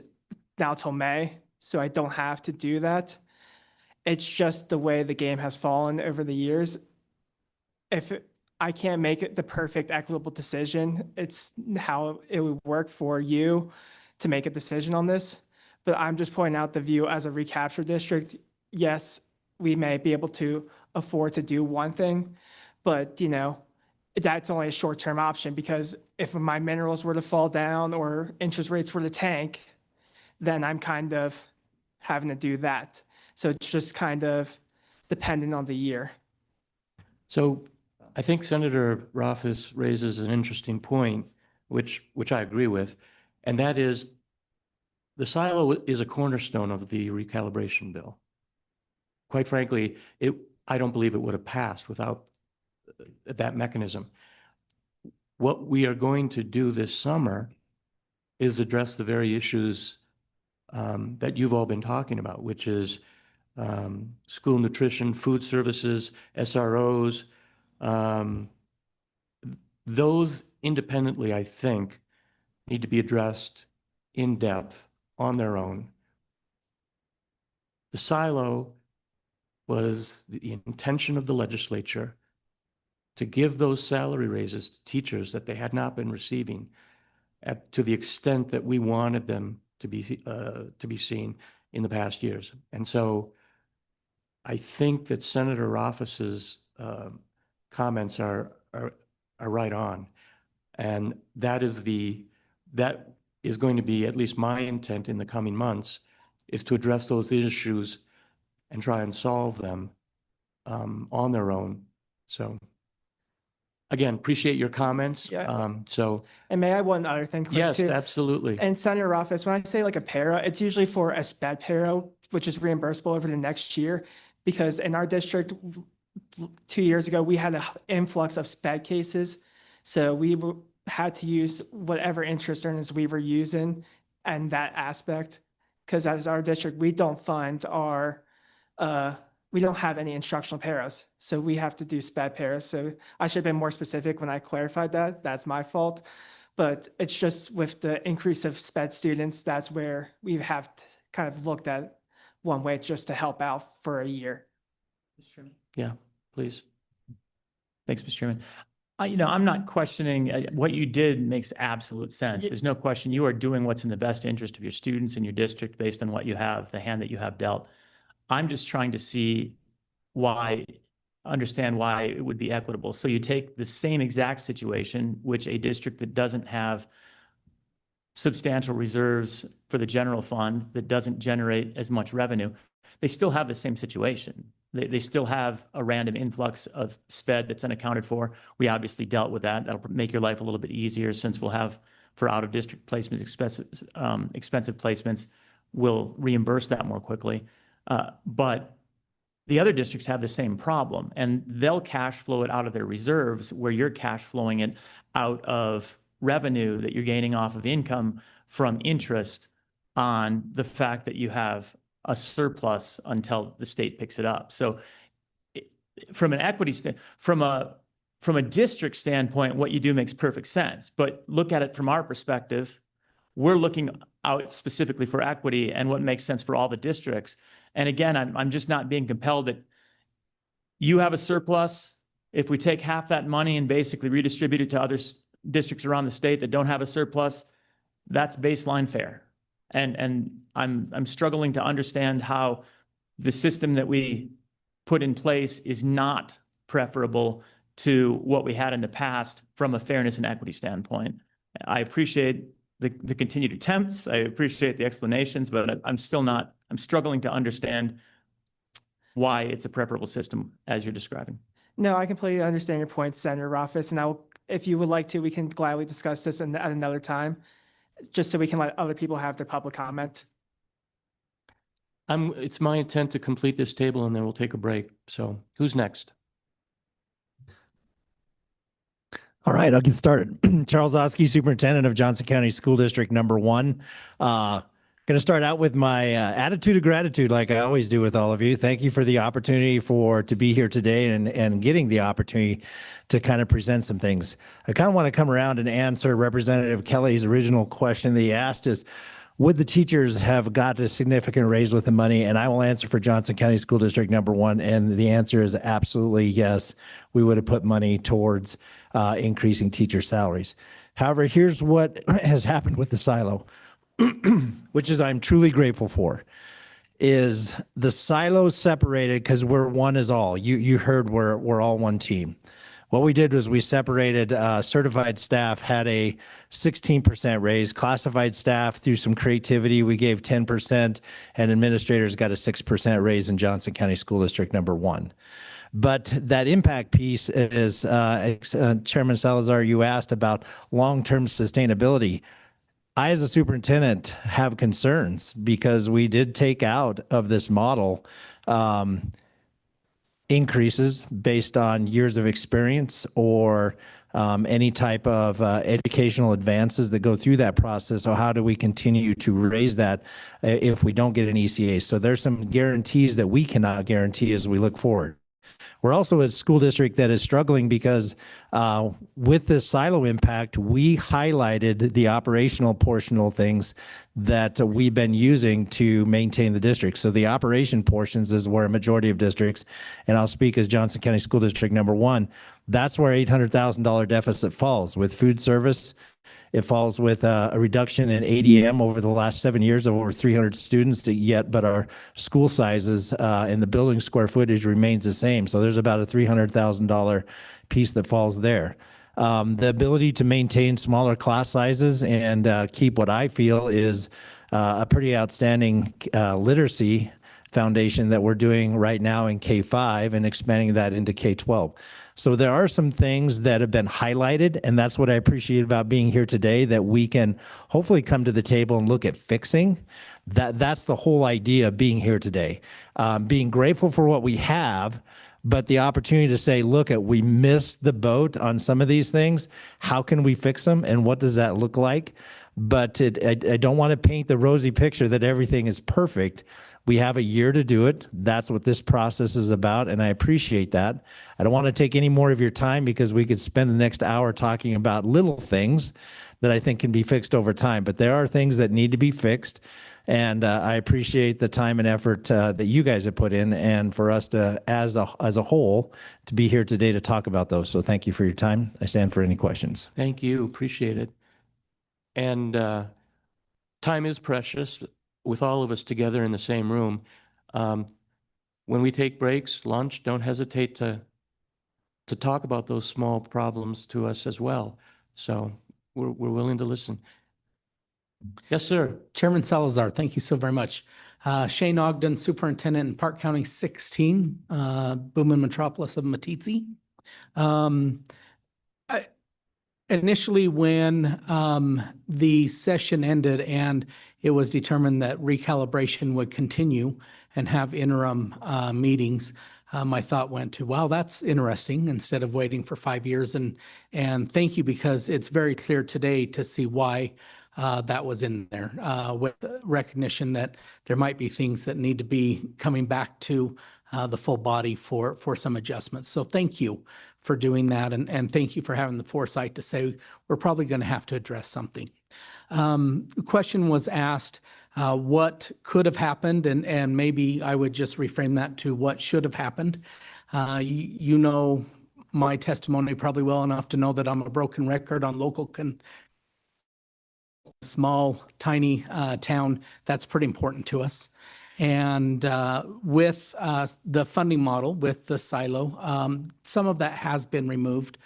now till May, so I don't have to do that, it's just the way the game has fallen over the years. I can't make it the perfect equitable decision. It's how it would work for you to make a decision on this. But I'm just pointing out the view as a recapture district. Yes, we may be able to afford to do one thing, but that's only a short-term option, because if my minerals were to fall down or interest rates were to tank, then I'm kind of having to do that. So it's just kind of dependent on the year. So I think Senator Rothfuss raises an interesting point, which I agree with, and that is the silo is a cornerstone of the recalibration bill. Quite frankly, I don't believe it would have passed without that mechanism. What we are going to do this summer is address the very issues that you've all been talking about, which is school nutrition, food services, SROs. Those independently, I think, need to be addressed in depth on their own. The silo was the intention of the legislature to give those salary raises to teachers that they had not been receiving to the extent that we wanted them to be seen in the past years. And so I think that Senator Rothfuss's comments are right on. And that is going to be at least my intent in the coming months, is to address those issues and try and solve them on their own. So again, appreciate your comments. Yeah. And may I one other thing quick Yes, too? absolutely. And Senator Rothfuss, when I say like a para, it's usually for a sped para, which is reimbursable over the next year. Because in our district, 2 years ago, we had an influx of sped cases. So we had to use whatever interest earnings we were using and that aspect. Because as our district, we don't fund we don't have any instructional paras. So we have to do sped paras. So I should have been more specific when I clarified that. That's my fault. But it's just with the increase of sped students, that's where we have kind of looked at one way just to help out for a year. Mr. Chairman. Yeah, please. Thanks, Mr. Chairman. I'm not questioning what you did makes absolute sense. There's no question you are doing what's in the best interest of your students and your district based on what you have, the hand that you have dealt. I'm just trying to understand why it would be equitable. So you take the same exact situation, which a district that doesn't have substantial reserves for the general fund, that doesn't generate as much revenue, they still have the same situation. They still have a random influx of sped that's unaccounted for. We obviously dealt with that. That'll make your life a little bit easier, since we'll have, for out-of-district placements, expensive placements, we'll reimburse that more quickly. But the other districts have the same problem, and they'll cash flow it out of their reserves, where you're cash flowing it out of revenue that you're gaining off of income from interest on the fact that you have a surplus until the state picks it up. So from an equity from a district standpoint, what you do makes perfect sense. But look at it from our perspective. We're looking out specifically for equity and what makes sense for all the districts. And again, I'm just not being compelled that you have a surplus. If we take half that money and basically redistribute it to other districts around the state that don't have a surplus, that's baseline fair. And I'm struggling to understand how the system that we put in place is not preferable to what we had in the past from a fairness and equity standpoint. I appreciate the continued attempts. I appreciate the explanations, but I'm struggling to understand why it's a preferable system as you're describing. No, I completely understand your point, Senator Rothfuss, and if you would like to, we can gladly discuss this at another time, just so we can let other people have their public comment. It's my intent to complete this table, and then we'll take a break. So who's next? All right, I'll get started. Charles Oskey, Superintendent of Johnson County School District number 1. Going to start out with my attitude of gratitude, like I always do with all of you. Thank you for the opportunity to be here today and getting the opportunity to kind of present some things. I kind of want to come around and answer Representative Kelly's original question that he asked is, would the teachers have got a significant raise with the money? And I will answer for Johnson County School District number 1. And the answer is absolutely yes. We would have put money towards increasing teacher salaries. However, here's what has happened with the silo, which is I'm truly grateful for. is the silos separated because we're one is all. You heard we're all one team. What we did was we separated certified staff had a 16% raise, classified staff through some creativity, we gave 10%, and administrators got a 6% raise in Johnson County School District number 1. But that impact piece is, Chairman Salazar, you asked about long-term sustainability. I, as a superintendent, have concerns because we did take out of this model increases based on years of experience or any type of educational advances that go through that process. So how do we continue to raise that if we don't get an ECA? So there's some guarantees that we cannot guarantee as we look forward. We're also a school district that is struggling because with this silo impact, we highlighted the operational portional things that we've been using to maintain the district. So the operation portions is where a majority of districts, and I'll speak as Johnson County School District number 1, that's where $800,000 deficit falls with food service. It falls with a reduction in ADM over the last 7 years of over 300 students yet, but our school sizes and the building square footage remains the same. So there's about a $300,000 piece that falls there. The ability to maintain smaller class sizes and keep what I feel is a pretty outstanding literacy foundation that we're doing right now in K-5 and expanding that into K-12. So there are some things that have been highlighted, and that's what I appreciate about being here today, that we can hopefully come to the table and look at fixing. That's the whole idea of being here today. Being grateful for what we have, but the opportunity to say, look, we missed the boat on some of these things. How can we fix them, and what does that look like? But I don't want to paint the rosy picture that everything is perfect. We have a year to do it. That's what this process is about, and I appreciate that. I don't want to take any more of your time because we could spend the next hour talking about little things that I think can be fixed over time, but there are things that need to be fixed, and I appreciate the time and effort that you guys have put in, and for us to, as a whole, to be here today to talk about those. So thank you for your time. I stand for any questions. Thank you. Appreciate it. And time is precious with all of us together in the same room. When we take breaks, lunch, don't hesitate to talk about those small problems to us as well. So we're willing to listen. Yes, sir. Chairman Salazar, thank you so very much. Shane Ogden, Superintendent in Park County 16, Booming Metropolis of Matitsi. Initially, when the session ended and it was determined that recalibration would continue and have interim meetings, my thought went to, wow, that's interesting, instead of waiting for 5 years. And thank you, because it's very clear today to see why that was in there, with the recognition that there might be things that need to be coming back to the full body for some adjustments. So thank you for doing that, and thank you for having the foresight to say we're probably going to have to address something. The question was asked, what could have happened, and maybe I would just reframe that to what should have happened. You know my testimony probably well enough to know that I'm a broken record on local small, tiny town. That's pretty important to us. And with the funding model, with the silo, some of that has been removed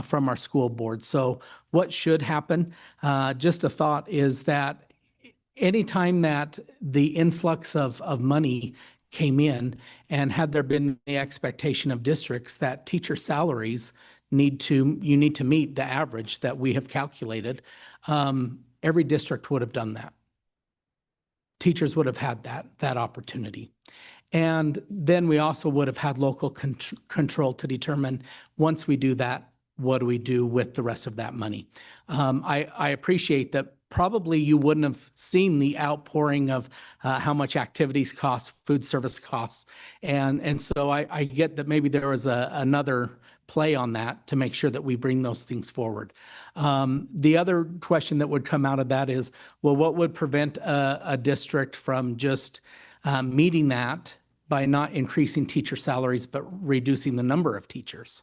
from our school board. So what should happen, just a thought, is that anytime that the influx of money came in, and had there been the expectation of districts that teacher salaries you need to meet the average that we have calculated, every district would have done that. Teachers would have had that opportunity. And then we also would have had local control to determine, once we do that, what do we do with the rest of that money? I appreciate that probably you wouldn't have seen the outpouring of how much activities cost, food service costs. And so I get that maybe there was another play on that to make sure that we bring those things forward. The other question that would come out of that is, well, what would prevent a district from just meeting that by not increasing teacher salaries, but reducing the number of teachers?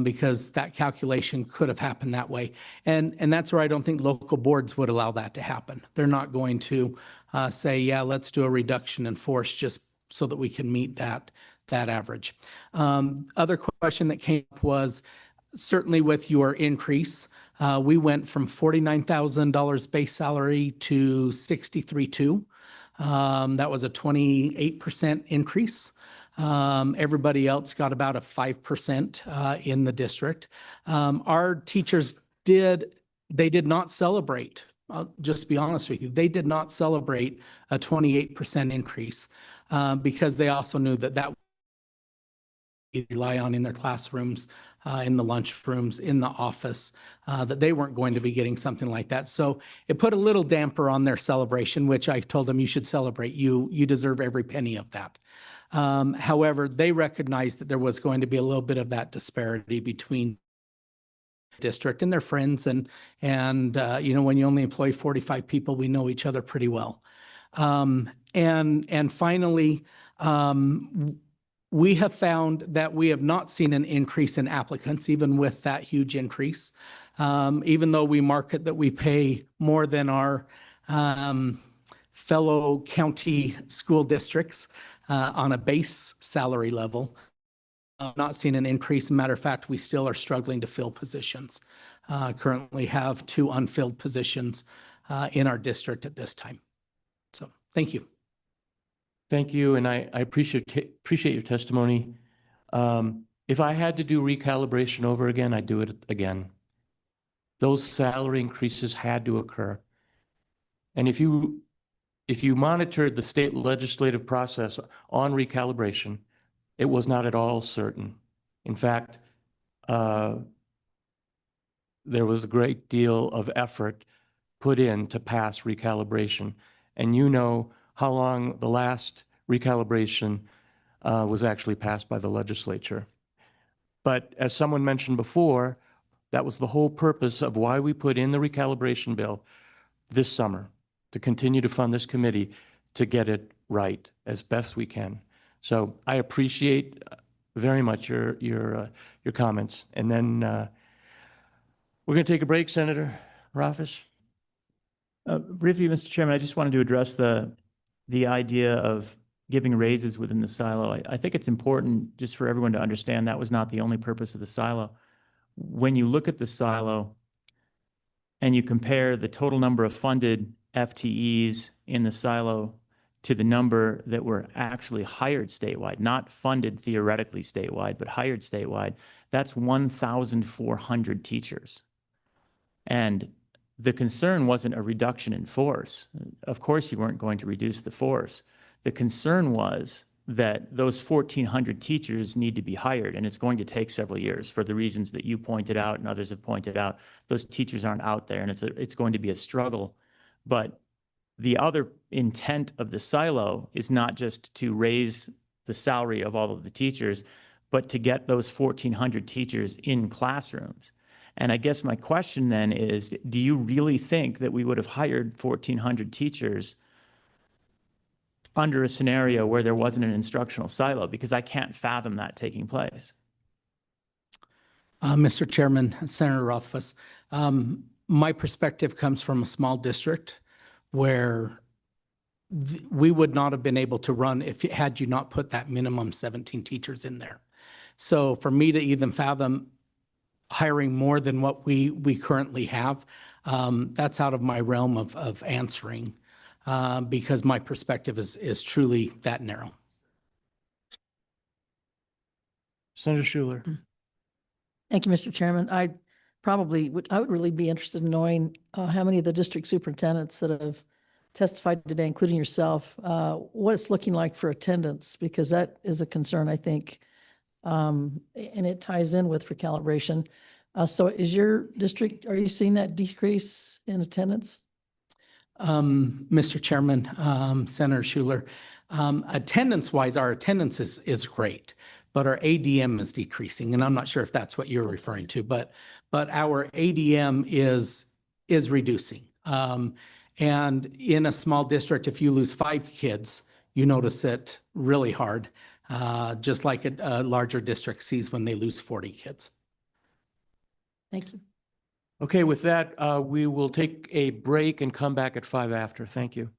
because that calculation could have happened that way. And that's where I don't think local boards would allow that to happen. They're not going to say, yeah, let's do a reduction in force just so that we can meet that average. Other question that came up was certainly with your increase, we went from $49,000 base salary to $63,200. That was a 28% increase. Everybody else got about a 5% in the district. Our teachers did not celebrate. I'll just be honest with you. They did not celebrate a 28% increase because they also knew that they rely on in their classrooms, in the lunchrooms, in the office, that they weren't going to be getting something like that. So it put a little damper on their celebration, which I told them you should celebrate. You deserve every penny of that. However, they recognized that there was going to be a little bit of that disparity between district and their friends. And when you only employ 45 people, we know each other pretty well. And finally, we have found that we have not seen an increase in applicants, even with that huge increase. Even though we market that we pay more than our fellow county school districts on a base salary level, not seen an increase. Matter of fact, we still are struggling to fill positions. Currently have 2 unfilled positions in our district at this time. So thank you. Thank you, and I appreciate your testimony. If I had to do recalibration over again, I'd do it again. Those salary increases had to occur. And if you monitored the state legislative process on recalibration, it was not at all certain. In fact, there was a great deal of effort put in to pass recalibration. And you know how long the last recalibration was actually passed by the legislature. But as someone mentioned before, that was the whole purpose of why we put in the recalibration bill this summer, to continue to fund this committee to get it right as best we can. So I appreciate very much your comments. And then we're going to take a break, Senator Rafis. Briefly, Mr. Chairman, I just wanted to address the idea of giving raises within the silo. I think it's important just for everyone to understand that was not the only purpose of the silo. When you look at the silo and you compare the total number of funded FTEs in the silo to the number that were actually hired statewide, not funded theoretically statewide, but hired statewide, that's 1,400 teachers. And the concern wasn't a reduction in force. Of course, you weren't going to reduce the force. The concern was that those 1,400 teachers need to be hired, and it's going to take several years for the reasons that you pointed out and others have pointed out. Those teachers aren't out there, and it's going to be a struggle. But the other intent of the silo is not just to raise the salary of all of the teachers, but to get those 1,400 teachers in classrooms. And I guess my question then is, do you really think that we would have hired 1,400 teachers under a scenario where there wasn't an instructional silo? Because I can't fathom that taking place. Mr. Chairman, Senator Rothfuss, my perspective comes from a small district where we would not have been able to run had you not put that minimum 17 teachers in there. So for me to even fathom hiring more than what we currently have, that's out of my realm of answering because my perspective is truly that narrow. Senator Schuler. Thank you, Mr. Chairman. I would really be interested in knowing how many of the district superintendents that have testified today, including yourself, what it's looking like for attendance, because that is a concern, I think, and it ties in with recalibration. So is your district, are you seeing that decrease in attendance? Mr. Chairman, Senator Schuler, attendance-wise, our attendance is great, but our ADM is decreasing, and I'm not sure if that's what you're referring to, but our ADM is reducing. And in a small district, if you lose 5 kids, you notice it really hard. just like a larger district sees when they lose 40 kids. Thank you. Okay, with that, we will take a break and come back at 5 after. Thank you.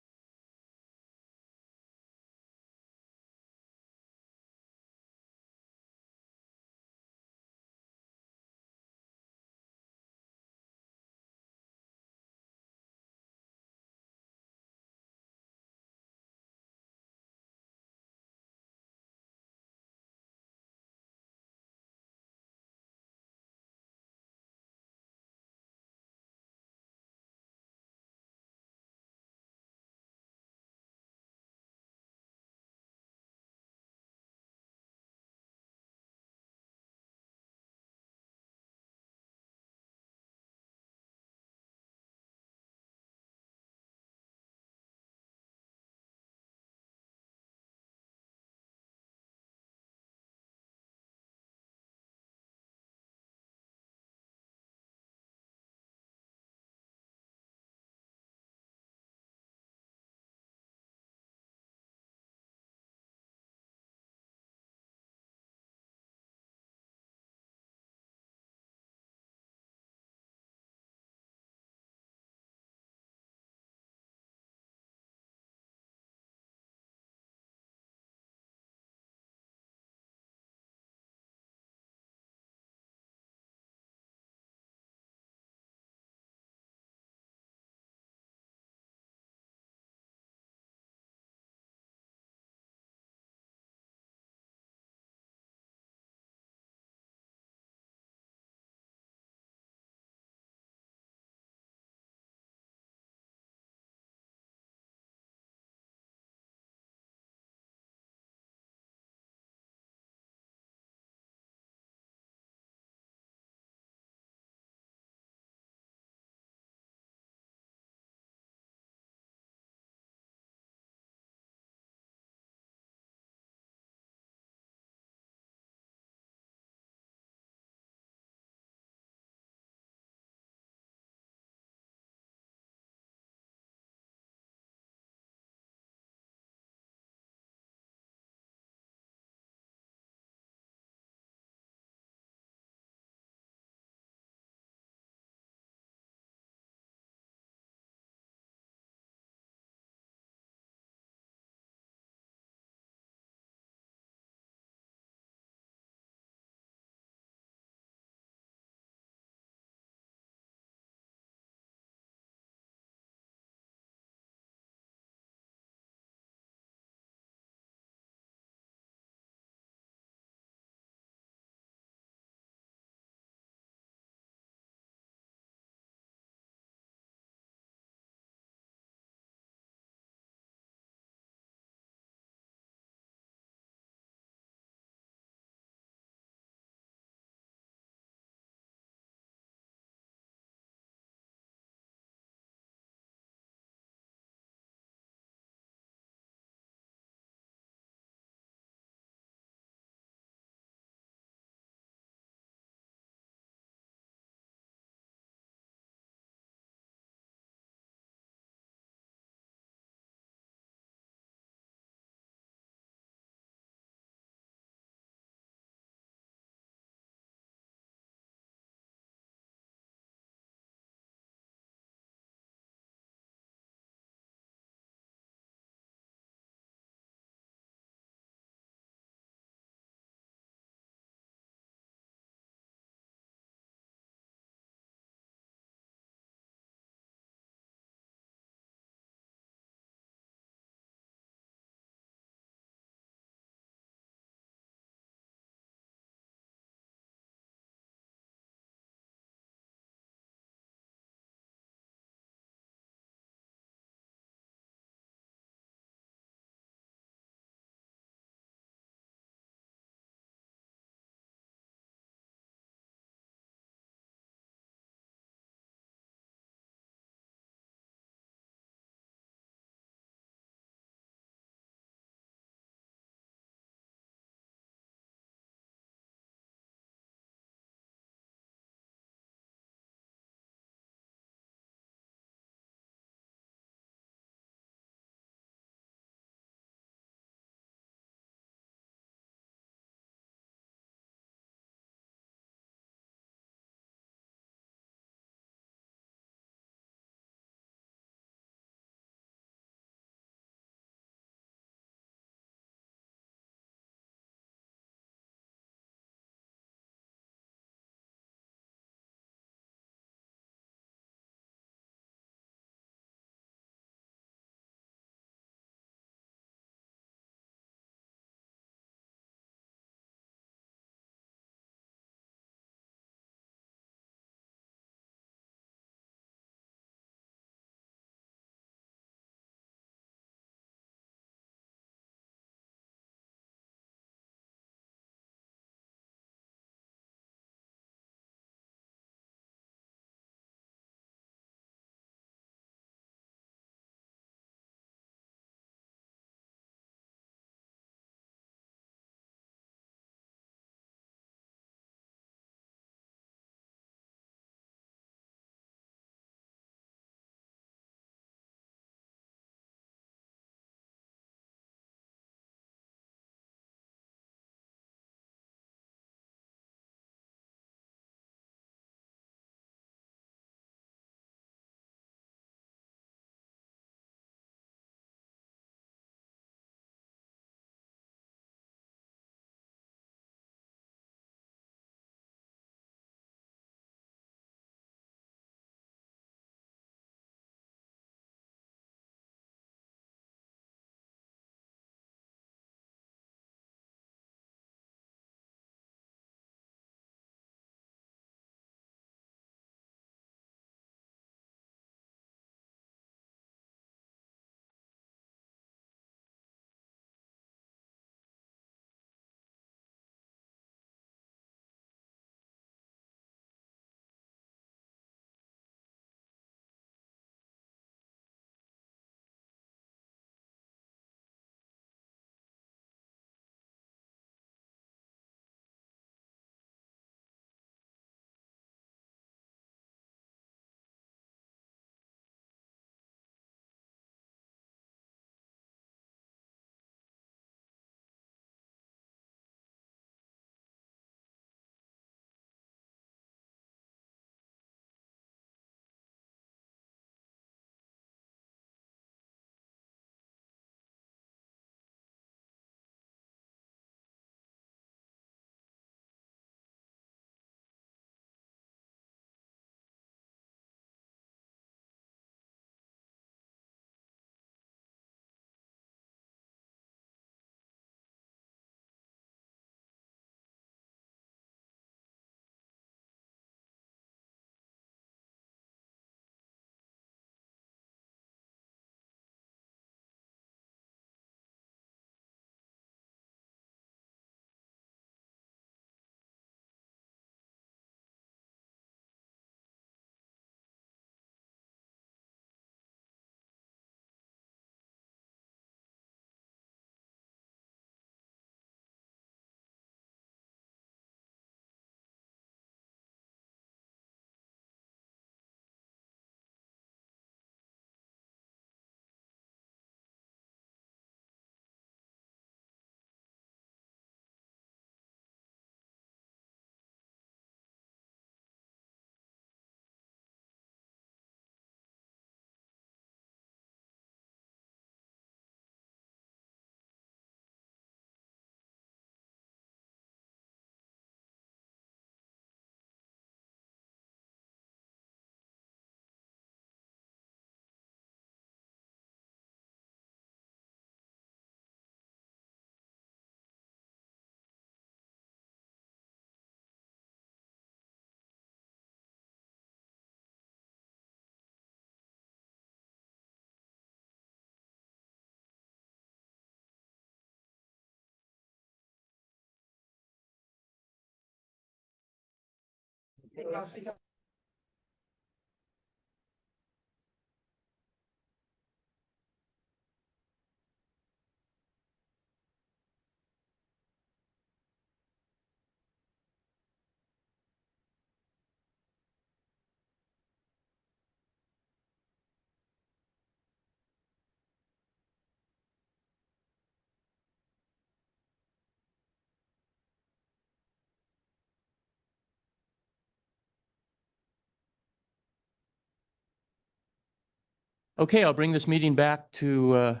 Okay, I'll bring this meeting back to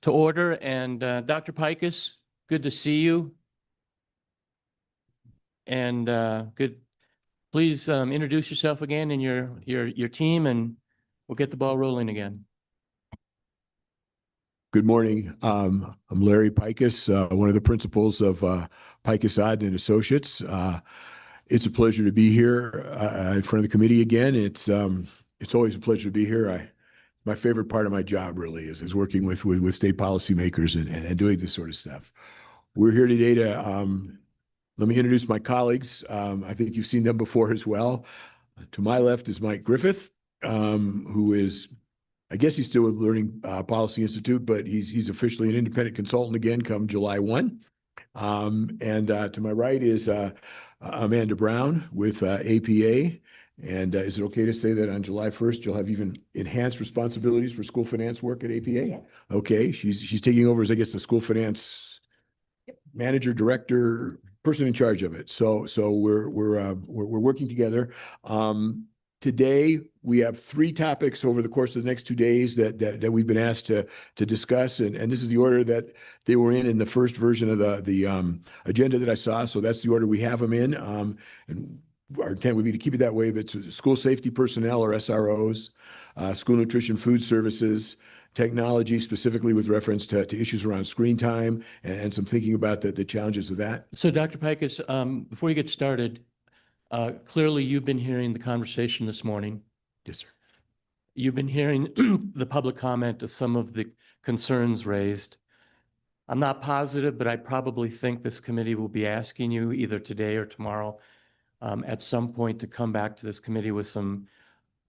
order. And Dr. Pikus, good to see you. And good. Please introduce yourself again and your team, and we'll get the ball rolling again. Good morning. I'm Larry Pikus, one of the principals of Pikus Odd and Associates. It's a pleasure to be here in front of the committee again. It's always a pleasure to be here. My favorite part of my job really is working with state policymakers and doing this sort of stuff. We're here today to let me introduce my colleagues. I think you've seen them before as well. To my left is Mike Griffith, who is, I guess he's still with Learning Policy Institute, but he's officially an independent consultant again come July 1. And to my right is Amanda Brown with APA. And is it okay to say that on July 1st, you'll have even enhanced responsibilities for school finance work at APA? Yes. Okay, she's taking over as, I guess, the school finance manager, director, person in charge of it. So we're working together. Today, we have 3 topics over the course of the next 2 days that we've been asked to discuss, and this is the order that they were in the first version of the agenda that I saw. So that's the order we have them in. And our intent would be to keep it that way, but it's school safety personnel or SROs, school nutrition food services, technology, specifically with reference to issues around screen time and some thinking about the challenges of that. So Dr. Pikus, before you get started, clearly you've been hearing the conversation this morning. Yes, sir. You've been hearing the public comment of some of the concerns raised. I'm not positive, but I probably think this committee will be asking you either today or tomorrow at some point to come back to this committee with some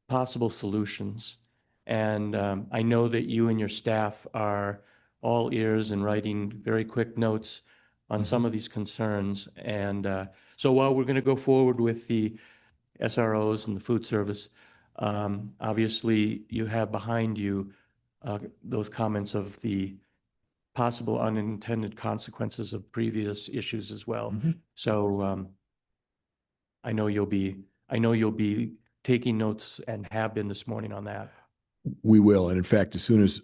possible solutions. And I know that you and your staff are all ears and writing very quick notes on some of these concerns. And so while we're going to go forward with the SROs and the food service, obviously you have behind you those comments of the possible unintended consequences of previous issues as well. So I know you'll be taking notes and have been this morning on that. We will. And in fact, as soon as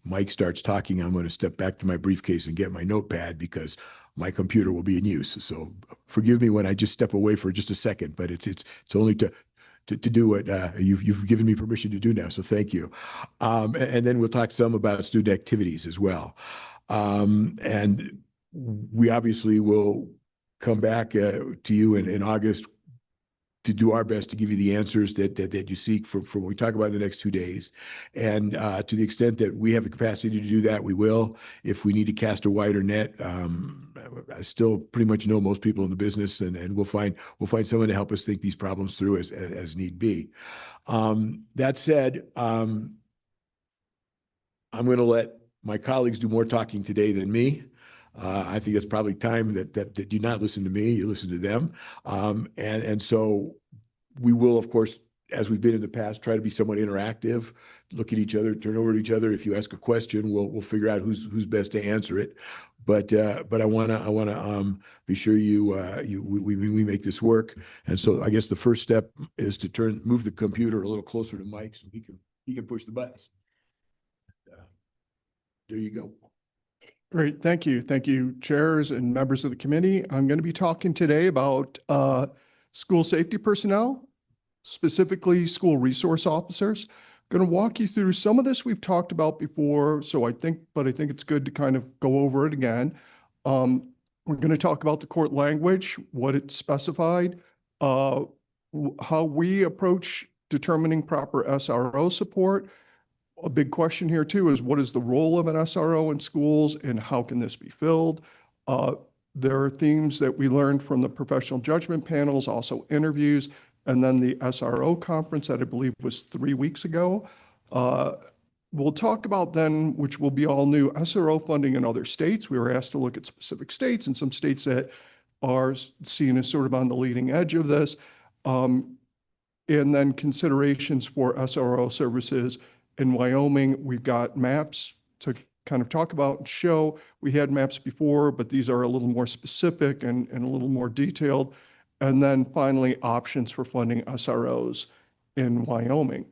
Mike starts talking, I'm going to step back to my briefcase and get my notepad because my computer will be in use. So forgive me when I just step away for just a second, but it's only to do what you've given me permission to do now. So thank you. And then we'll talk some about student activities as well. And we obviously will come back to you in August to do our best to give you the answers that you seek for what we talk about in the next 2 days. And to the extent that we have the capacity to do that, we will. If we need to cast a wider net, I still pretty much know most people in the business, and we'll find someone to help us think these problems through as need be. That said, I'm going to let my colleagues do more talking today than me. I think it's probably time that you not listen to me, you listen to them. And so we will, of course, as we've been in the past, try to be somewhat interactive, look at each other, turn over to each other. If you ask a question, we'll figure out who's best to answer it. But I wanna be sure we make this work. And so I guess the first step is to move the computer a little closer to Mike so he can push the buttons. There you go. Great, thank you. Thank you, chairs and members of the committee. I'm going to be talking today about school safety personnel, specifically school resource officers. I'm going to walk you through some of this we've talked about before, but I think it's good to kind of go over it again. We're going to talk about the court language, what it's specified, how we approach determining proper SRO support. A big question here too is what is the role of an SRO in schools and how can this be filled? there are themes that we learned from the professional judgment panels, also interviews, and then the SRO conference that I believe was 3 weeks ago. We'll talk about then, which will be all new, SRO funding in other states. We were asked to look at specific states and some states that are seen as sort of on the leading edge of this. And then considerations for SRO services in Wyoming. We've got maps to kind of talk about and show. We had maps before, but these are a little more specific and a little more detailed. And then finally, options for funding SROs in Wyoming.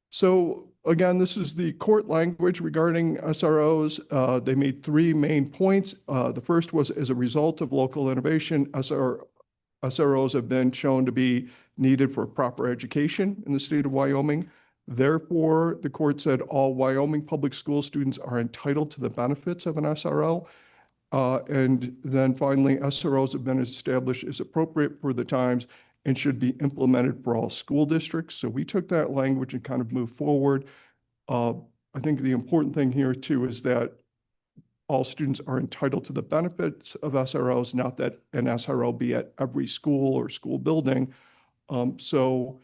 So again, this is the court language regarding SROs. They made 3 main points. The first was, as a result of local innovation, SROs have been shown to be needed for proper education in the state of Wyoming. Therefore, the court said all Wyoming public school students are entitled to the benefits of an SRO. And then finally, SROs have been established as appropriate for the times and should be implemented for all school districts. So we took that language and kind of moved forward. I think the important thing here too is that all students are entitled to the benefits of SROs, not that an SRO be at every school or school building. So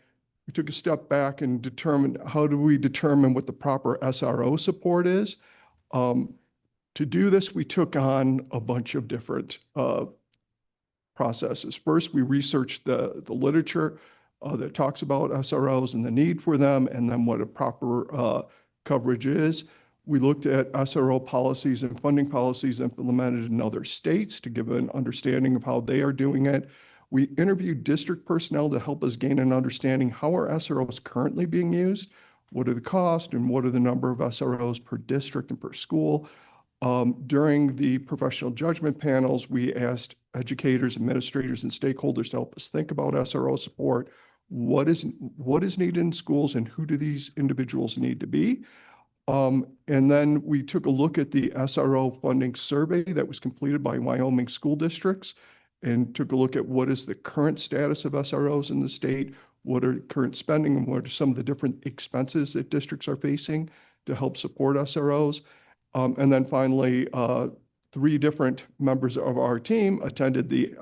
we took a step back and determined, how do we determine what the proper SRO support is? To do this, we took on a bunch of different processes. First, we researched the literature that talks about SROs and the need for them, and then what a proper coverage is. We looked at SRO policies and funding policies implemented in other states to give an understanding of how they are doing it. We interviewed district personnel to help us gain an understanding how are SROs currently being used, what are the costs, and what are the number of SROs per district and per school. During the professional judgment panels, we asked educators, administrators, and stakeholders to help us think about SRO support. What is needed in schools and who do these individuals need to be? And then we took a look at the SRO funding survey that was completed by Wyoming school districts and took a look at what is the current status of SROs in the state, what are current spending, and what are some of the different expenses that districts are facing to help support SROs. And then finally, 3 different members of our team attended the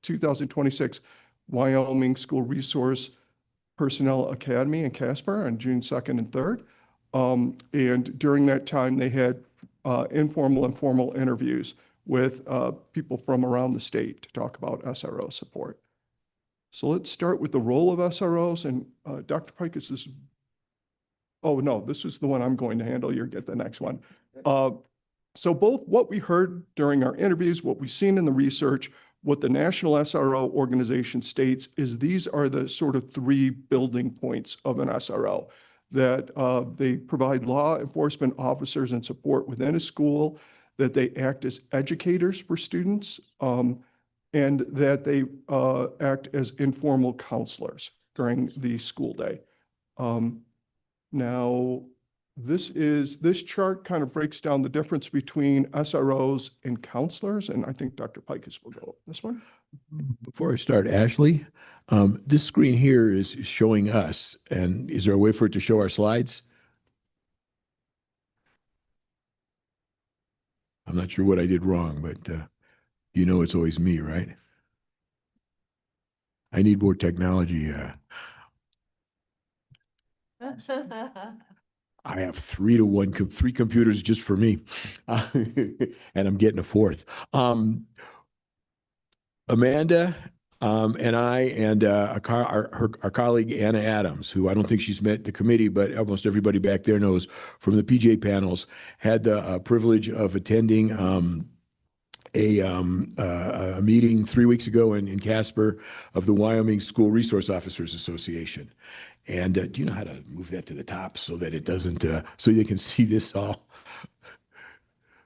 2026 Wyoming School Resource Personnel Academy in Casper on June 2nd and 3rd. And during that time, they had informal and formal interviews with people from around the state to talk about SRO support. So let's start with the role of SROs. And Dr. Pikus is, oh no, this is the one I'm going to handle. You'll get the next one. So both what we heard during our interviews, what we've seen in the research, what the National SRO Organization states is these are the sort of 3 building points of an SRO, that they provide law enforcement officers and support within a school, that they act as educators for students, and that they act as informal counselors during the school day. Now, this chart kind of breaks down the difference between SROs and counselors, and I think Dr. Pikus will go this one. Before I start, Ashley, this screen here is showing us, and is there a way for it to show our slides? I'm not sure what I did wrong, but you know it's always me, right? I need more technology. I have 3 to 1, 3 computers just for me, and I'm getting a 4th. Amanda and I and our colleague Anna Adams, who I don't think she's met the committee, but almost everybody back there knows from the PJ panels, had the privilege of attending a meeting 3 weeks ago in Casper of the Wyoming School Resource Officers Association. And do you know how to move that to the top so that it doesn't, so you can see this all?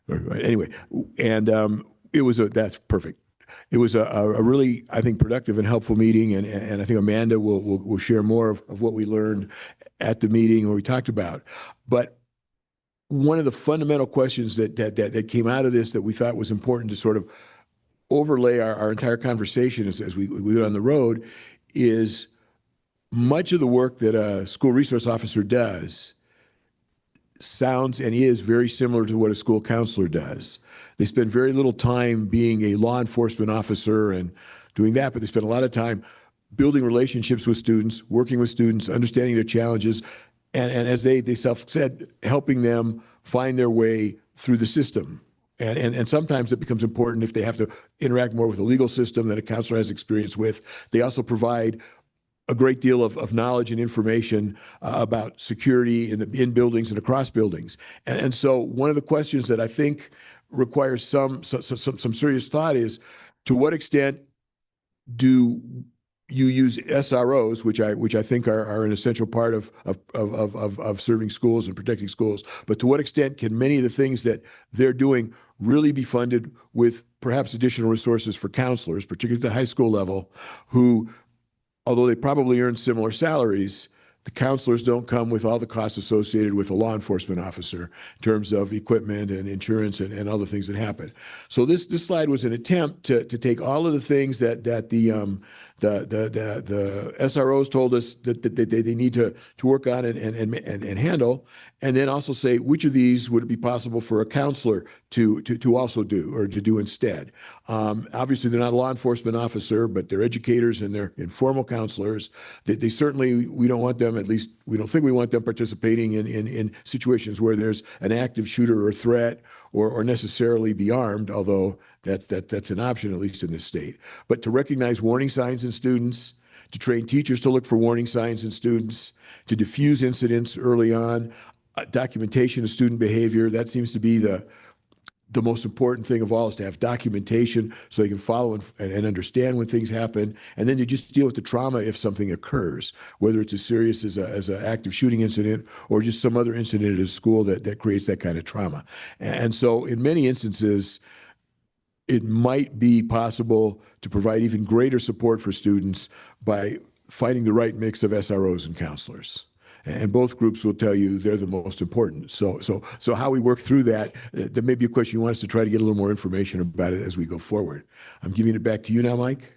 Anyway, and that's perfect. It was a really, I think, productive and helpful meeting, and I think Amanda will share more of what we learned at the meeting or we talked about. But one of the fundamental questions that came out of this that we thought was important to sort of overlay our entire conversation as we went on the road is much of the work that a school resource officer does sounds and is very similar to what a school counselor does. They spend very little time being a law enforcement officer and doing that, but they spend a lot of time building relationships with students, working with students, understanding their challenges, and as they self said, helping them find their way through the system. And sometimes it becomes important if they have to interact more with the legal system that a counselor has experience with. They also provide a great deal of knowledge and information about security in buildings and across buildings. And so one of the questions that I think requires some serious thought is, to what extent do you use SROs, which I think are an essential part of serving schools and protecting schools, but to what extent can many of the things that they're doing really be funded with perhaps additional resources for counselors, particularly at the high school level, who, although they probably earn similar salaries, the counselors don't come with all the costs associated with a law enforcement officer in terms of equipment and insurance and other things that happen. So this slide was an attempt to take all of the things that the SROs told us that they need to work on and handle, and then also say which of these would it be possible for a counselor to also do or to do instead. Obviously, they're not a law enforcement officer, but they're educators and they're informal counselors. They certainly, we don't want them, at least we don't think we want them participating in situations where there's an active shooter or threat or necessarily be armed, although that's an option, at least in this state. But to recognize warning signs in students, to train teachers to look for warning signs in students, to diffuse incidents early on, documentation of student behavior, that seems to be the most important thing of all, is to have documentation so they can follow and understand when things happen, and then to just deal with the trauma if something occurs, whether it's as serious as an active shooting incident or just some other incident at a school that creates that kind of trauma. And so in many instances, it might be possible to provide even greater support for students by finding the right mix of SROs and counselors. And both groups will tell you they're the most important. So how we work through that, there may be a question you want us to try to get a little more information about it as we go forward. I'm giving it back to you now, Mike.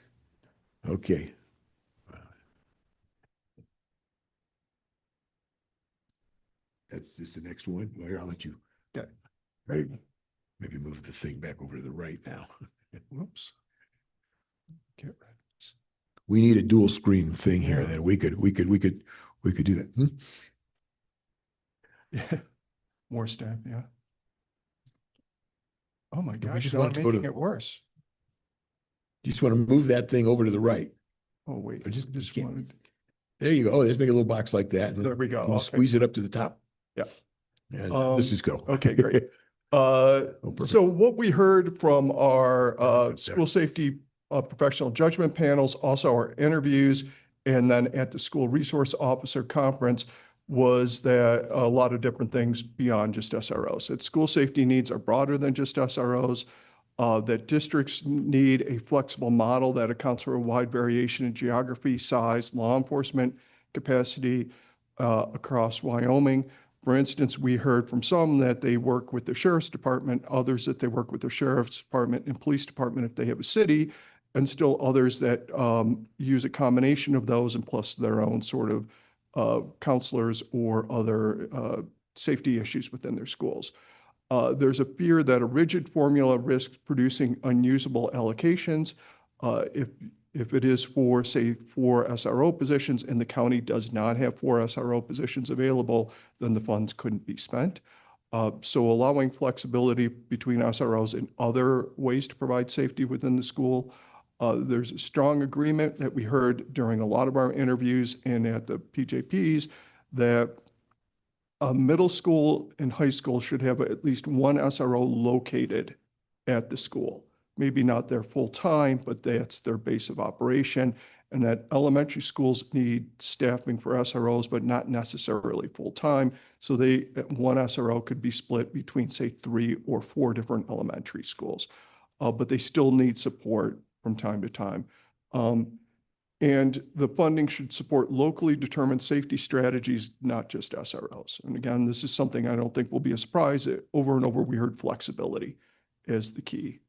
Okay. That's just the next one. Well, here, I'll let you. Okay. Right. Maybe move the thing back over to the right now. Whoops. Get rid. We need a dual screen thing here that we could do that. Hmm? Yeah. More staff, yeah. Oh my gosh, just now I'm want to go making to- it worse. You just want to move that thing over to the right. Oh, wait. Or just Just wanted- there you go. Oh, let's make a little box like that. and There we go. we'll Okay. Squeeze it up to the top. Yeah. And this is go. Okay, great. perfect. So what we heard from our school safety professional judgment panels, also our interviews, and then at the school resource officer conference, was that a lot of different things beyond just SROs. That school safety needs are broader than just SROs, that districts need a flexible model that accounts for a wide variation in geography, size, law enforcement capacity across Wyoming. For instance, we heard from some that they work with the sheriff's department, others that they work with the sheriff's department and police department if they have a city, and still others that use a combination of those and plus their own sort of counselors or other safety issues within their schools. There's a fear that a rigid formula risks producing unusable allocations. If it is for, say, 4 SRO positions and the county does not have 4 SRO positions available, then the funds couldn't be spent. So allowing flexibility between SROs and other ways to provide safety within the school. There's a strong agreement that we heard during a lot of our interviews and at the PJPs that middle school and high school should have at least one SRO located at the school. Maybe not there full time, but that's their base of operation. And that elementary schools need staffing for SROs, but not necessarily full time. So one SRO could be split between, say, 3 or 4 different elementary schools, but they still need support from time to time. And the funding should support locally determined safety strategies, not just SROs. And again, this is something I don't think will be a surprise. Over and over, we heard flexibility as the key.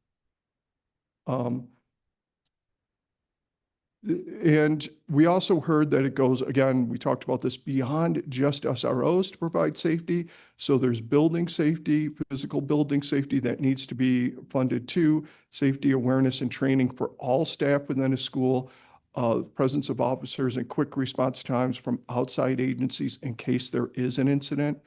And we also heard that it goes, again, we talked about this beyond just SROs to provide safety. So there's building safety, physical building safety that needs to be funded too, safety awareness and training for all staff within a school, presence of officers and quick response times from outside agencies in case there is an incident,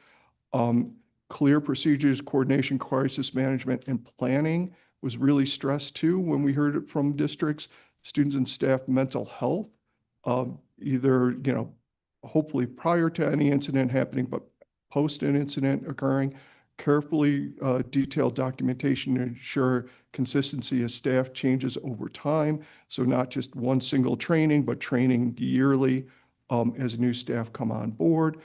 clear procedures, coordination, crisis management, and planning was really stressed too when we heard it from districts. Students and staff mental health, either, hopefully prior to any incident happening, but post an incident occurring, carefully detailed documentation to ensure consistency of staff changes over time. So not just one single training, but training yearly as new staff come on board.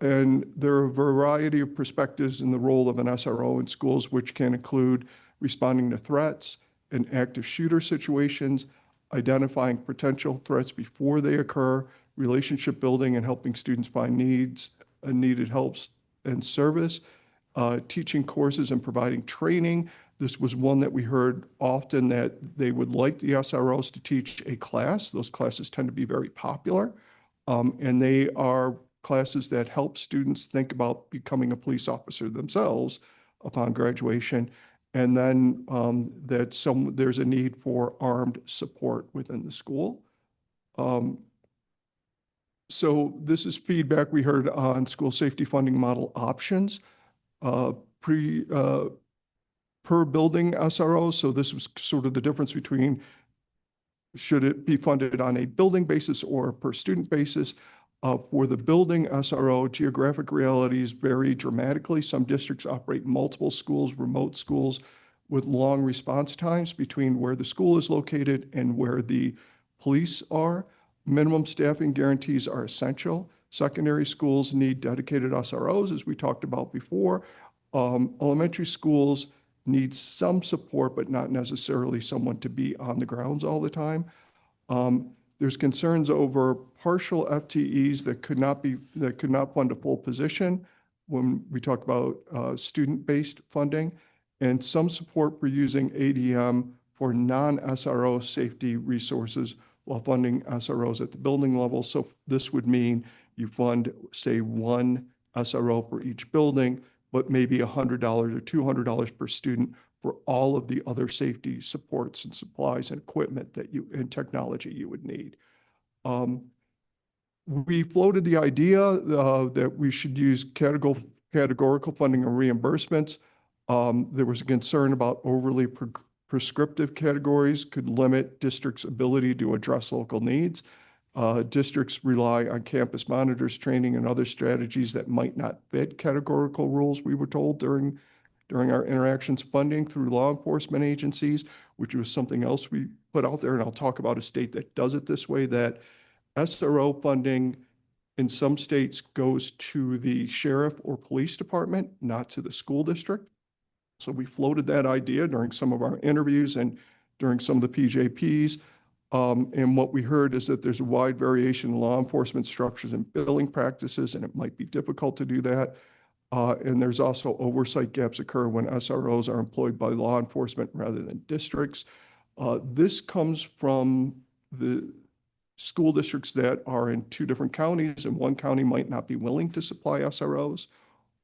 And there are a variety of perspectives in the role of an SRO in schools, which can include responding to threats and active shooter situations, identifying potential threats before they occur, relationship building and helping students find needed helps and service, teaching courses and providing training. This was one that we heard often that they would like the SROs to teach a class. Those classes tend to be very popular, and they are classes that help students think about becoming a police officer themselves upon graduation. And then there's a need for armed support within the school. So this is feedback we heard on school safety funding model options. Per building SRO, so this was sort of the difference between should it be funded on a building basis or a per student basis. For the building SRO, geographic realities vary dramatically. Some districts operate multiple schools, remote schools, with long response times between where the school is located and where the police are. Minimum staffing guarantees are essential. Secondary schools need dedicated SROs, as we talked about before. Elementary schools need some support, but not necessarily someone to be on the grounds all the time. There's concerns over partial FTEs that could not fund a full position when we talk about student-based funding, and some support for using ADM for non-SRO safety resources while funding SROs at the building level. So this would mean you fund, say, one SRO for each building, but maybe $100 or $200 per student for all of the other safety supports and supplies and equipment and technology you would need. We floated the idea that we should use categorical funding and reimbursements. There was a concern about overly prescriptive categories could limit districts' ability to address local needs. Districts rely on campus monitors, training, and other strategies that might not fit categorical rules, we were told during our interactions funding through law enforcement agencies, which was something else we put out there. And I'll talk about a state that does it this way, that SRO funding in some states goes to the sheriff or police department, not to the school district. So we floated that idea during some of our interviews and during some of the PJPs. And what we heard is that there's a wide variation in law enforcement structures and billing practices, and it might be difficult to do that. And there's also oversight gaps occur when SROs are employed by law enforcement rather than districts. This comes from the school districts that are in two different counties, and one county might not be willing to supply SROs,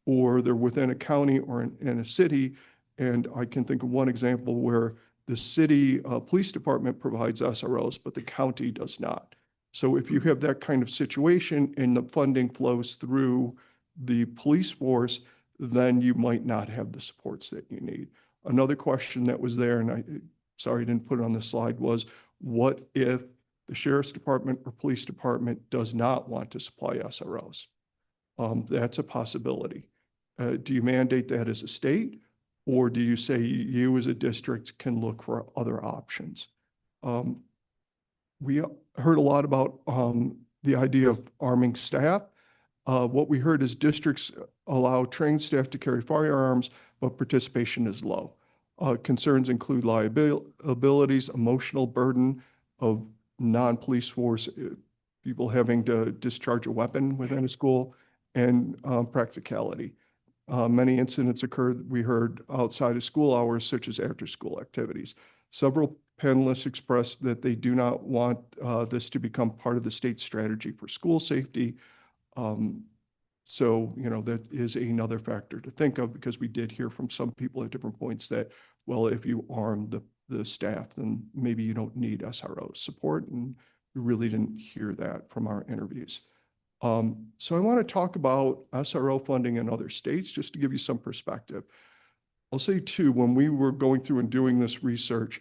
or they're within a county or in a city. And I can think of one example where the city police department provides SROs, but the county does not. So if you have that kind of situation and the funding flows through the police force, then you might not have the supports that you need. Another question that was there, and sorry I didn't put it on the slide, was what if the sheriff's department or police department does not want to supply SROs? That's a possibility. Do you mandate that as a state, or do you say you as a district can look for other options? We heard a lot about the idea of arming staff. What we heard is districts allow trained staff to carry firearms, but participation is low. Concerns include liabilities, emotional burden of non-police force, people having to discharge a weapon within a school, and practicality. Many incidents occurred, we heard, outside of school hours, such as after-school activities. Several panelists expressed that they do not want this to become part of the state strategy for school safety. So, that is another factor to think of, because we did hear from some people at different points that, well, if you arm the staff, then maybe you don't need SRO support. And we really didn't hear that from our interviews. So I want to talk about SRO funding in other states, just to give you some perspective. I'll say too, when we were going through and doing this research,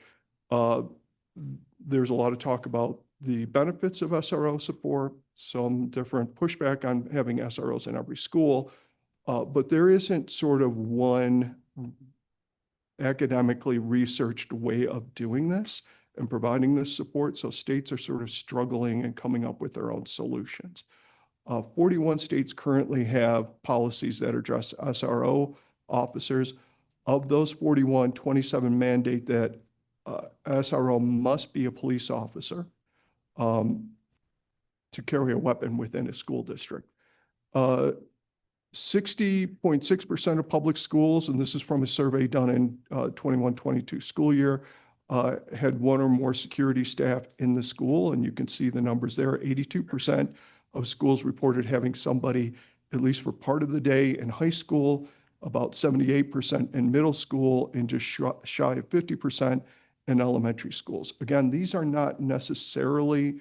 there's a lot of talk about the benefits of SRO support, some different pushback on having SROs in every school, but there isn't sort of one academically researched way of doing this and providing this support. So states are sort of struggling and coming up with their own solutions. 41 states currently have policies that address SRO officers. Of those 41, 27 mandate that SRO must be a police officer to carry a weapon within a school district. 60.6% of public schools, and this is from a survey done in 21-22 school year, had one or more security staff in the school, and you can see the numbers there. 82% of schools reported having somebody at least for part of the day in high school, about 78% in middle school, and just shy of 50% in elementary schools. Again, these are not necessarily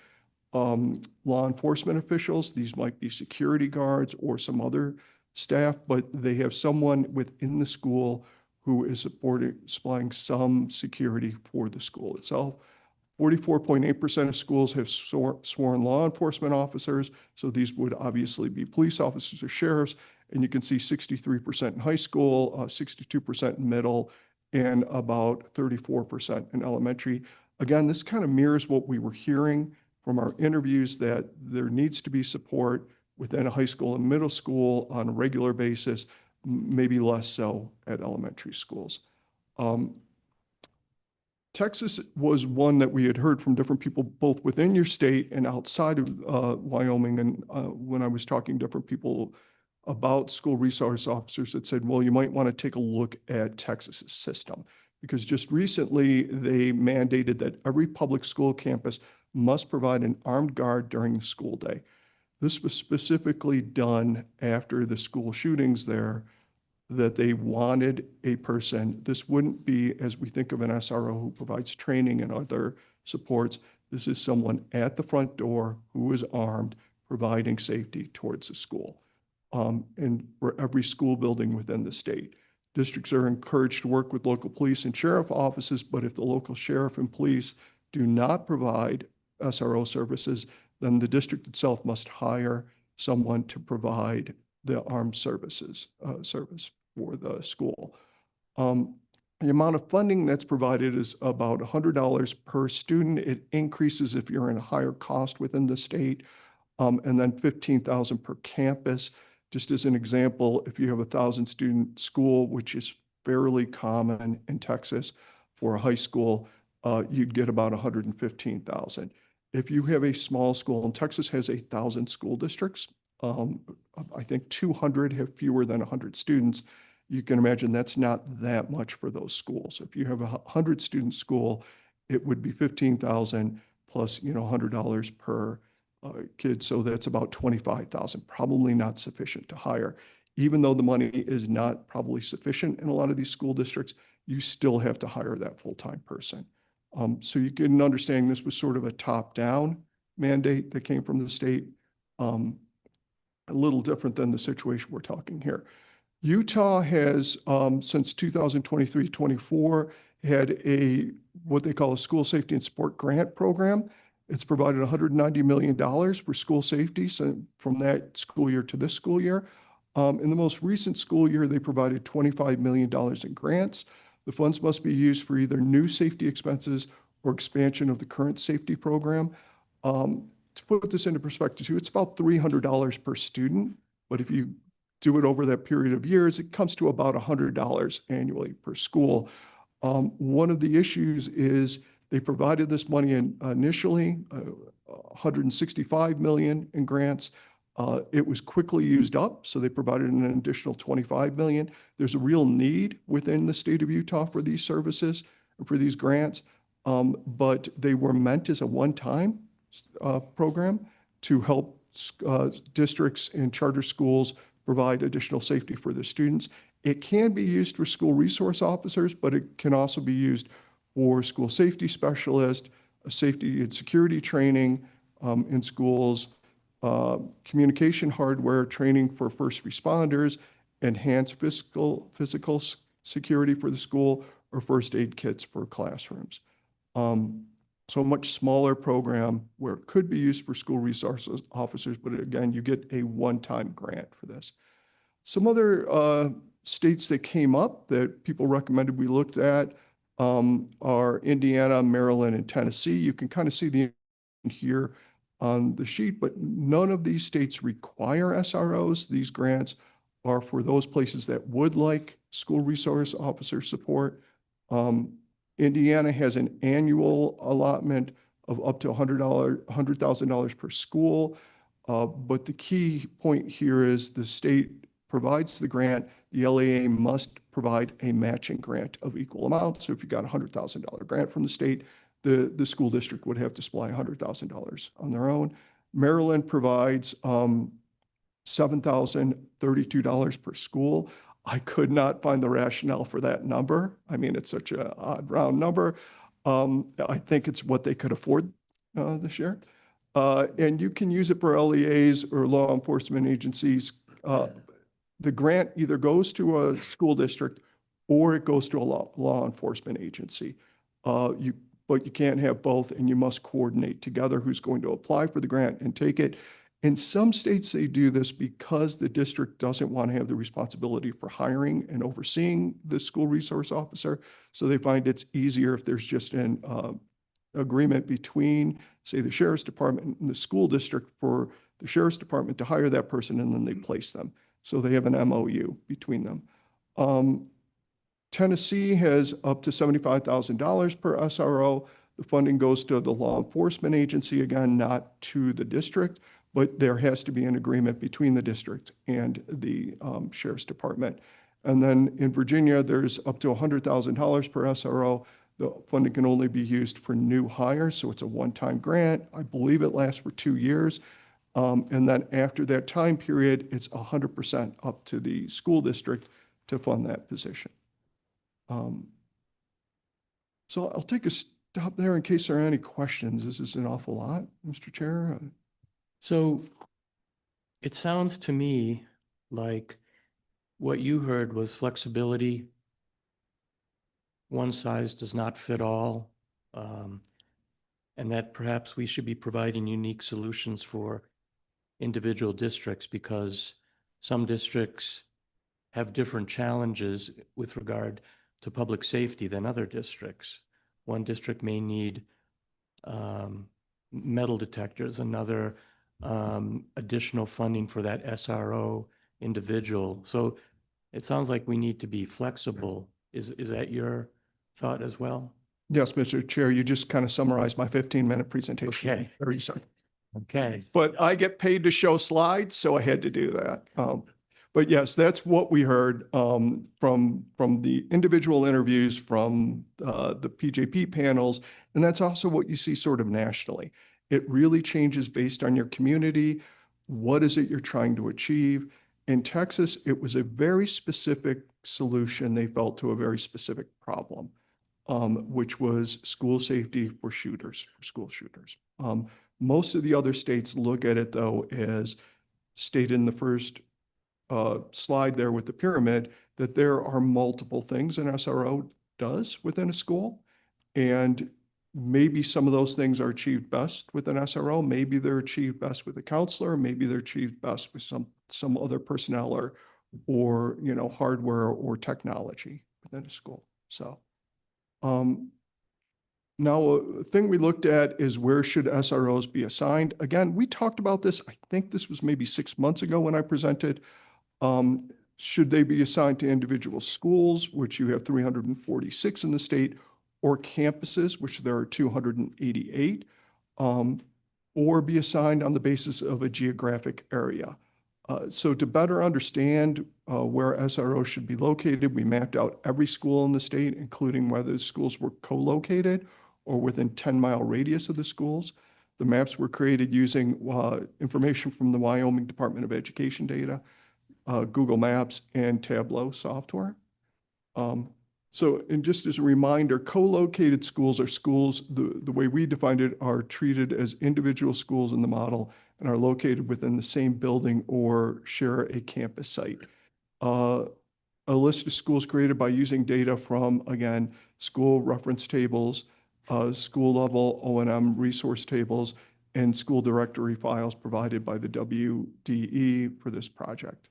law enforcement officials. These might be security guards or some other staff, but they have someone within the school who is supplying some security for the school itself. 44.8% of schools have sworn law enforcement officers. So these would obviously be police officers or sheriffs. And you can see 63% in high school, 62% in middle, and about 34% in elementary. Again, this kind of mirrors what we were hearing from our interviews, that there needs to be support within a high school and middle school on a regular basis, maybe less so at elementary schools. Texas was one that we had heard from different people, both within your state and outside of Wyoming. And when I was talking to different people about school resource officers, that said, well, you might want to take a look at Texas's system, because just recently they mandated that every public school campus must provide an armed guard during the school day. This was specifically done after the school shootings there, that they wanted a person. This wouldn't be, as we think of an SRO who provides training and other supports. This is someone at the front door who is armed, providing safety towards the school. And for every school building within the state. Districts are encouraged to work with local police and sheriff offices, but if the local sheriff and police do not provide SRO services, then the district itself must hire someone to provide the armed services service for the school. The amount of funding that's provided is about $100 per student. It increases if you're in a higher cost within the state, and then $15,000 per campus. Just as an example, if you have 1,000 student school, which is fairly common in Texas for a high school, you'd get about $115,000. If you have a small school, and Texas has 1,000 school districts, I think 200 have fewer than 100 students. You can imagine that's not that much for those schools. If you have a 100 student school, it would be $15,000 plus, $100 per kid. So that's about $25,000, probably not sufficient to hire. Even though the money is not probably sufficient in a lot of these school districts, you still have to hire that full-time person. So you can understand this was sort of a top-down mandate that came from the state, a little different than the situation we're talking here. Utah has, since 2023-24, had what they call a school safety and support grant program. It's provided $190 million for school safety from that school year to this school year. In the most recent school year, they provided $25 million in grants. The funds must be used for either new safety expenses or expansion of the current safety program. To put this into perspective too, it's about $300 per student, but if you do it over that period of years, it comes to about $100 annually per school. One of the issues is they provided this money initially, $165 million in grants. It was quickly used up, so they provided an additional $25 million. There's a real need within the state of Utah for these services and for these grants. but they were meant as a one-time program to help districts and charter schools provide additional safety for their students. It can be used for school resource officers, but it can also be used for school safety specialists, safety and security training in schools, communication hardware training for first responders, enhanced physical security for the school, or first aid kits for classrooms. So a much smaller program where it could be used for school resource officers, but again, you get a one-time grant for this. Some other states that came up that people recommended we looked at are Indiana, Maryland, and Tennessee. You can kind of see the here on the sheet, but none of these states require SROs. These grants are for those places that would like school resource officer support. Indiana has an annual allotment of up to $100,000 per school. But the key point here is the state provides the grant. The LAA must provide a matching grant of equal amount. So if you got a $100,000 grant from the state, the school district would have to supply $100,000 on their own. Maryland provides $7,032 per school. I could not find the rationale for that number. I mean, it's such an odd round number. I think it's what they could afford this year. And you can use it for LEAs or law enforcement agencies. The grant either goes to a school district or it goes to a law enforcement agency. But you can't have both, and you must coordinate together who's going to apply for the grant and take it. In some states, they do this because the district doesn't want to have the responsibility for hiring and overseeing the school resource officer. So they find it's easier if there's just an agreement between, say, the sheriff's department and the school district for the sheriff's department to hire that person, and then they place them. So they have an MOU between them. Tennessee has up to $75,000 per SRO. The funding goes to the law enforcement agency, again, not to the district, but there has to be an agreement between the district and the sheriff's department. And then in Virginia, there's up to $100,000 per SRO. The funding can only be used for new hires, so it's a one-time grant. I believe it lasts for 2 years. And then after that time period, it's 100% up to the school district to fund that position. So I'll take a stop there in case there are any questions. This is an awful lot, Mr. Chair. So it sounds to me like what you heard was flexibility. One size does not fit all. And that perhaps we should be providing unique solutions for individual districts because some districts have different challenges with regard to public safety than other districts. One district may need metal detectors, another additional funding for that SRO individual. So it sounds like we need to be flexible. Is that your thought as well? Yes, Mr. Chair, you just kind of summarized my 15-minute presentation. Okay. Very sorry. Okay. But I get paid to show slides, so I had to do that. But yes, that's what we heard from the individual interviews, from the PJP panels, and that's also what you see sort of nationally. It really changes based on your community. What is it you're trying to achieve? In Texas, it was a very specific solution they felt to a very specific problem, which was school safety for shooters, for school shooters. Most of the other states look at it, though, as stated in the first slide there with the pyramid, that there are multiple things an SRO does within a school. And maybe some of those things are achieved best with an SRO. Maybe they're achieved best with a counselor. Maybe they're achieved best with some other personnel or hardware or technology within a school. So now a thing we looked at is where should SROs be assigned? Again, we talked about this. I think this was maybe 6 months ago when I presented. Should they be assigned to individual schools, which you have 346 in the state, or campuses, which there are 288, or be assigned on the basis of a geographic area? So to better understand where SROs should be located, we mapped out every school in the state, including whether the schools were co-located or within 10-mile radius of the schools. The maps were created using information from the Wyoming Department of Education data, Google Maps, and Tableau software. And just as a reminder, co-located schools are schools, the way we defined it, are treated as individual schools in the model and are located within the same building or share a campus site. A list of schools created by using data from, again, school reference tables, school level O&M resource tables, and school directory files provided by the WDE for this project.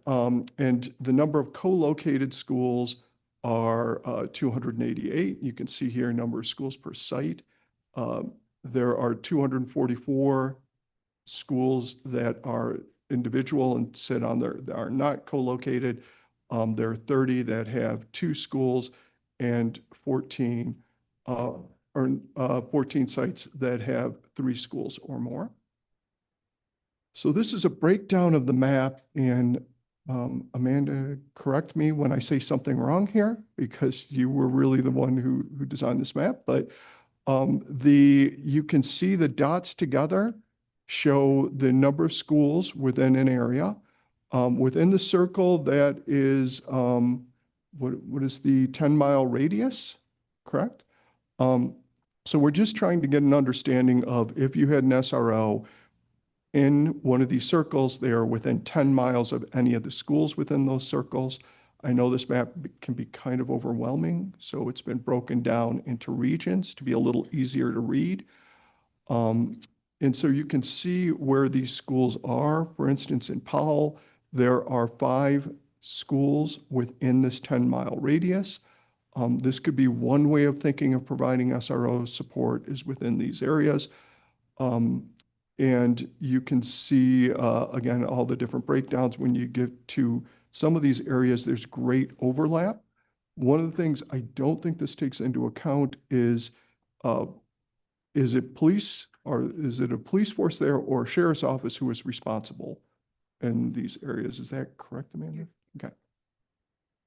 And the number of co-located schools are 288. You can see here number of schools per site. There are 244 schools that are individual and sit on there that are not co-located. There are 30 that have 2 schools and 14 sites that have 3 schools or more. So this is a breakdown of the map, and Amanda, correct me when I say something wrong here, because you were really the one who designed this map. But you can see the dots together show the number of schools within an area. Within the circle, that is what is the 10-mile radius, correct? So we're just trying to get an understanding of if you had an SRO in one of these circles, they are within 10 miles of any of the schools within those circles. I know this map can be kind of overwhelming, so it's been broken down into regions to be a little easier to read. And so you can see where these schools are. For instance, in Powell, there are 5 schools within this 10-mile radius. This could be one way of thinking of providing SRO support is within these areas. And you can see, again, all the different breakdowns. When you get to some of these areas, there's great overlap. One of the things I don't think this takes into account is it police, or is it a police force there or a sheriff's office who is responsible in these areas? Is that correct, Amanda? Okay.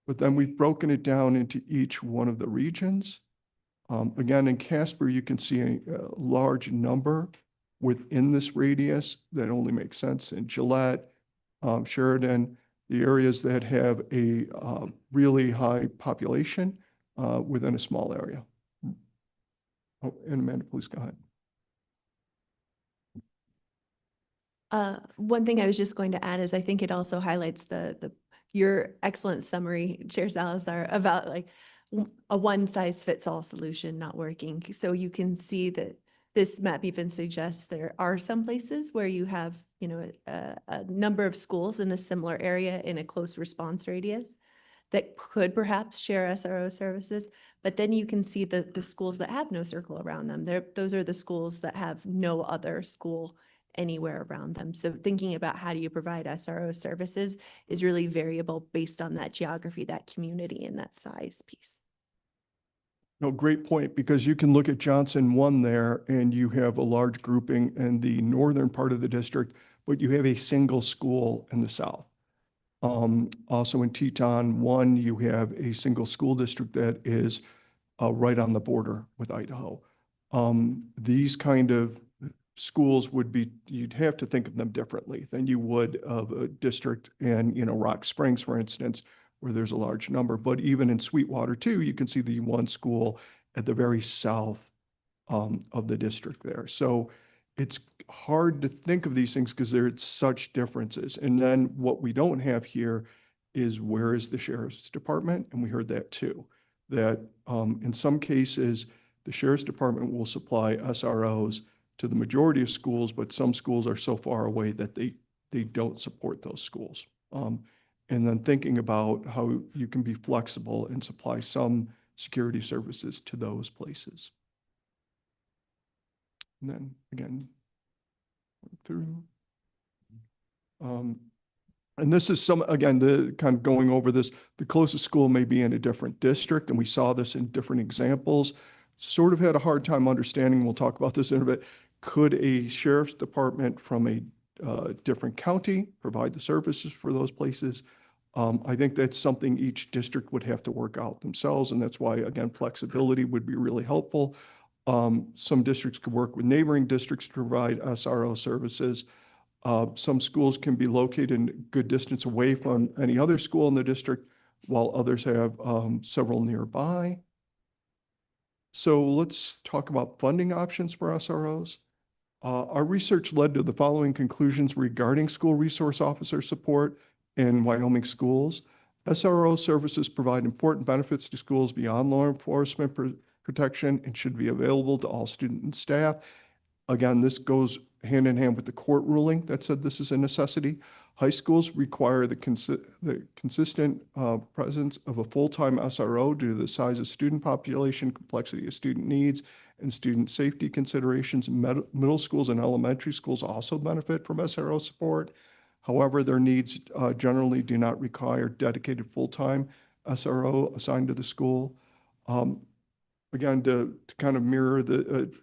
But then we've broken it down into each one of the regions. Again, in Casper, you can see a large number within this radius that only makes sense. In Gillette, Sheridan, the areas that have a really high population within a small area. Oh, and Amanda, please go ahead. One thing I was just going to add is I think it also highlights your excellent summary, Chair Salazar, about like a one-size-fits-all solution not working. So you can see that this map even suggests there are some places where you have, a number of schools in a similar area in a close response radius that could perhaps share SRO services. But then you can see the schools that have no circle around them. Those are the schools that have no other school anywhere around them. So thinking about how do you provide SRO services is really variable based on that geography, that community, and that size piece. No, great point, because you can look at Johnson 1 there and you have a large grouping in the northern part of the district, but you have a single school in the south. Also in Teton 1, you have a single school district that is right on the border with Idaho. These kind of schools would be, you'd have to think of them differently than you would of a district in, Rock Springs, for instance, where there's a large number. But even in Sweetwater too, you can see the one school at the very south of the district there. So it's hard to think of these things because there's such differences. And then what we don't have here is where is the sheriff's department? And we heard that too, that in some cases, the sheriff's department will supply SROs to the majority of schools, but some schools are so far away that they don't support those schools. And then thinking about how you can be flexible and supply some security services to those places. And then again, through. And this is the kind of going over this, the closest school may be in a different district, and we saw this in different examples. Sort of had a hard time understanding, we'll talk about this in a bit, could a sheriff's department from a different county provide the services for those places? I think that's something each district would have to work out themselves, and that's why, again, flexibility would be really helpful. Some districts could work with neighboring districts to provide SRO services. Some schools can be located in good distance away from any other school in the district, while others have several nearby. So let's talk about funding options for SROs. Our research led to the following conclusions regarding school resource officer support in Wyoming schools. SRO services provide important benefits to schools beyond law enforcement protection and should be available to all students and staff. Again, this goes hand in hand with the court ruling that said this is a necessity. High schools require the consistent presence of a full-time SRO due to the size of student population, complexity of student needs, and student safety considerations. Middle schools and elementary schools also benefit from SRO support. However, their needs generally do not require dedicated full-time SRO assigned to the school. Again, to kind of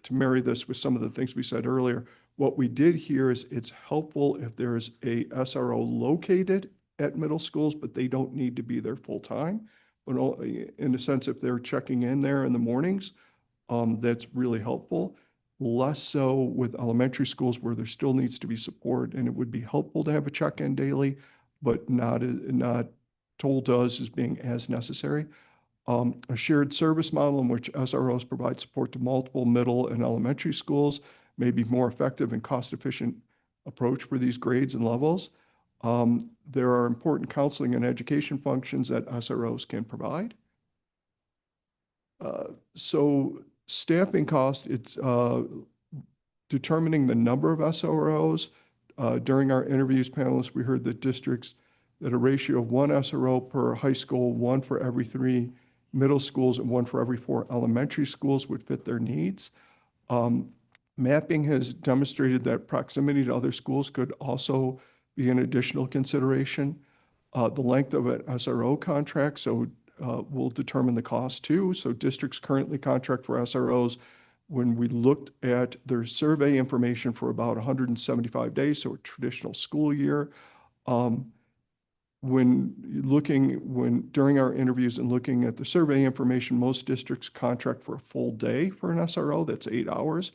to marry this with some of the things we said earlier, what we did here is it's helpful if there is a SRO located at middle schools, but they don't need to be there full-time. But in a sense, if they're checking in there in the mornings, that's really helpful. Less so with elementary schools where there still needs to be support, and it would be helpful to have a check-in daily, but not told to us as being as necessary. A shared service model in which SROs provide support to multiple middle and elementary schools may be more effective and cost-efficient approach for these grades and levels. There are important counseling and education functions that SROs can provide. So staffing cost, it's determining the number of SROs. During our interviews, panelists, we heard that districts that a ratio of 1 SRO per high school, 1 for every 3 middle schools, and 1 for every 4 elementary schools would fit their needs. Mapping has demonstrated that proximity to other schools could also be an additional consideration. The length of an SRO contract will determine the cost too. So districts currently contract for SROs when we looked at their survey information for about 175 days, so a traditional school year. During our interviews and looking at the survey information, most districts contract for a full day for an SRO, that's 8 hours.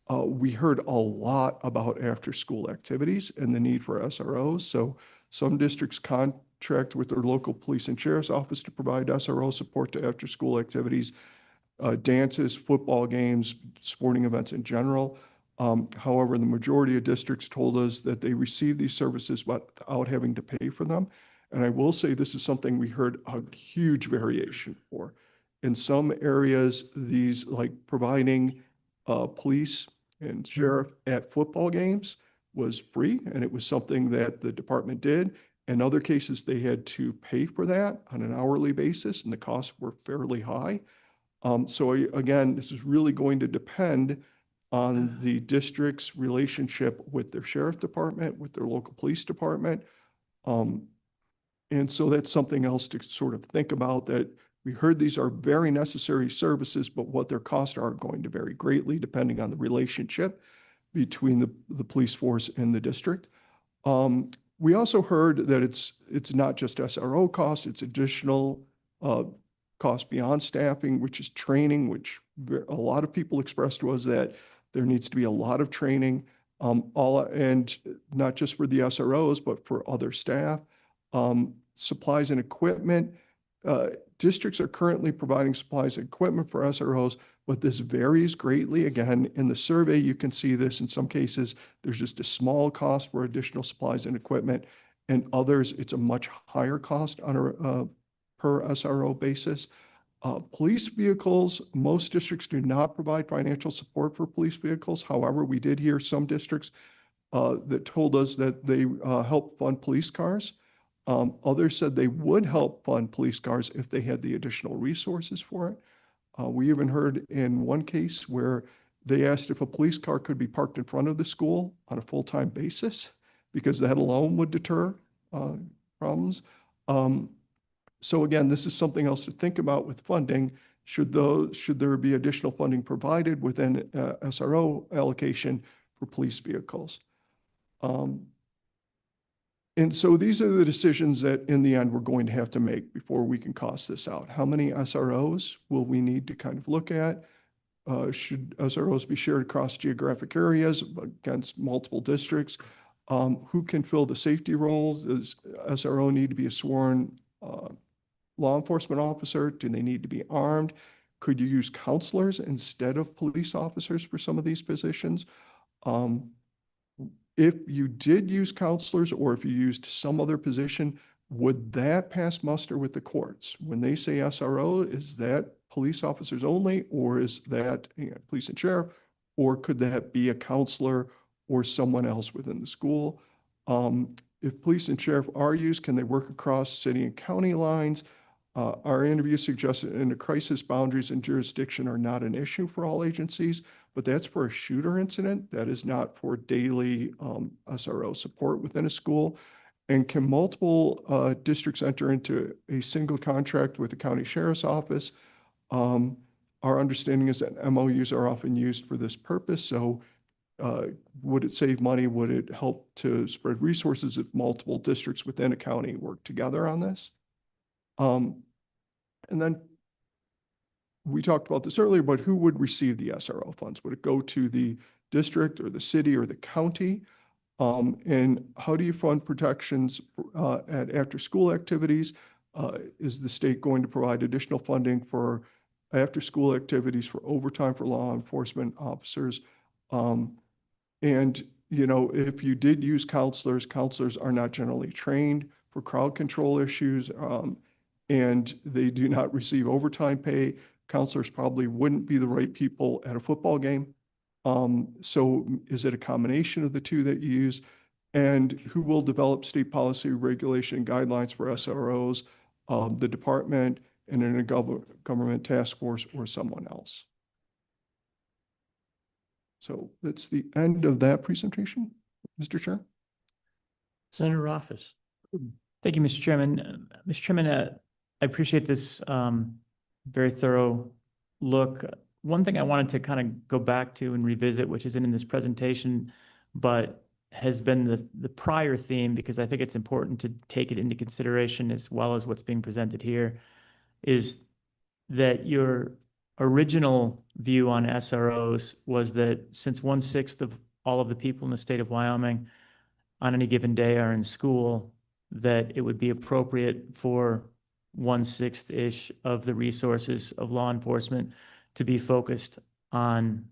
We heard a lot about after-school activities and the need for SROs. So some districts contract with their local police and sheriff's office to provide SRO support to after-school activities, dances, football games, sporting events in general. However, the majority of districts told us that they receive these services without having to pay for them. And I will say this is something we heard a huge variation for. In some areas, these like providing police and sheriff at football games was free, and it was something that the department did. In other cases, they had to pay for that on an hourly basis, and the costs were fairly high. Again, this is really going to depend on the district's relationship with their sheriff department, with their local police department. And so that's something else to sort of think about, that we heard these are very necessary services, but what their costs are going to vary greatly depending on the relationship between the police force and the district. We also heard that it's not just SRO costs, it's additional costs beyond staffing, which is training, which a lot of people expressed to us that there needs to be a lot of training, and not just for the SROs, but for other staff. Supplies and equipment. Districts are currently providing supplies and equipment for SROs, but this varies greatly. Again, in the survey, you can see this. In some cases, there's just a small cost for additional supplies and equipment. In others, it's a much higher cost on a per SRO basis. Police vehicles, most districts do not provide financial support for police vehicles. However, we did hear some districts that told us that they help fund police cars. Others said they would help fund police cars if they had the additional resources for it. We even heard in one case where they asked if a police car could be parked in front of the school on a full-time basis, because that alone would deter problems. So again, this is something else to think about with funding. Should there be additional funding provided within SRO allocation for police vehicles? And so these are the decisions that in the end we're going to have to make before we can cost this out. How many SROs will we need to kind of look at? Should SROs be shared across geographic areas against multiple districts? Who can fill the safety roles? Does SRO need to be a sworn law enforcement officer? Do they need to be armed? Could you use counselors instead of police officers for some of these positions? If you did use counselors or if you used some other position, would that pass muster with the courts? When they say SRO, is that police officers only, or is that police and sheriff, or could that be a counselor or someone else within the school? If police and sheriff are used, can they work across city and county lines? Our interview suggested in the crisis boundaries and jurisdiction are not an issue for all agencies, but that's for a shooter incident. That is not for daily SRO support within a school. And can multiple districts enter into a single contract with the county sheriff's office? Our understanding is that MOUs are often used for this purpose. So would it save money? Would it help to spread resources if multiple districts within a county work together on this? And then we talked about this earlier, but who would receive the SRO funds? Would it go to the district or the city or the county? And how do you fund protections at after-school activities? Is the state going to provide additional funding for after-school activities, for overtime for law enforcement officers? And, you know, if you did use counselors, counselors are not generally trained for crowd control issues, and they do not receive overtime pay. Counselors probably wouldn't be the right people at a football game. So is it a combination of the two that you use? And who will develop state policy, regulation, guidelines for SROs, the department, and in a government task force or someone else? So that's the end of that presentation, Mr. Chair. Senator Office. Thank you, Mr. Chairman. Mr. Chairman, I appreciate this very thorough look. One thing I wanted to kind of go back to and revisit, which isn't in this presentation, but has been the prior theme, because I think it's important to take it into consideration as well as what's being presented here, is that your original view on SROs was that since 1/6 of all of the people in the state of Wyoming on any given day are in school, that it would be appropriate for 1/6-ish of the resources of law enforcement to be focused on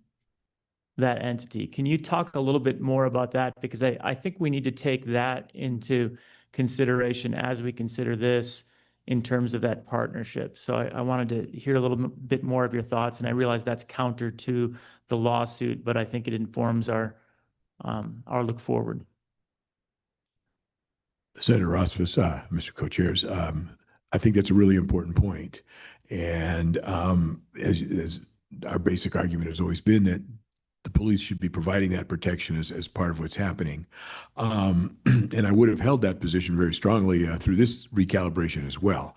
that entity. Can you talk a little bit more about that? Because I think we need to take that into consideration as we consider this in terms of that partnership. So I wanted to hear a little bit more of your thoughts, and I realize that's counter to the lawsuit, but I think it informs our look forward. Senator Rossfuss, Mr. Co-Chairs, I think that's a really important point. And as our basic argument has always been that the police should be providing that protection as part of what's happening. And I would have held that position very strongly through this recalibration as well.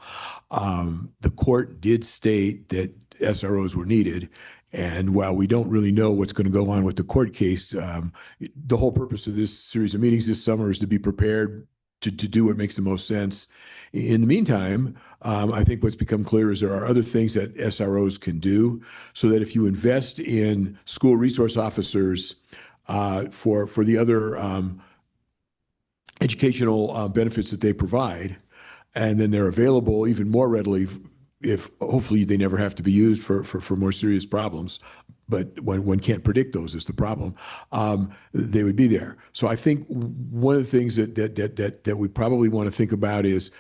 The court did state that SROs were needed. And while we don't really know what's going to go on with the court case, the whole purpose of this series of meetings this summer is to be prepared to do what makes the most sense. In the meantime, I think what's become clear is there are other things that SROs can do, so that if you invest in school resource officers for the other educational benefits that they provide, and then they're available even more readily if hopefully they never have to be used for more serious problems. But when one can't predict those is the problem, they would be there. So I think one of the things that we probably want to think about is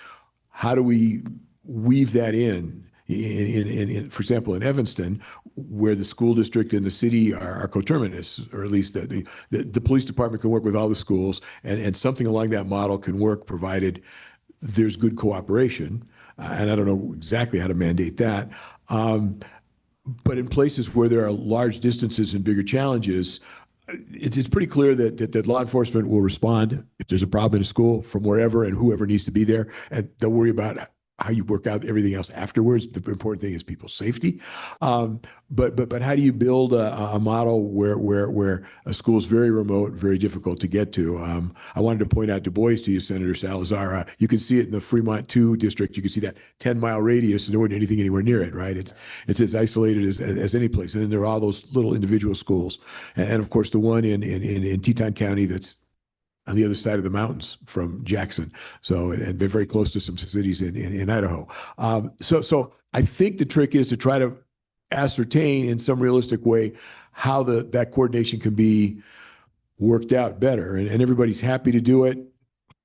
how do we weave that in, for example, in Evanston, where the school district and the city are coterminous, or at least the police department can work with all the schools, and something along that model can work provided there's good cooperation. And I don't know exactly how to mandate that. But in places where there are large distances and bigger challenges, it's pretty clear that law enforcement will respond if there's a problem in a school from wherever and whoever needs to be there, and they'll worry about how you work out everything else afterwards. The important thing is people's safety. But how do you build a model where a school is very remote, very difficult to get to? I wanted to point out Du Bois to you, Senator Salazar. You can see it in the Fremont 2 district. You can see that 10-mile radius, and there wasn't anything anywhere near it, right? It's as isolated as any place. And then there are all those little individual schools. And of course, the one in Teton County that's on the other side of the mountains from Jackson. So, and they're very close to some cities in Idaho. So I think the trick is to try to ascertain in some realistic way how that coordination can be worked out better. And everybody's happy to do it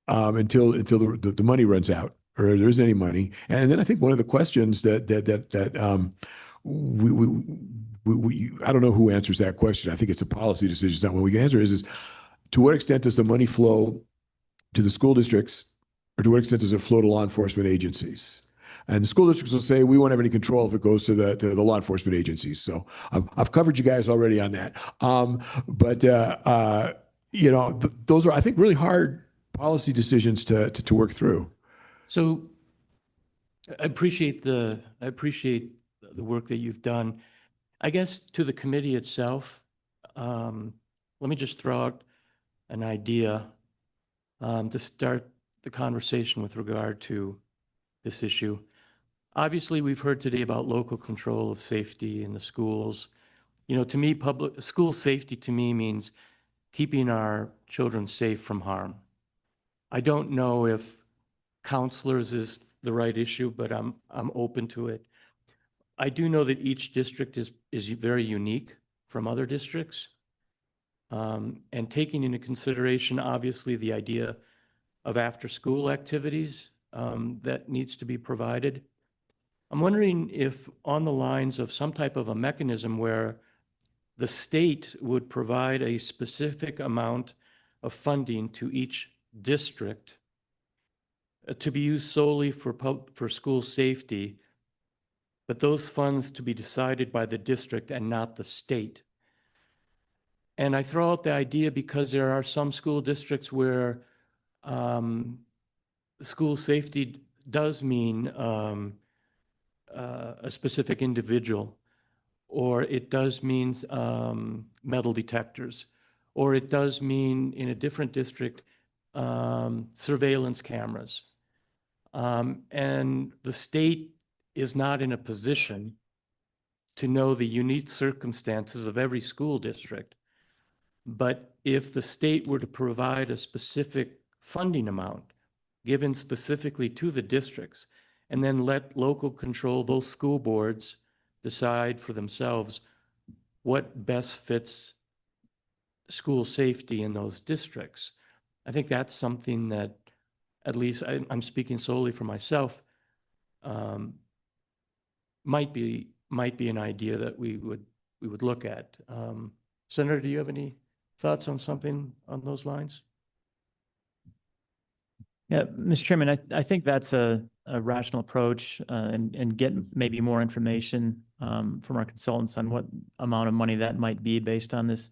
until the money runs out, or there isn't any money. And then I think one of the questions that I don't know who answers that question. I think it's a policy decision. It's not one we can answer is to what extent does the money flow to the school districts, or to what extent does it flow to law enforcement agencies? And the school districts will say, we won't have any control if it goes to the law enforcement agencies. So I've covered you guys already on that. Those are, I think, really hard policy decisions to work through. So I appreciate the work that you've done. I guess to the committee itself, let me just throw out an idea to start the conversation with regard to this issue. Obviously, we've heard today about local control of safety in the schools. You know, to me, school safety to me means keeping our children safe from harm. I don't know if counselors is the right issue, but I'm open to it. I do know that each district is very unique from other districts. And taking into consideration, obviously, the idea of after-school activities that needs to be provided. I'm wondering if on the lines of some type of a mechanism where the state would provide a specific amount of funding to each district to be used solely for school safety, but those funds to be decided by the district and not the state. And I throw out the idea because there are some school districts where school safety does mean a specific individual, or it does mean metal detectors, or it does mean in a different district surveillance cameras. And the state is not in a position to know the unique circumstances of every school district. But if the state were to provide a specific funding amount given specifically to the districts, and then let local control, those school boards decide for themselves what best fits school safety in those districts, I think that's something that, at least I'm speaking solely for myself, might be an idea that we would look at. Senator, do you have any thoughts on something on those lines? Yeah, Mr. Chairman, I think that's a rational approach and get maybe more information from our consultants on what amount of money that might be based on this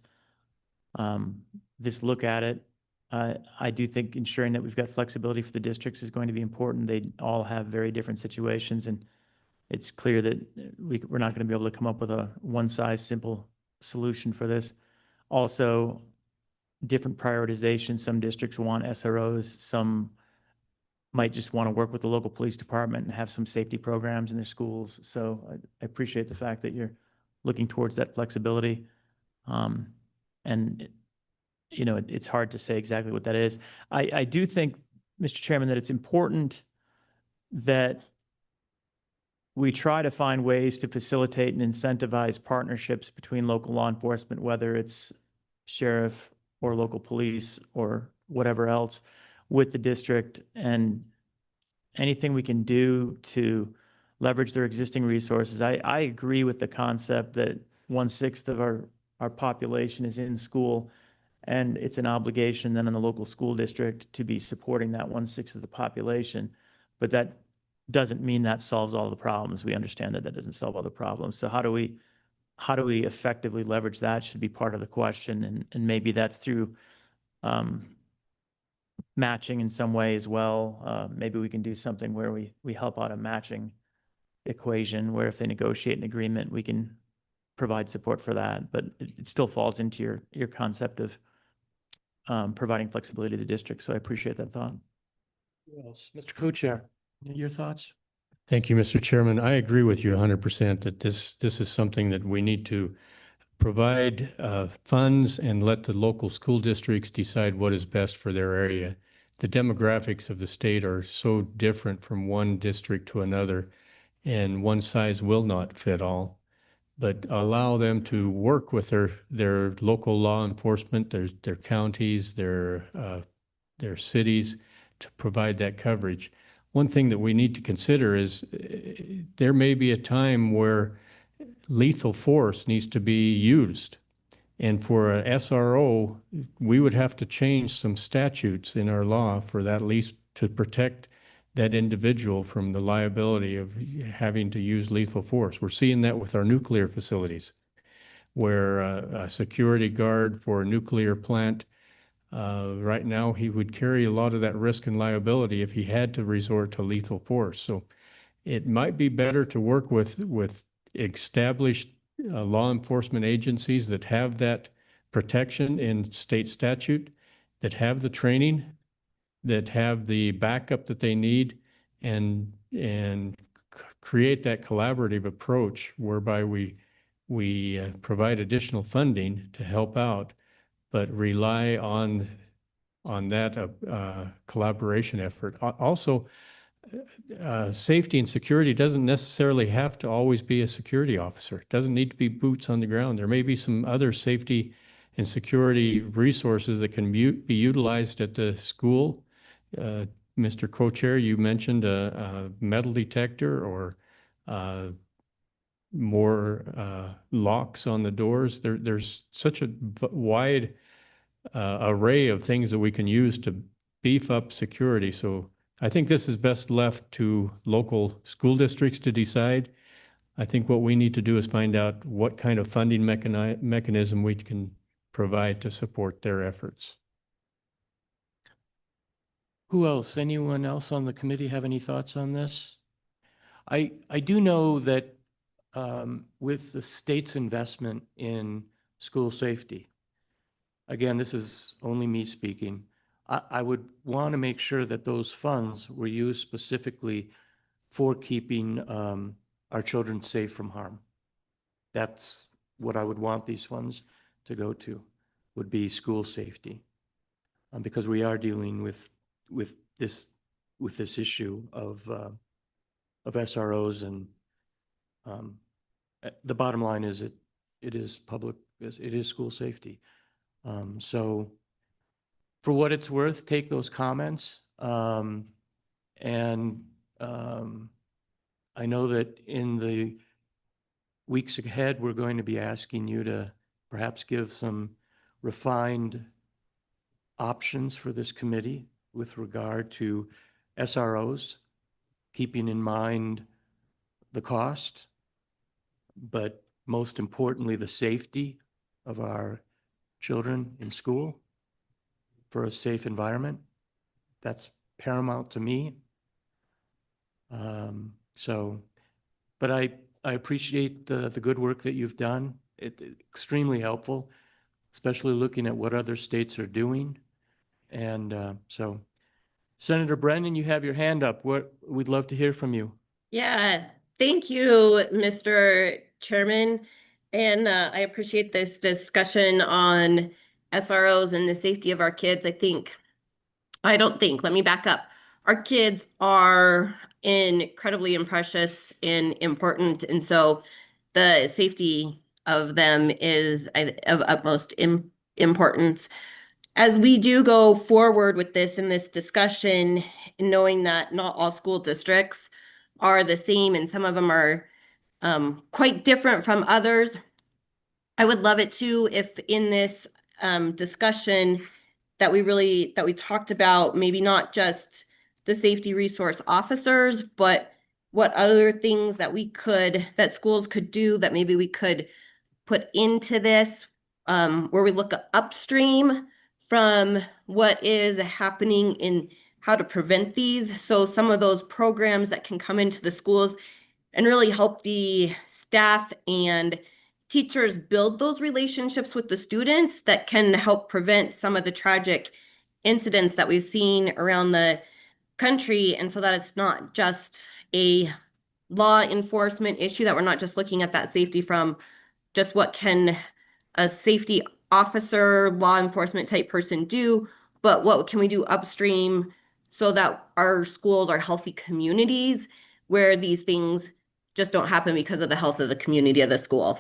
look at it. I do think ensuring that we've got flexibility for the districts is going to be important. They all have very different situations, and it's clear that we're not going to be able to come up with a one-size simple solution for this. Also, different prioritization. Some districts want SROs, some might just want to work with the local police department and have some safety programs in their schools. So I appreciate the fact that you're looking towards that flexibility. It's hard to say exactly what that is. I do think, Mr. Chairman, that it's important that we try to find ways to facilitate and incentivize partnerships between local law enforcement, whether it's sheriff or local police or whatever else, with the district, and anything we can do to leverage their existing resources. I agree with the concept that 1/6 of our population is in school, and it's an obligation then on the local school district to be supporting that 1/6 of the population. But that doesn't mean that solves all the problems. We understand that doesn't solve all the problems. So how do we effectively leverage that should be part of the question. And maybe that's through matching in some way as well. Maybe we can do something where we help out a matching equation where if they negotiate an agreement, we can provide support for that. But it still falls into your concept of providing flexibility to the district. So I appreciate that thought. Who else? Mr. Co-Chair, your thoughts? Thank you, Mr. Chairman. I agree with you 100% that this is something that we need to provide funds and let the local school districts decide what is best for their area. The demographics of the state are so different from one district to another, and one size will not fit all. But allow them to work with their local law enforcement, their counties, their cities to provide that coverage. One thing that we need to consider is there may be a time where lethal force needs to be used. And for a SRO, we would have to change some statutes in our law for that, at least to protect that individual from the liability of having to use lethal force. We're seeing that with our nuclear facilities, where a security guard for a nuclear plant, right now, he would carry a lot of that risk and liability if he had to resort to lethal force. So it might be better to work with established law enforcement agencies that have that protection in state statute, that have the training, that have the backup that they need, and create that collaborative approach whereby we provide additional funding to help out, but rely on that collaboration effort. Also, safety and security doesn't necessarily have to always be a security officer. It doesn't need to be boots on the ground. There may be some other safety and security resources that can be utilized at the school. Mr. Co-Chair, you mentioned a metal detector or more locks on the doors. There's such a wide array of things that we can use to beef up security. So I think this is best left to local school districts to decide. I think what we need to do is find out what kind of funding mechanism we can provide to support their efforts. Who else? Anyone else on the committee have any thoughts on this? I do know that with the state's investment in school safety, again, this is only me speaking, I would want to make sure that those funds were used specifically for keeping our children safe from harm. That's what I would want these funds to go to, would be school safety. Because we are dealing with this issue of SROs, and the bottom line is it is school safety. So for what it's worth, take those comments. And I know that in the weeks ahead, we're going to be asking you to perhaps give some refined options for this committee with regard to SROs, keeping in mind the cost, but most importantly, the safety of our children in school for a safe environment. That's paramount to me. But I appreciate the good work that you've done. It's extremely helpful, especially looking at what other states are doing. And so, Senator Brennan, you have your hand up. We'd love to hear from you. Yeah, thank you, Mr. Chairman. And I appreciate this discussion on SROs and the safety of our kids. Let me back up. Our kids are incredibly precious and important. And so the safety of them is of utmost importance. As we do go forward with this in this discussion, knowing that not all school districts are the same and some of them are quite different from others, I would love it too if in this discussion that we talked about maybe not just the safety resource officers, but what other things that schools could do that maybe we could put into this, where we look upstream from what is happening in how to prevent these. So some of those programs that can come into the schools and really help the staff and teachers build those relationships with the students that can help prevent some of the tragic incidents that we've seen around the country. And so that it's not just a law enforcement issue, that we're not just looking at that safety from just what can a safety officer, law enforcement type person do, but what can we do upstream so that our schools are healthy communities where these things just don't happen because of the health of the community of the school.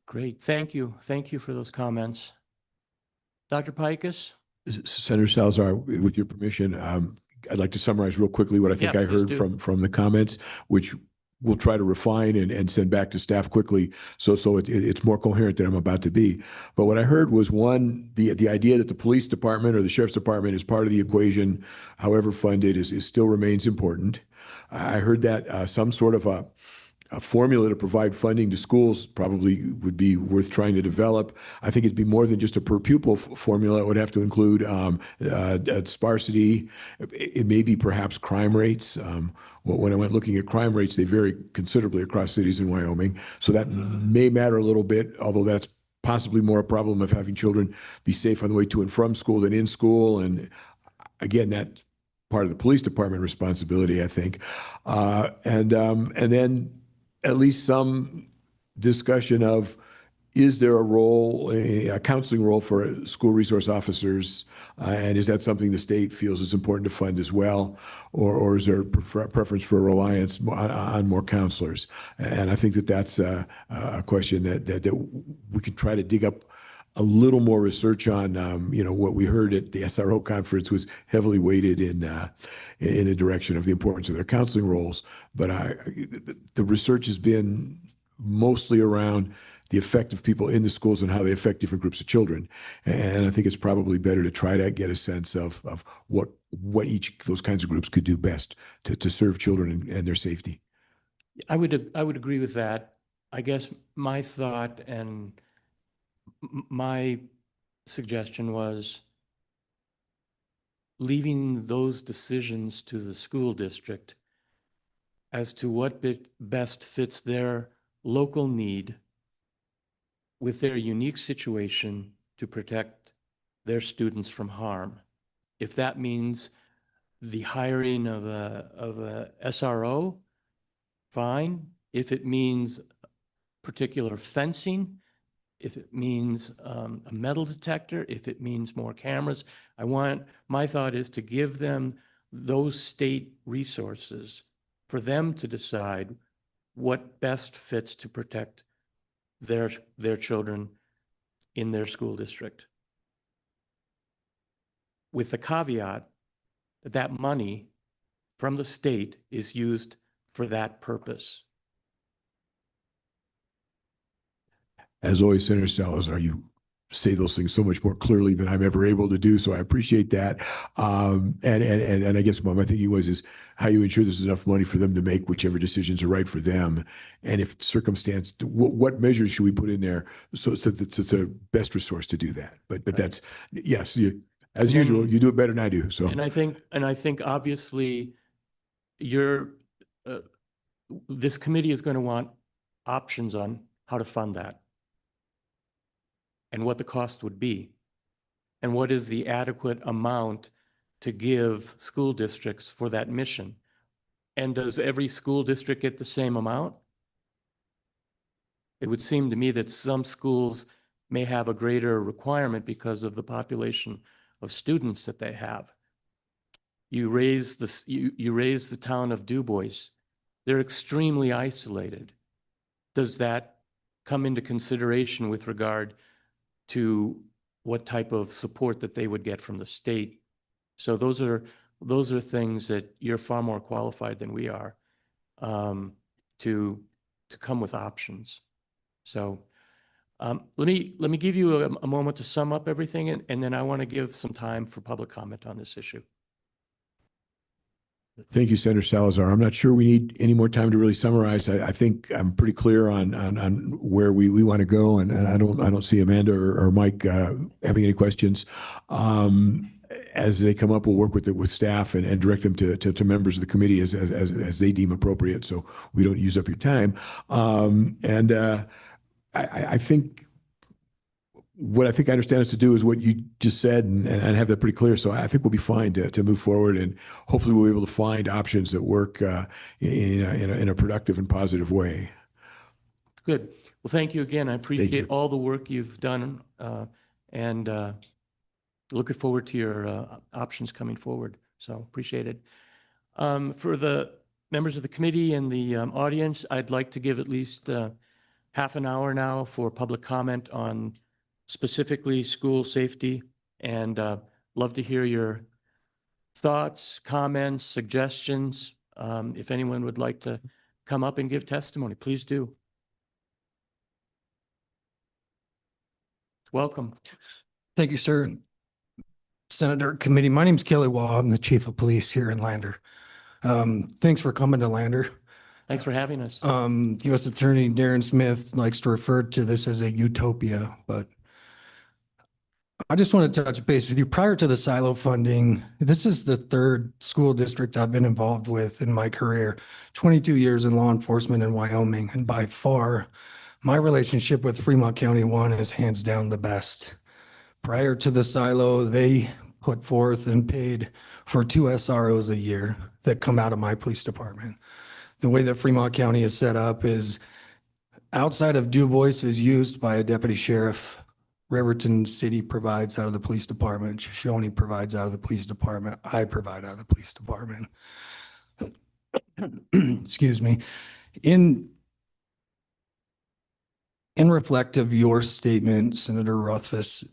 Great. Thank you. Thank you for those comments. Dr. Pikus? Senator Salazar, with your permission, I'd like to summarize real quickly what I think Yeah, I please heard do. from the comments, which we'll try to refine and send back to staff quickly, so it's more coherent than I'm about to be. But what I heard was, one, the idea that the police department or the sheriff's department is part of the equation, however funded, is still remains important. I heard that some sort of a formula to provide funding to schools probably would be worth trying to develop. I think it'd be more than just a per pupil formula. It would have to include sparsity. It may be perhaps crime rates. When I went looking at crime rates, they vary considerably across cities in Wyoming. So that may matter a little bit, although that's possibly more a problem of having children be safe on the way to and from school than in school. And again, that's part of the police department responsibility, I think. And then at least some discussion of, is there a role, a counseling role for school resource officers? And is that something the state feels is important to fund as well? Or is there a preference for a reliance on more counselors? And I think that that's a question that we could try to dig up a little more research on. What we heard at the SRO conference was heavily weighted in the direction of the importance of their counseling roles. But the research has been mostly around the effect of people in the schools and how they affect different groups of children. And I think it's probably better to try to get a sense of what each of those kinds of groups could do best to serve children and their safety. I would agree with that. I guess my thought and my suggestion was leaving those decisions to the school district as to what best fits their local need with their unique situation to protect their students from harm. If that means the hiring of a SRO, fine. If it means particular fencing, if it means a metal detector, if it means more cameras, my thought is to give them those state resources for them to decide what best fits to protect their children in their school district. With the caveat that money from the state is used for that purpose. As always, Senator Salazar, you say those things so much more clearly than I'm ever able to do, so I appreciate that. And I guess what my thinking is how you ensure there's enough money for them to make whichever decisions are right for them, and if circumstance, what measures should we put in there so it's the best resource to do that. But that's, yes, as usual, you do it better than I do. So And I think obviously this committee is going to want options on how to fund that, and what the cost would be, and what is the adequate amount to give school districts for that mission. And does every school district get the same amount? It would seem to me that some schools may have a greater requirement because of the population of students that they have. You raise the town of Du Bois. They're extremely isolated. Does that come into consideration with regard to what type of support that they would get from the state? So those are things that you're far more qualified than we are to come with options. So let me give you a moment to sum up everything, and then I want to give some time for public comment on this issue. Thank you, Senator Salazar. I'm not sure we need any more time to really summarize. I think I'm pretty clear on where we want to go, and I don't see Amanda or Mike having any questions. As they come up, we'll work with staff and direct them to members of the committee as they deem appropriate, so we don't use up your time. I think what I think I understand us to do is what you just said and have that pretty clear. So I think we'll be fine to move forward, and hopefully we'll be able to find options that work in a productive and positive way. Good. Well, thank you again. I appreciate all the work you've done, and looking forward to your options coming forward. So appreciate it. For the members of the committee and the audience, I'd like to give at least half an hour now for public comment on specifically school safety, and love to hear your thoughts, comments, suggestions. If anyone would like to come up and give testimony, please do. Welcome. Thank you, sir. Senator, committee, my name's Kelly Waugh. I'm the chief of police here in Lander. Thanks for coming to Lander. Thanks for having us. U.S. Attorney Darren Smith likes to refer to this as a utopia, but I just want to touch base with you. Prior to the silo funding, this is the third school district I've been involved with in my career, 22 years in law enforcement in Wyoming, and by far, my relationship with Fremont County 1 is hands down the best. Prior to the silo, they put forth and paid for 2 SROs a year that come out of my police department. The way that Fremont County is set up is outside of Du Bois is used by a deputy sheriff. Riverton City provides out of the police department. Shoshone provides out of the police department. I provide out of the police department. Excuse me. In reflect of your statement, Senator Rothfuss,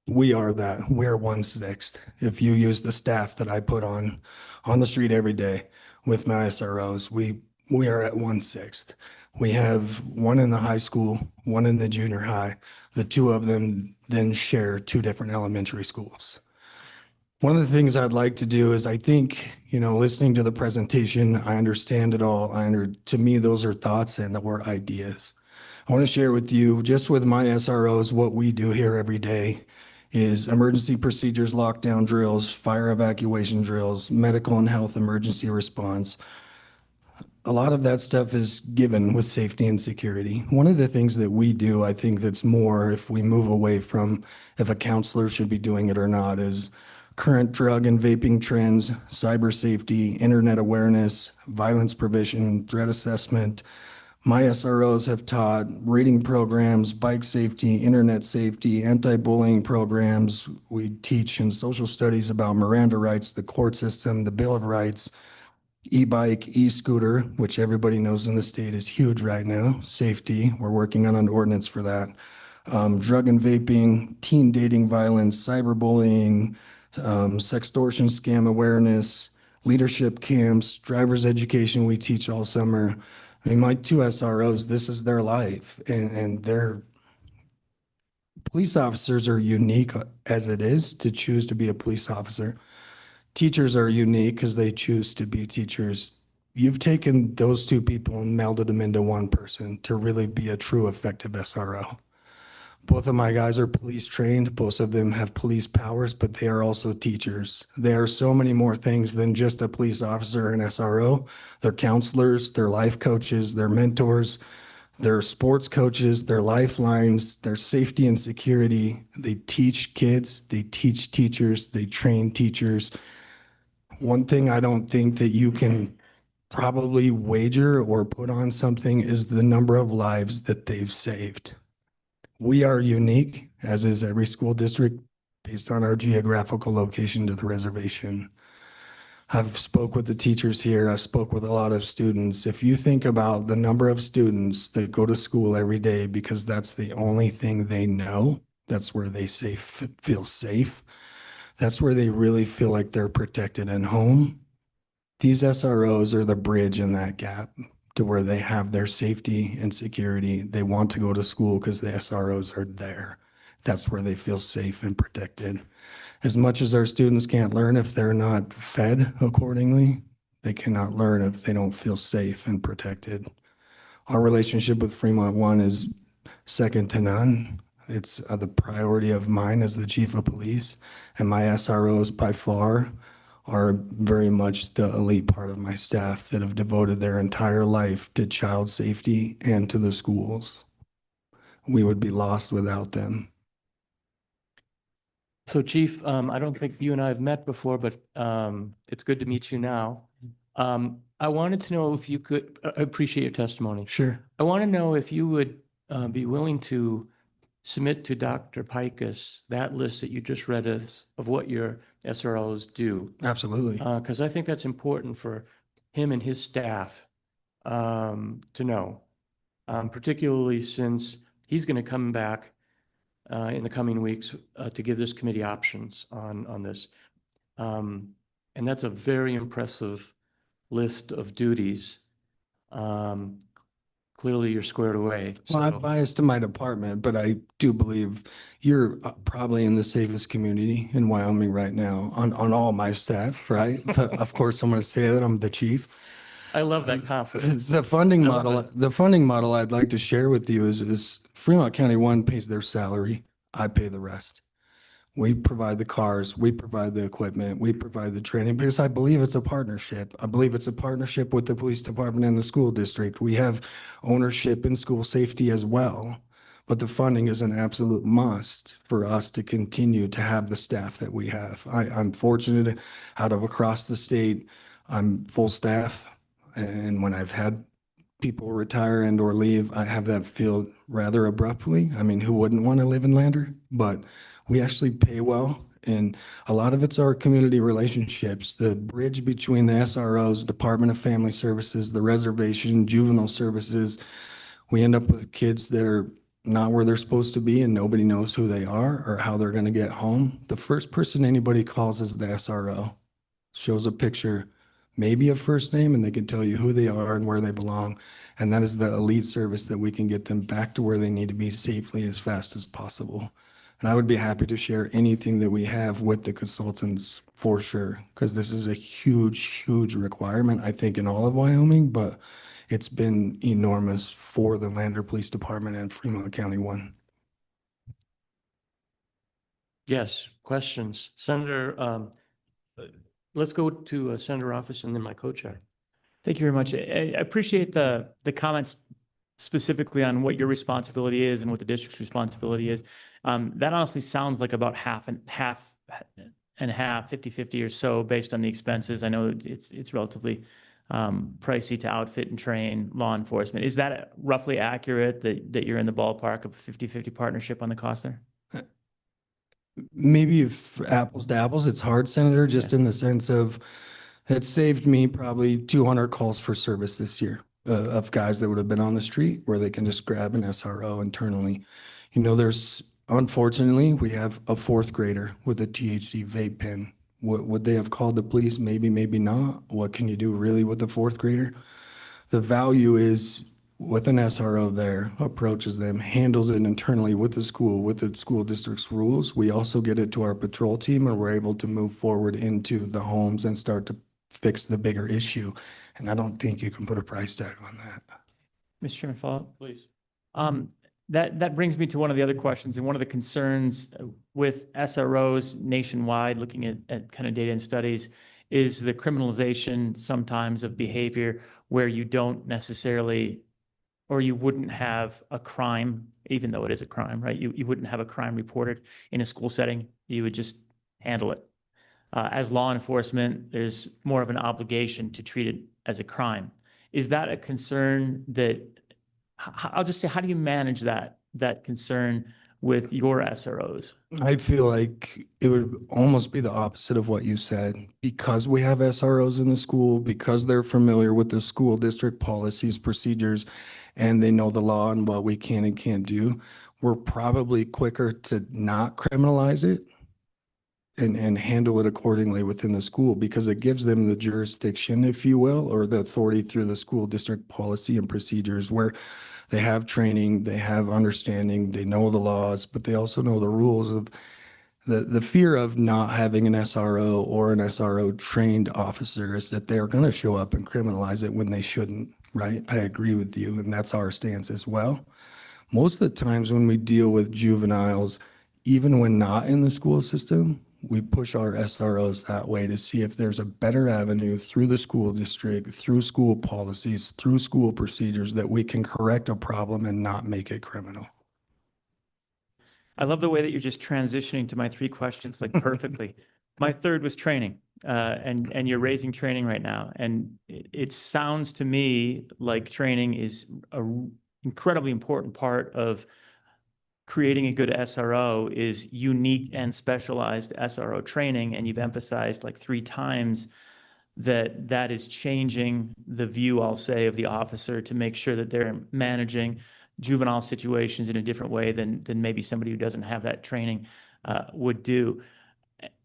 we are that. We're 1/6. If you use the staff that I put on the street every day with my SROs, we are at 1/6. We have one in the high school, one in the junior high. The two of them then share 2 different elementary schools. One of the things I'd like to do is I think, listening to the presentation, I understand it all. To me, those are thoughts and that were ideas. I want to share with you, just with my SROs, what we do here every day is emergency procedures, lockdown drills, fire evacuation drills, medical and health emergency response. A lot of that stuff is given with safety and security. One of the things that we do, I think that's more, if we move away from if a counselor should be doing it or not, is current drug and vaping trends, cyber safety, internet awareness, violence prevention, threat assessment. My SROs have taught rating programs, bike safety, internet safety, anti-bullying programs. We teach in social studies about Miranda rights, the court system, the Bill of Rights, e-bike, e-scooter, which everybody knows in the state is huge right now. Safety, we're working on an ordinance for that. Drug and vaping, teen dating violence, cyberbullying, sextortion scam awareness, leadership camps, driver's education we teach all summer. I mean, my 2 SROs, this is their life, and their police officers are unique as it is to choose to be a police officer. Teachers are unique because they choose to be teachers. You've taken those 2 people and melded them into one person to really be a true effective SRO. Both of my guys are police trained. Both of them have police powers, but they are also teachers. They are so many more things than just a police officer and SRO. They're counselors, they're life coaches, they're mentors, they're sports coaches, they're lifelines, they're safety and security. They teach kids, they teach teachers, they train teachers. One thing I don't think that you can probably wager or put on something is the number of lives that they've saved. We are unique, as is every school district, based on our geographical location to the reservation. I've spoke with the teachers here. I've spoke with a lot of students. If you think about the number of students that go to school every day because that's the only thing they know, that's where they feel safe. That's where they really feel like they're protected and home. These SROs are the bridge in that gap to where they have their safety and security. They want to go to school because the SROs are there. That's where they feel safe and protected. As much as our students can't learn if they're not fed accordingly, They cannot learn if they don't feel safe and protected. Our relationship with Fremont One is second to none. It's the priority of mine as the chief of police, and my SROs by far are very much the elite part of my staff that have devoted their entire life to child safety and to the schools. We would be lost without them. So Chief, I don't think you and I have met before, but it's good to meet you now. I wanted to know if you could, I appreciate your testimony. Sure. I want to know if you would be willing to submit to Dr. Pikus that list that you just read us of what your SROs do. Absolutely. Because I think that's important for him and his staff to know, particularly since he's going to come back in the coming weeks to give this committee options on this. And that's a very impressive list of duties. Clearly you're squared away. Well, I'm biased to my department, but I do believe you're probably in the safest community in Wyoming right now on all my staff, right? But of course, I'm going to say that I'm the chief. I love that confidence. The funding model I'd like to share with you is Fremont County One pays their salary. I pay the rest. We provide the cars, we provide the equipment, we provide the training because I believe it's a partnership. I believe it's a partnership with the police department and the school district. We have ownership in school safety as well, but the funding is an absolute must for us to continue to have the staff that we have. I'm fortunate out of across the state, I'm full staff. And when I've had people retire and or leave, I have that feel rather abruptly. I mean, who wouldn't want to live in Lander? But we actually pay well. And a lot of it's our community relationships, the bridge between the SROs, Department of Family Services, the reservation, juvenile services. We end up with kids that are not where they're supposed to be and nobody knows who they are or how they're going to get home. The first person anybody calls is the SRO. Shows a picture, maybe a first name, and they can tell you who they are and where they belong. And that is the elite service that we can get them back to where they need to be safely as fast as possible. And I would be happy to share anything that we have with the consultants for sure, because this is a huge, huge requirement, I think, in all of Wyoming, but it's been enormous for the Lander Police Department and Fremont County One. Yes, questions. Senator, let's go to Senator Office and then my co-chair. Thank you very much. I appreciate the comments specifically on what your responsibility is and what the district's responsibility is. That honestly sounds like about half and half, 50-50 or so based on the expenses. I know it's relatively pricey to outfit and train law enforcement. Is that roughly accurate that you're in the ballpark of a 50-50 partnership on the cost there? Maybe if apples to apples, it's hard, Senator, just in the sense of it saved me probably 200 calls for service this year of guys that would have been on the street where they can just grab an SRO internally. You know, unfortunately, we have a fourth grader with a THC vape pen. Would they have called the police? Maybe, maybe not. What can you do really with a fourth grader? The value is with an SRO there, approaches them, handles it internally with the school district's rules. We also get it to our patrol team and we're able to move forward into the homes and start to fix the bigger issue. And I don't think you can put a price tag on that. Mr. Chairman, follow up? Please. That brings me to one of the other questions, and one of the concerns with SROs nationwide, looking at kind of data and studies, is the criminalization sometimes of behavior where you don't necessarily, or you wouldn't have a crime, even though it is a crime, right? You wouldn't have a crime reported in a school setting. You would just handle it. As law enforcement, there's more of an obligation to treat it as a crime. Is that a concern that, I'll just say, how do you manage that concern with your SROs? I feel like it would almost be the opposite of what you said. Because we have SROs in the school, because they're familiar with the school district policies, procedures, and they know the law and what we can and can't do, we're probably quicker to not criminalize it and handle it accordingly within the school, because it gives them the jurisdiction, if you will, or the authority through the school district policy and procedures where they have training, they have understanding, they know the laws, but they also know the rules of The fear of not having an SRO or an SRO trained officer is that they're going to show up and criminalize it when they shouldn't, right? I agree with you, and that's our stance as well. Most of the times when we deal with juveniles, even when not in the school system, we push our SROs that way to see if there's a better avenue through the school district, through school policies, through school procedures that we can correct a problem and not make it criminal. I love the way that you're just transitioning to my three questions like perfectly. My third was training, and you're raising training right now. And it sounds to me like training is an incredibly important part of creating a good SRO is unique and specialized SRO training. And you've emphasized like 3 times that that is changing the view, I'll say, of the officer to make sure that they're managing juvenile situations in a different way than maybe somebody who doesn't have that training would do.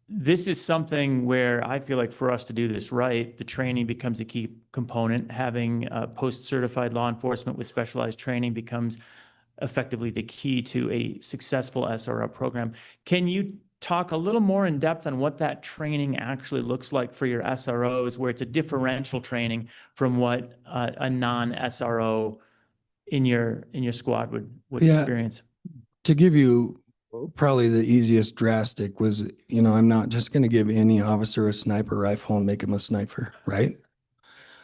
This is something where I feel like for us to do this right, the training becomes a key component. Having post-certified law enforcement with specialized training becomes effectively the key to a successful SRO program. Can you talk a little more in depth on what that training actually looks like for your SROs, where it's a differential training from what a non-SRO in your squad would experience? To give you probably the easiest drastic was, I'm not just going to give any officer a sniper rifle and make him a sniper, right?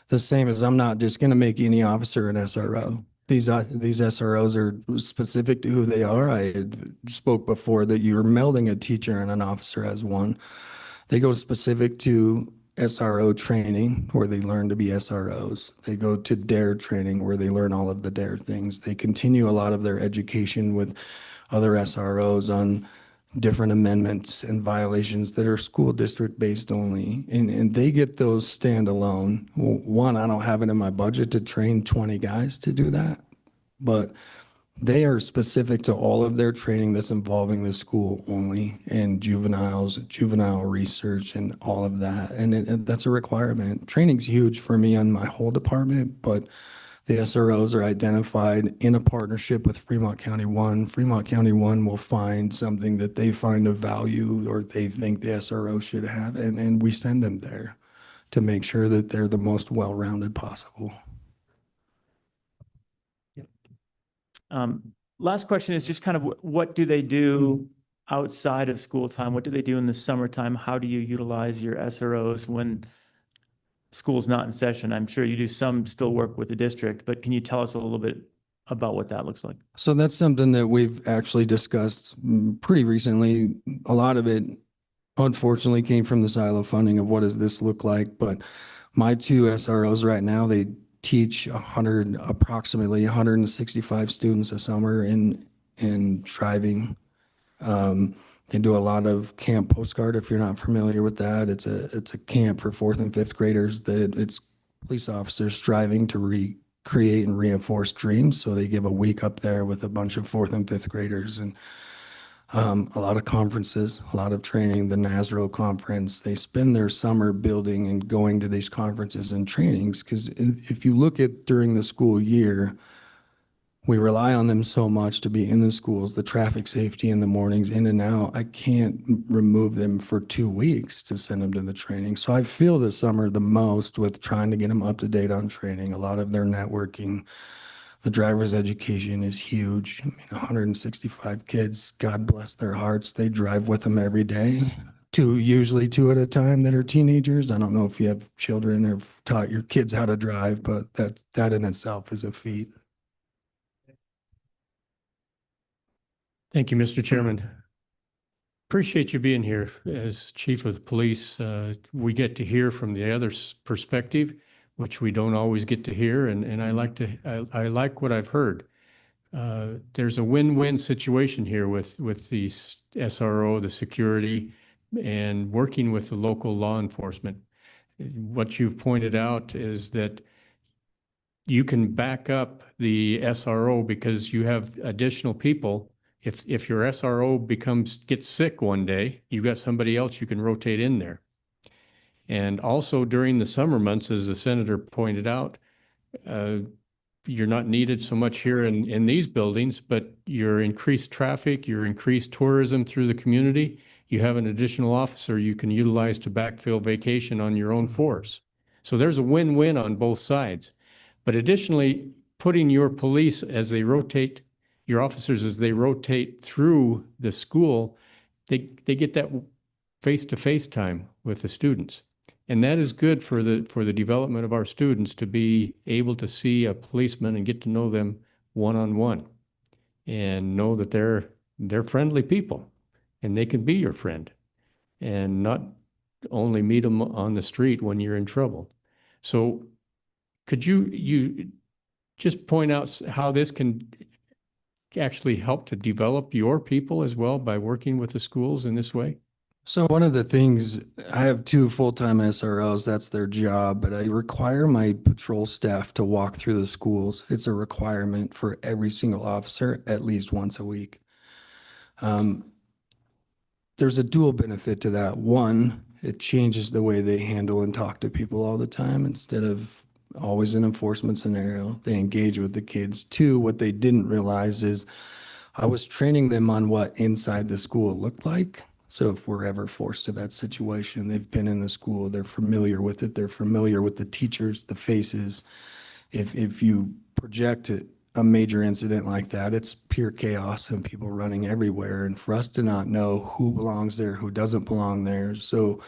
The same as I'm not just going to make any officer an SRO. These SROs are specific to who they are. I had spoke before that you're melding a teacher and an officer as one. They go specific to SRO training where they learn to be SROs. They go to DARE training where they learn all of the DARE things. They continue a lot of their education with other SROs on different amendments and violations that are school district based only. And they get those standalone. Well, one, I don't have it in my budget to train 20 guys to do that, but they are specific to all of their training that's involving the school only, and juveniles, juvenile research, and all of that. And that's a requirement. Training's huge for me on my whole department, but the SROs are identified in a partnership with Fremont County One. Fremont County One will find something that they find of value or they think the SRO should have, and we send them there to make sure that they're the most well-rounded possible. Last question is just kind of what do they do outside of school time? What do they do in the summertime? How do you utilize your SROs when school's not in session? I'm sure you do some still work with the district, but can you tell us a little bit about what that looks like? So that's something that we've actually discussed pretty recently. A lot of it, unfortunately, came from the silo funding of what does this look like. But my 2 SROs right now, they teach approximately 165 students a summer in driving. They do a lot of camp postcard. If you're not familiar with that, it's a camp for 4th and 5th graders that it's police officers striving to recreate and reinforce dreams. So they give a week up there with a bunch of 4th and 5th graders, and a lot of conferences, a lot of training, the NASRO conference. They spend their summer building and going to these conferences and trainings, because if you look at during the school year, we rely on them so much to be in the schools, the traffic safety in the mornings, in and out. I can't remove them for 2 weeks to send them to the training. So I feel the summer the most with trying to get them up to date on training. A lot of their networking, the driver's education is huge. I mean, 165 kids, God bless their hearts. They drive with them every day. Usually two at a time that are teenagers. I don't know if you have children or taught your kids how to drive, but that in itself is a feat. Thank you, Mr. Chairman. Appreciate you being here as Chief of Police. We get to hear from the other perspective, which we don't always get to hear, and I like what I've heard. There's a win-win situation here with the SRO, the security, and working with the local law enforcement. What you've pointed out is that you can back up the SRO because you have additional people. If your SRO gets sick one day, you've got somebody else you can rotate in there. And also during the summer months, as the senator pointed out, you're not needed so much here in these buildings, but your increased traffic, your increased tourism through the community, you have an additional officer you can utilize to backfill vacation on your own force. So there's a win-win on both sides. But additionally, putting your police as they rotate, your officers as they rotate through the school, they get that face-to-face time with the students. And that is good for the development of our students to be able to see a policeman and get to know them one-on-one and know that they're friendly people and they can be your friend and not only meet them on the street when you're in trouble. So could you just point out how this can actually help to develop your people as well by working with the schools in this way? So one of the things, I have 2 full-time SROs, that's their job, but I require my patrol staff to walk through the schools. It's a requirement for every single officer at least once a week. There's a dual benefit to that. One, it changes the way they handle and talk to people all the time. Instead of always an enforcement scenario, they engage with the kids. 2, what they didn't realize is I was training them on what inside the school looked like. So if we're ever forced to that situation, they've been in the school, they're familiar with it, they're familiar with the teachers, the faces. If you project a major incident like that, it's pure chaos and people running everywhere. And for us to not know who belongs there, who doesn't belong there. So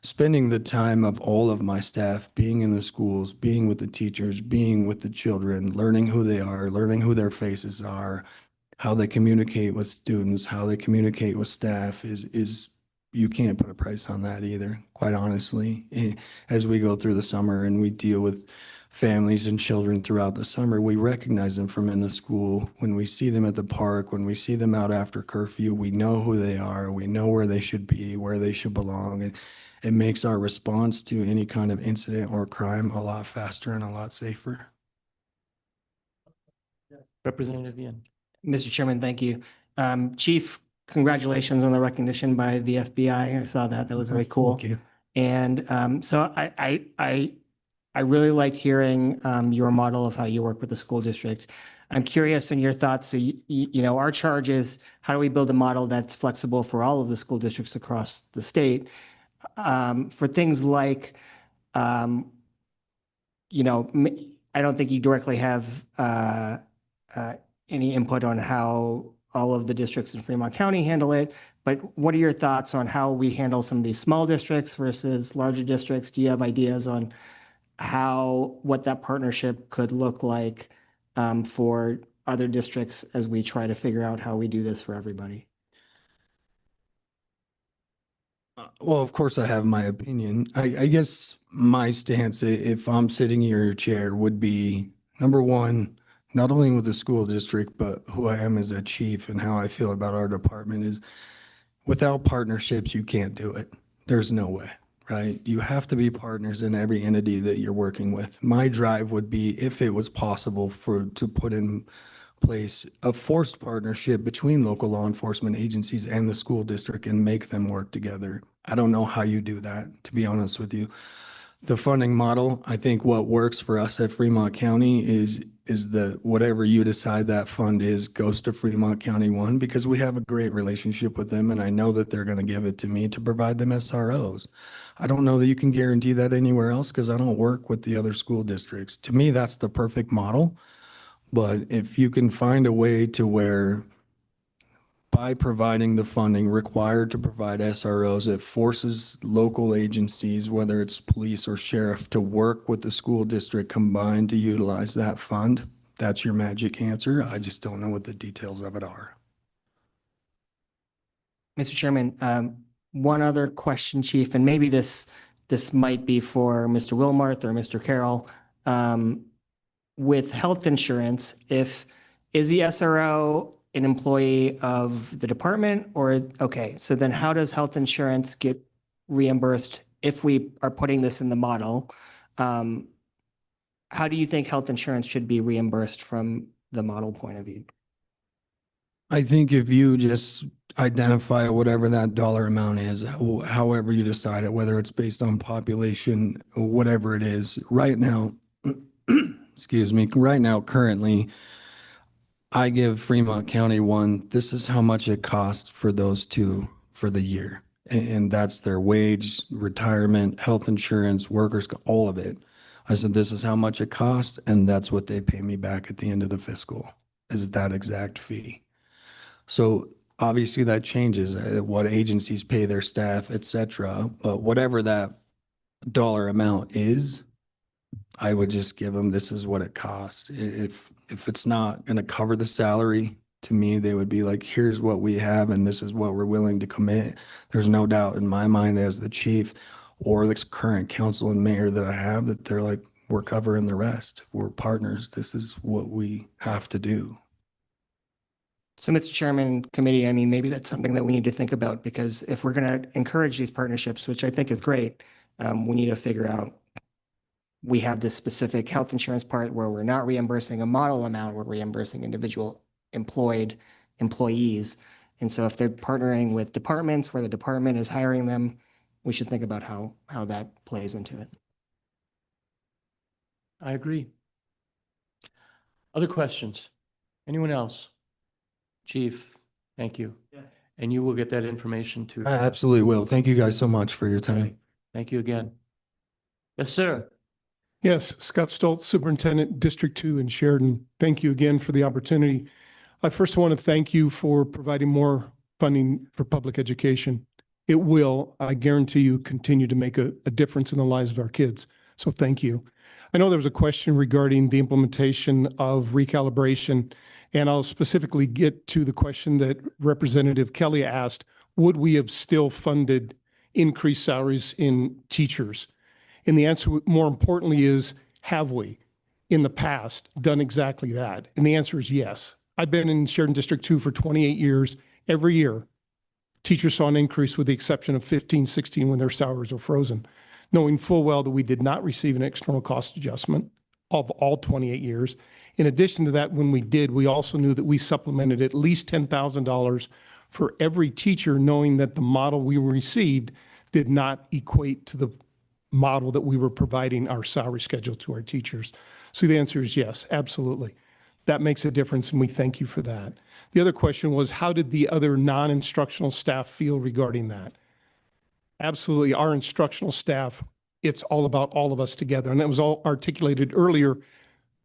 spending the time of all of my staff being in the schools, being with the teachers, being with the children, learning who they are, learning who their faces are, how they communicate with students, how they communicate with staff is you can't put a price on that either, quite honestly. As we go through the summer and we deal with families and children throughout the summer, we recognize them from in the school. When we see them at the park, when we see them out after curfew, we know who they are, we know where they should be, where they should belong. And it makes our response to any kind of incident or crime a lot faster and a lot safer. Representative Ian. Mr. Chairman, thank you. Chief, congratulations on the recognition by the FBI. I saw that. That was very cool. Thank you. And so I really liked hearing your model of how you work with the school district. I'm curious in your thoughts. So, you know, our charge is how do we build a model that's flexible for all of the school districts across the state for things like, you know, I don't think you directly have any input on how all of the districts in Fremont County handle it, but what are your thoughts on how we handle some of these small districts versus larger districts? Do you have ideas on what that partnership could look like for other districts as we try to figure out how we do this for everybody? Well, of course I have my opinion. I guess my stance, if I'm sitting in your chair, would be number one, not only with the school district, but who I am as a chief and how I feel about our department is without partnerships, you can't do it. There's no way, right? You have to be partners in every entity that you're working with. My drive would be, if it was possible, to put in place a forced partnership between local law enforcement agencies and the school district and make them work together. I don't know how you do that, to be honest with you. The funding model, I think what works for us at Fremont County is that whatever you decide that fund is goes to Fremont County 1 because we have a great relationship with them and I know that they're going to give it to me to provide them SROs. I don't know that you can guarantee that anywhere else because I don't work with the other school districts. To me, that's the perfect model. But if you can find a way to where by providing the funding required to provide SROs, it forces local agencies, whether it's police or sheriff, to work with the school district combined to utilize that fund. That's your magic answer. I just don't know what the details of it are. Mr. Chairman, one other question, Chief, and maybe this might be for Mr. Wilmarth or Mr. Carroll. With health insurance, is the SRO an employee of the department okay, so then how does health insurance get reimbursed if we are putting this in the model? How do you think health insurance should be reimbursed from the model point of view? I think if you just identify whatever that dollar amount is, however you decide it, whether it's based on population, whatever it is, right now, excuse me, right now, currently, I give Fremont County 1, this is how much it costs for those two for the year. And that's their wage, retirement, health insurance, workers, all of it. I said, this is how much it costs, and that's what they pay me back at the end of the fiscal, is that exact fee. So obviously that changes what agencies pay their staff, et cetera. But whatever that dollar amount is, I would just give them, this is what it costs. If it's not going to cover the salary, to me, they would be like, here's what we have and this is what we're willing to commit. There's no doubt in my mind as the chief or the current council and mayor that I have that they're like, we're covering the rest. We're partners. This is what we have to do. So, Mr. Chairman, committee, I mean, maybe that's something that we need to think about, because if we're going to encourage these partnerships, which I think is great, we need to figure out, we have this specific health insurance part where we're not reimbursing a model amount, we're reimbursing individual employees. And so if they're partnering with departments where the department is hiring them, we should think about how that plays into it. I agree. Other questions? Anyone else? Chief, thank you. Yeah. And you will get that information to. I absolutely will. Thank you guys so much for your time. Thank you again. Yes, sir. Yes, Scott Stoltz, Superintendent, District 2 in Sheridan. Thank you again for the opportunity. I first want to thank you for providing more funding for public education. It will, I guarantee you, continue to make a difference in the lives of our kids. So thank you. I know there was a question regarding the implementation of recalibration, and I'll specifically get to the question that Representative Kelly asked, would we have still funded increased salaries in teachers? And the answer, more importantly, is have we, in the past, done exactly that? And the answer is yes. I've been in Sheridan District 2 for 28 years. Every year, teachers saw an increase with the exception of 15, 16 when their salaries were frozen, knowing full well that we did not receive an external cost adjustment of all 28 years. In addition to that, when we did, we also knew that we supplemented at least $10,000 for every teacher, knowing that the model we received did not equate to the model that we were providing our salary schedule to our teachers. So the answer is yes, absolutely. That makes a difference, and we thank you for that. The other question was, how did the other non-instructional staff feel regarding that? Absolutely, our instructional staff, it's all about all of us together, and that was all articulated earlier.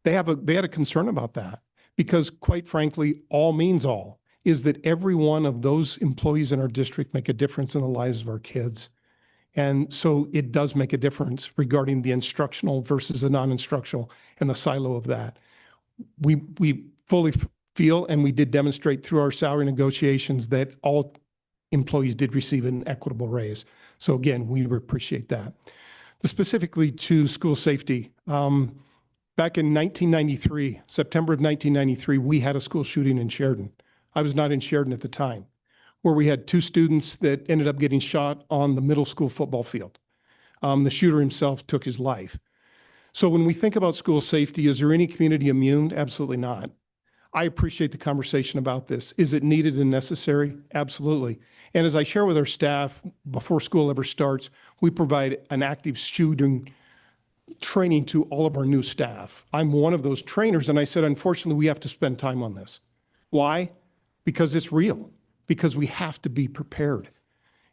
They had a concern about that because, quite frankly, all means all is that every one of those employees in our district make a difference in the lives of our kids. And so it does make a difference regarding the instructional versus the non-instructional and the silo of that. We fully feel, and we did demonstrate through our salary negotiations, that all employees did receive an equitable raise. So again, we appreciate that. Specifically to school safety, back in 1993, September of 1993, we had a school shooting in Sheridan. I was not in Sheridan at the time, where we had 2 students that ended up getting shot on the middle school football field. The shooter himself took his life. So when we think about school safety, is there any community immune? Absolutely not. I appreciate the conversation about this. Is it needed and necessary? Absolutely. And as I share with our staff, before school ever starts, we provide an active shooting training to all of our new staff. I'm one of those trainers, and I said, unfortunately, we have to spend time on this. Why? Because it's real, because we have to be prepared.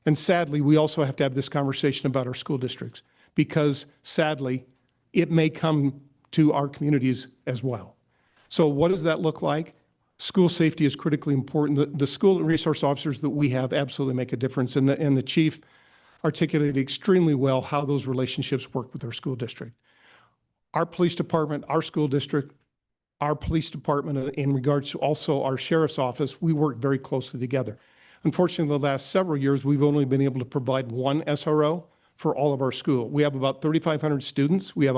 And sadly, we also have to have this conversation about our school districts, because sadly, it may come to our communities as well. So what does that look like? School safety is critically important. The school resource officers that we have absolutely make a difference, and the chief articulated extremely well how those relationships work with our school district. Our police department, our school district, our police department, in regards to also our sheriff's office, we work very closely together. Unfortunately, the last several years, we've only been able to provide one SRO for all of our school. We have about 3,500 students. We have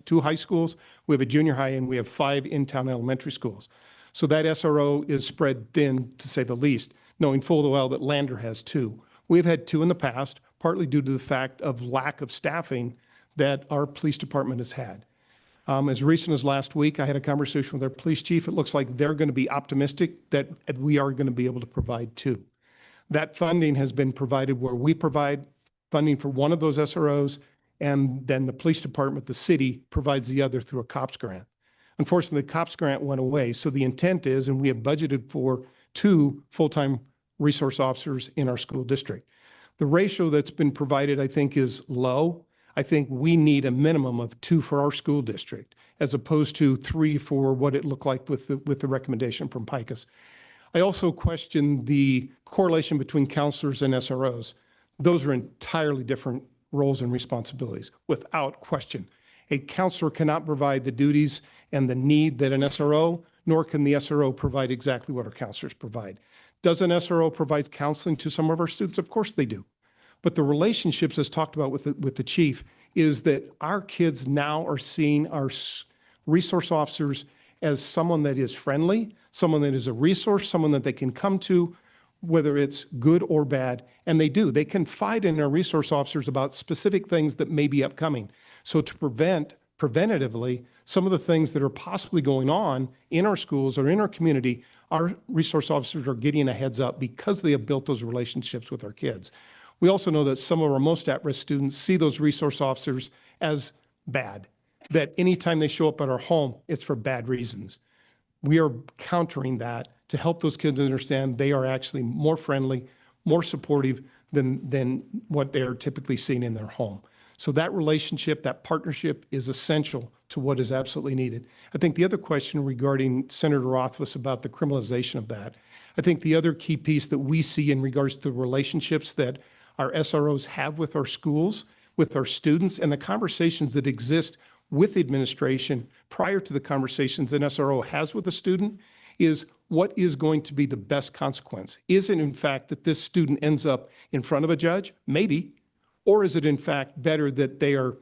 2 high schools, we have a junior high, and we have 5 in-town elementary schools. So that SRO is spread thin, to say the least, knowing full well that Lander has 2. We've had 2 in the past, partly due to the fact of lack of staffing that our police department has had. As recent as last week, I had a conversation with our police chief. It looks like they're going to be optimistic that we are going to be able to provide 2. That funding has been provided where we provide funding for one of those SROs, and then the police department, the city, provides the other through a COPS grant. Unfortunately, the COPS grant went away, so the intent is, and we have budgeted for 2 full-time resource officers in our school district. The ratio that's been provided, I think, is low. I think we need a minimum of 2 for our school district, as opposed to 3 for what it looked like with the recommendation from PICUS. I also question the correlation between counselors and SROs. Those are entirely different roles and responsibilities, without question. A counselor cannot provide the duties and the need that an SRO, nor can the SRO provide exactly what our counselors provide. Does an SRO provide counseling to some of our students? Of course they do. But the relationships, as talked about with the chief, is that our kids now are seeing our resource officers as someone that is friendly, someone that is a resource, someone that they can come to, whether it's good or bad. And they do. They confide in our resource officers about specific things that may be upcoming. So to preventatively, some of the things that are possibly going on in our schools or in our community, our resource officers are getting a heads up because they have built those relationships with our kids. We also know that some of our most at-risk students see those resource officers as bad, that anytime they show up at our home, it's for bad reasons. We are countering that to help those kids understand they are actually more friendly, more supportive than what they're typically seeing in their home. So that relationship, that partnership is essential to what is absolutely needed. I think the other question regarding Senator Rothfuss about the criminalization of that, I think the other key piece that we see in regards to the relationships that our SROs have with our schools, with our students, and the conversations that exist with the administration prior to the conversations an SRO has with a student is what is going to be the best consequence? Is it in fact that this student ends up in front of a judge? Maybe. Or is it in fact better that they are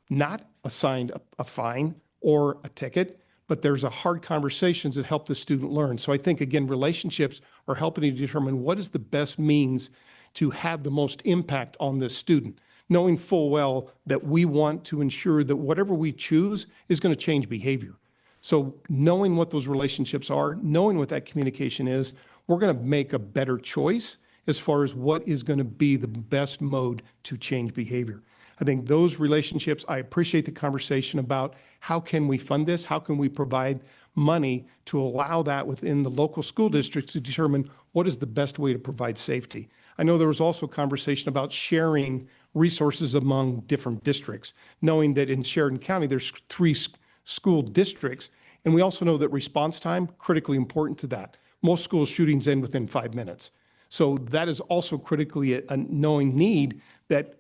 not assigned a fine or a ticket, but there's a hard conversations that help the student learn? So I think, again, relationships are helping to determine what is the best means to have the most impact on this student, knowing full well that we want to ensure that whatever we choose is going to change behavior. So knowing what those relationships are, knowing what that communication is, we're going to make a better choice as far as what is going to be the best mode to change behavior. I think those relationships, I appreciate the conversation about how can we fund this? How can we provide money to allow that within the local school districts to determine what is the best way to provide safety? I know there was also conversation about sharing resources among different districts, knowing that in Sheridan County, there's 3 school districts. And we also know that response time, critically important to that. Most school shootings end within 5 minutes. So that is also critically a knowing need that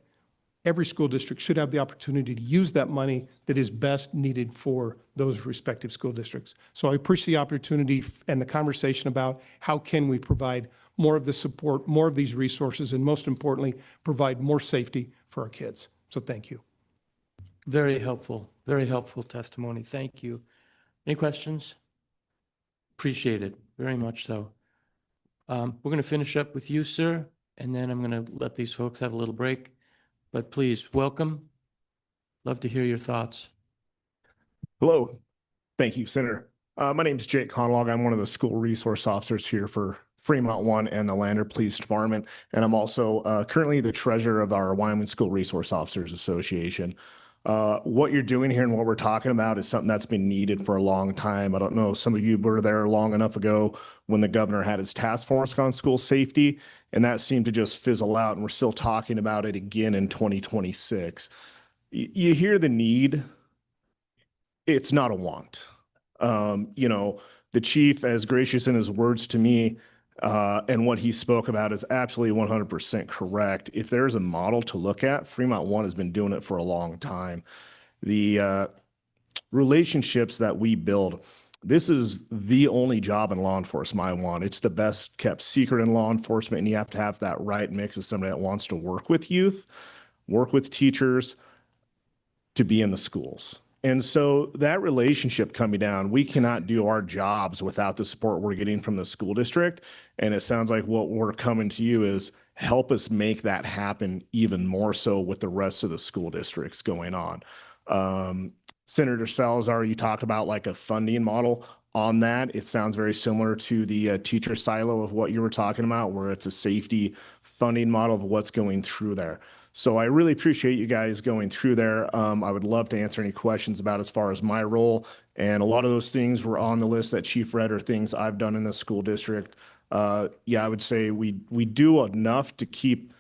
every school district should have the opportunity to use that money that is best needed for those respective school districts. So I appreciate the opportunity and the conversation about how can we provide more of the support, more of these resources, and most importantly, provide more safety for our kids. So thank you. Very helpful testimony. Thank you. Any questions? Appreciate it, very much so. We're going to finish up with you, sir, and then I'm going to let these folks have a little break. But please, welcome. Love to hear your thoughts. Hello. Thank you, Senator. My name is Jake Conlog. I'm one of the school resource officers here for Fremont One and the Lander Police Department. And I'm also currently the treasurer of our Wyoming School Resource Officers Association. What you're doing here and what we're talking about is something that's been needed for a long time. I don't know, some of you were there long enough ago when the governor had his task force on school safety, and that seemed to just fizzle out, and we're still talking about it again in 2026. You hear the need. It's not a want. The chief, as gracious in his words to me, and what he spoke about is absolutely 100% correct. If there is a model to look at, Fremont One has been doing it for a long time. The relationships that we build, this is the only job in law enforcement I want. It's the best kept secret in law enforcement, and you have to have that right mix of somebody that wants to work with youth, work with teachers, to be in the schools. And so that relationship coming down, we cannot do our jobs without the support we're getting from the school district. And it sounds like what we're coming to you is help us make that happen even more so with the rest of the school districts going on. Senator Salazar, you talked about like a funding model on that. It sounds very similar to the teacher silo of what you were talking about, where it's a safety funding model of what's going through there. So I really appreciate you guys going through there. I would love to answer any questions about as far as my role. And a lot of those things were on the list that Chief read are things I've done in the school district. Yeah, I would say we do enough to keep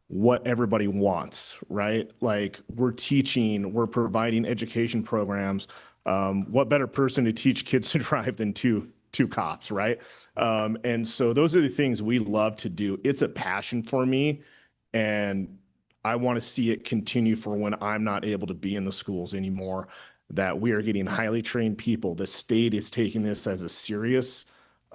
what everybody wants, right? Like we're teaching, we're providing education programs. What better person to teach kids to drive than two cops, right? And so those are the things we love to do. It's a passion for me, and I want to see it continue for when I'm not able to be in the schools anymore, that we are getting highly trained people. The state is taking this as a serious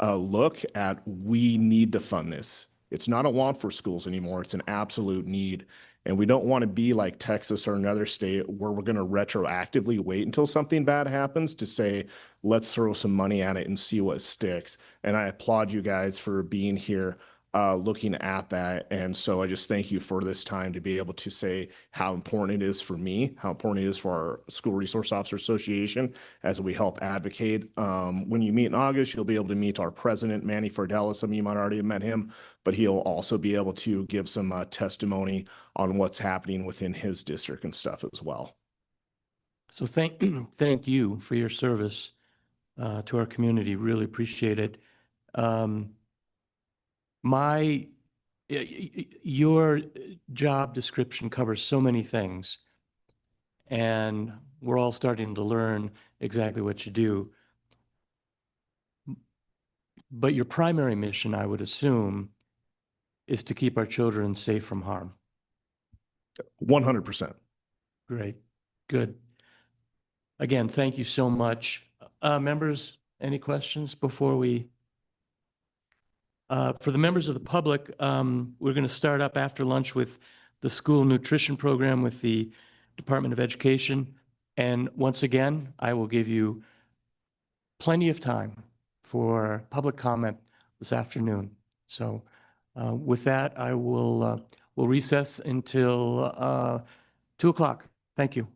look at, we need to fund this. It's not a want for schools anymore. It's an absolute need. And we don't want to be like Texas or another state where we're going to retroactively wait until something bad happens to say, let's throw some money at it and see what sticks. And I applaud you guys for being here, looking at that. And so I just thank you for this time to be able to say how important it is for me, how important it is for our School Resource Officer Association as we help advocate. When you meet in August, you'll be able to meet our president, Manny Fardella. Some of you might already have met him, but he'll also be able to give some testimony on what's happening within his district and stuff as well. So thank you for your service to our community. Really appreciate it. Your job description covers so many things, and we're all starting to learn exactly what you do. But your primary mission, I would assume, is to keep our children safe from harm. 100%. Great. Good. Again, thank you so much. Members, any questions before we? For the members of the public, we're going to start up after lunch with the school nutrition program with the Department of Education. And once again, I will give you plenty of time for public comment this afternoon. So with that, I will we'll recess until 2 o'clock. Thank you.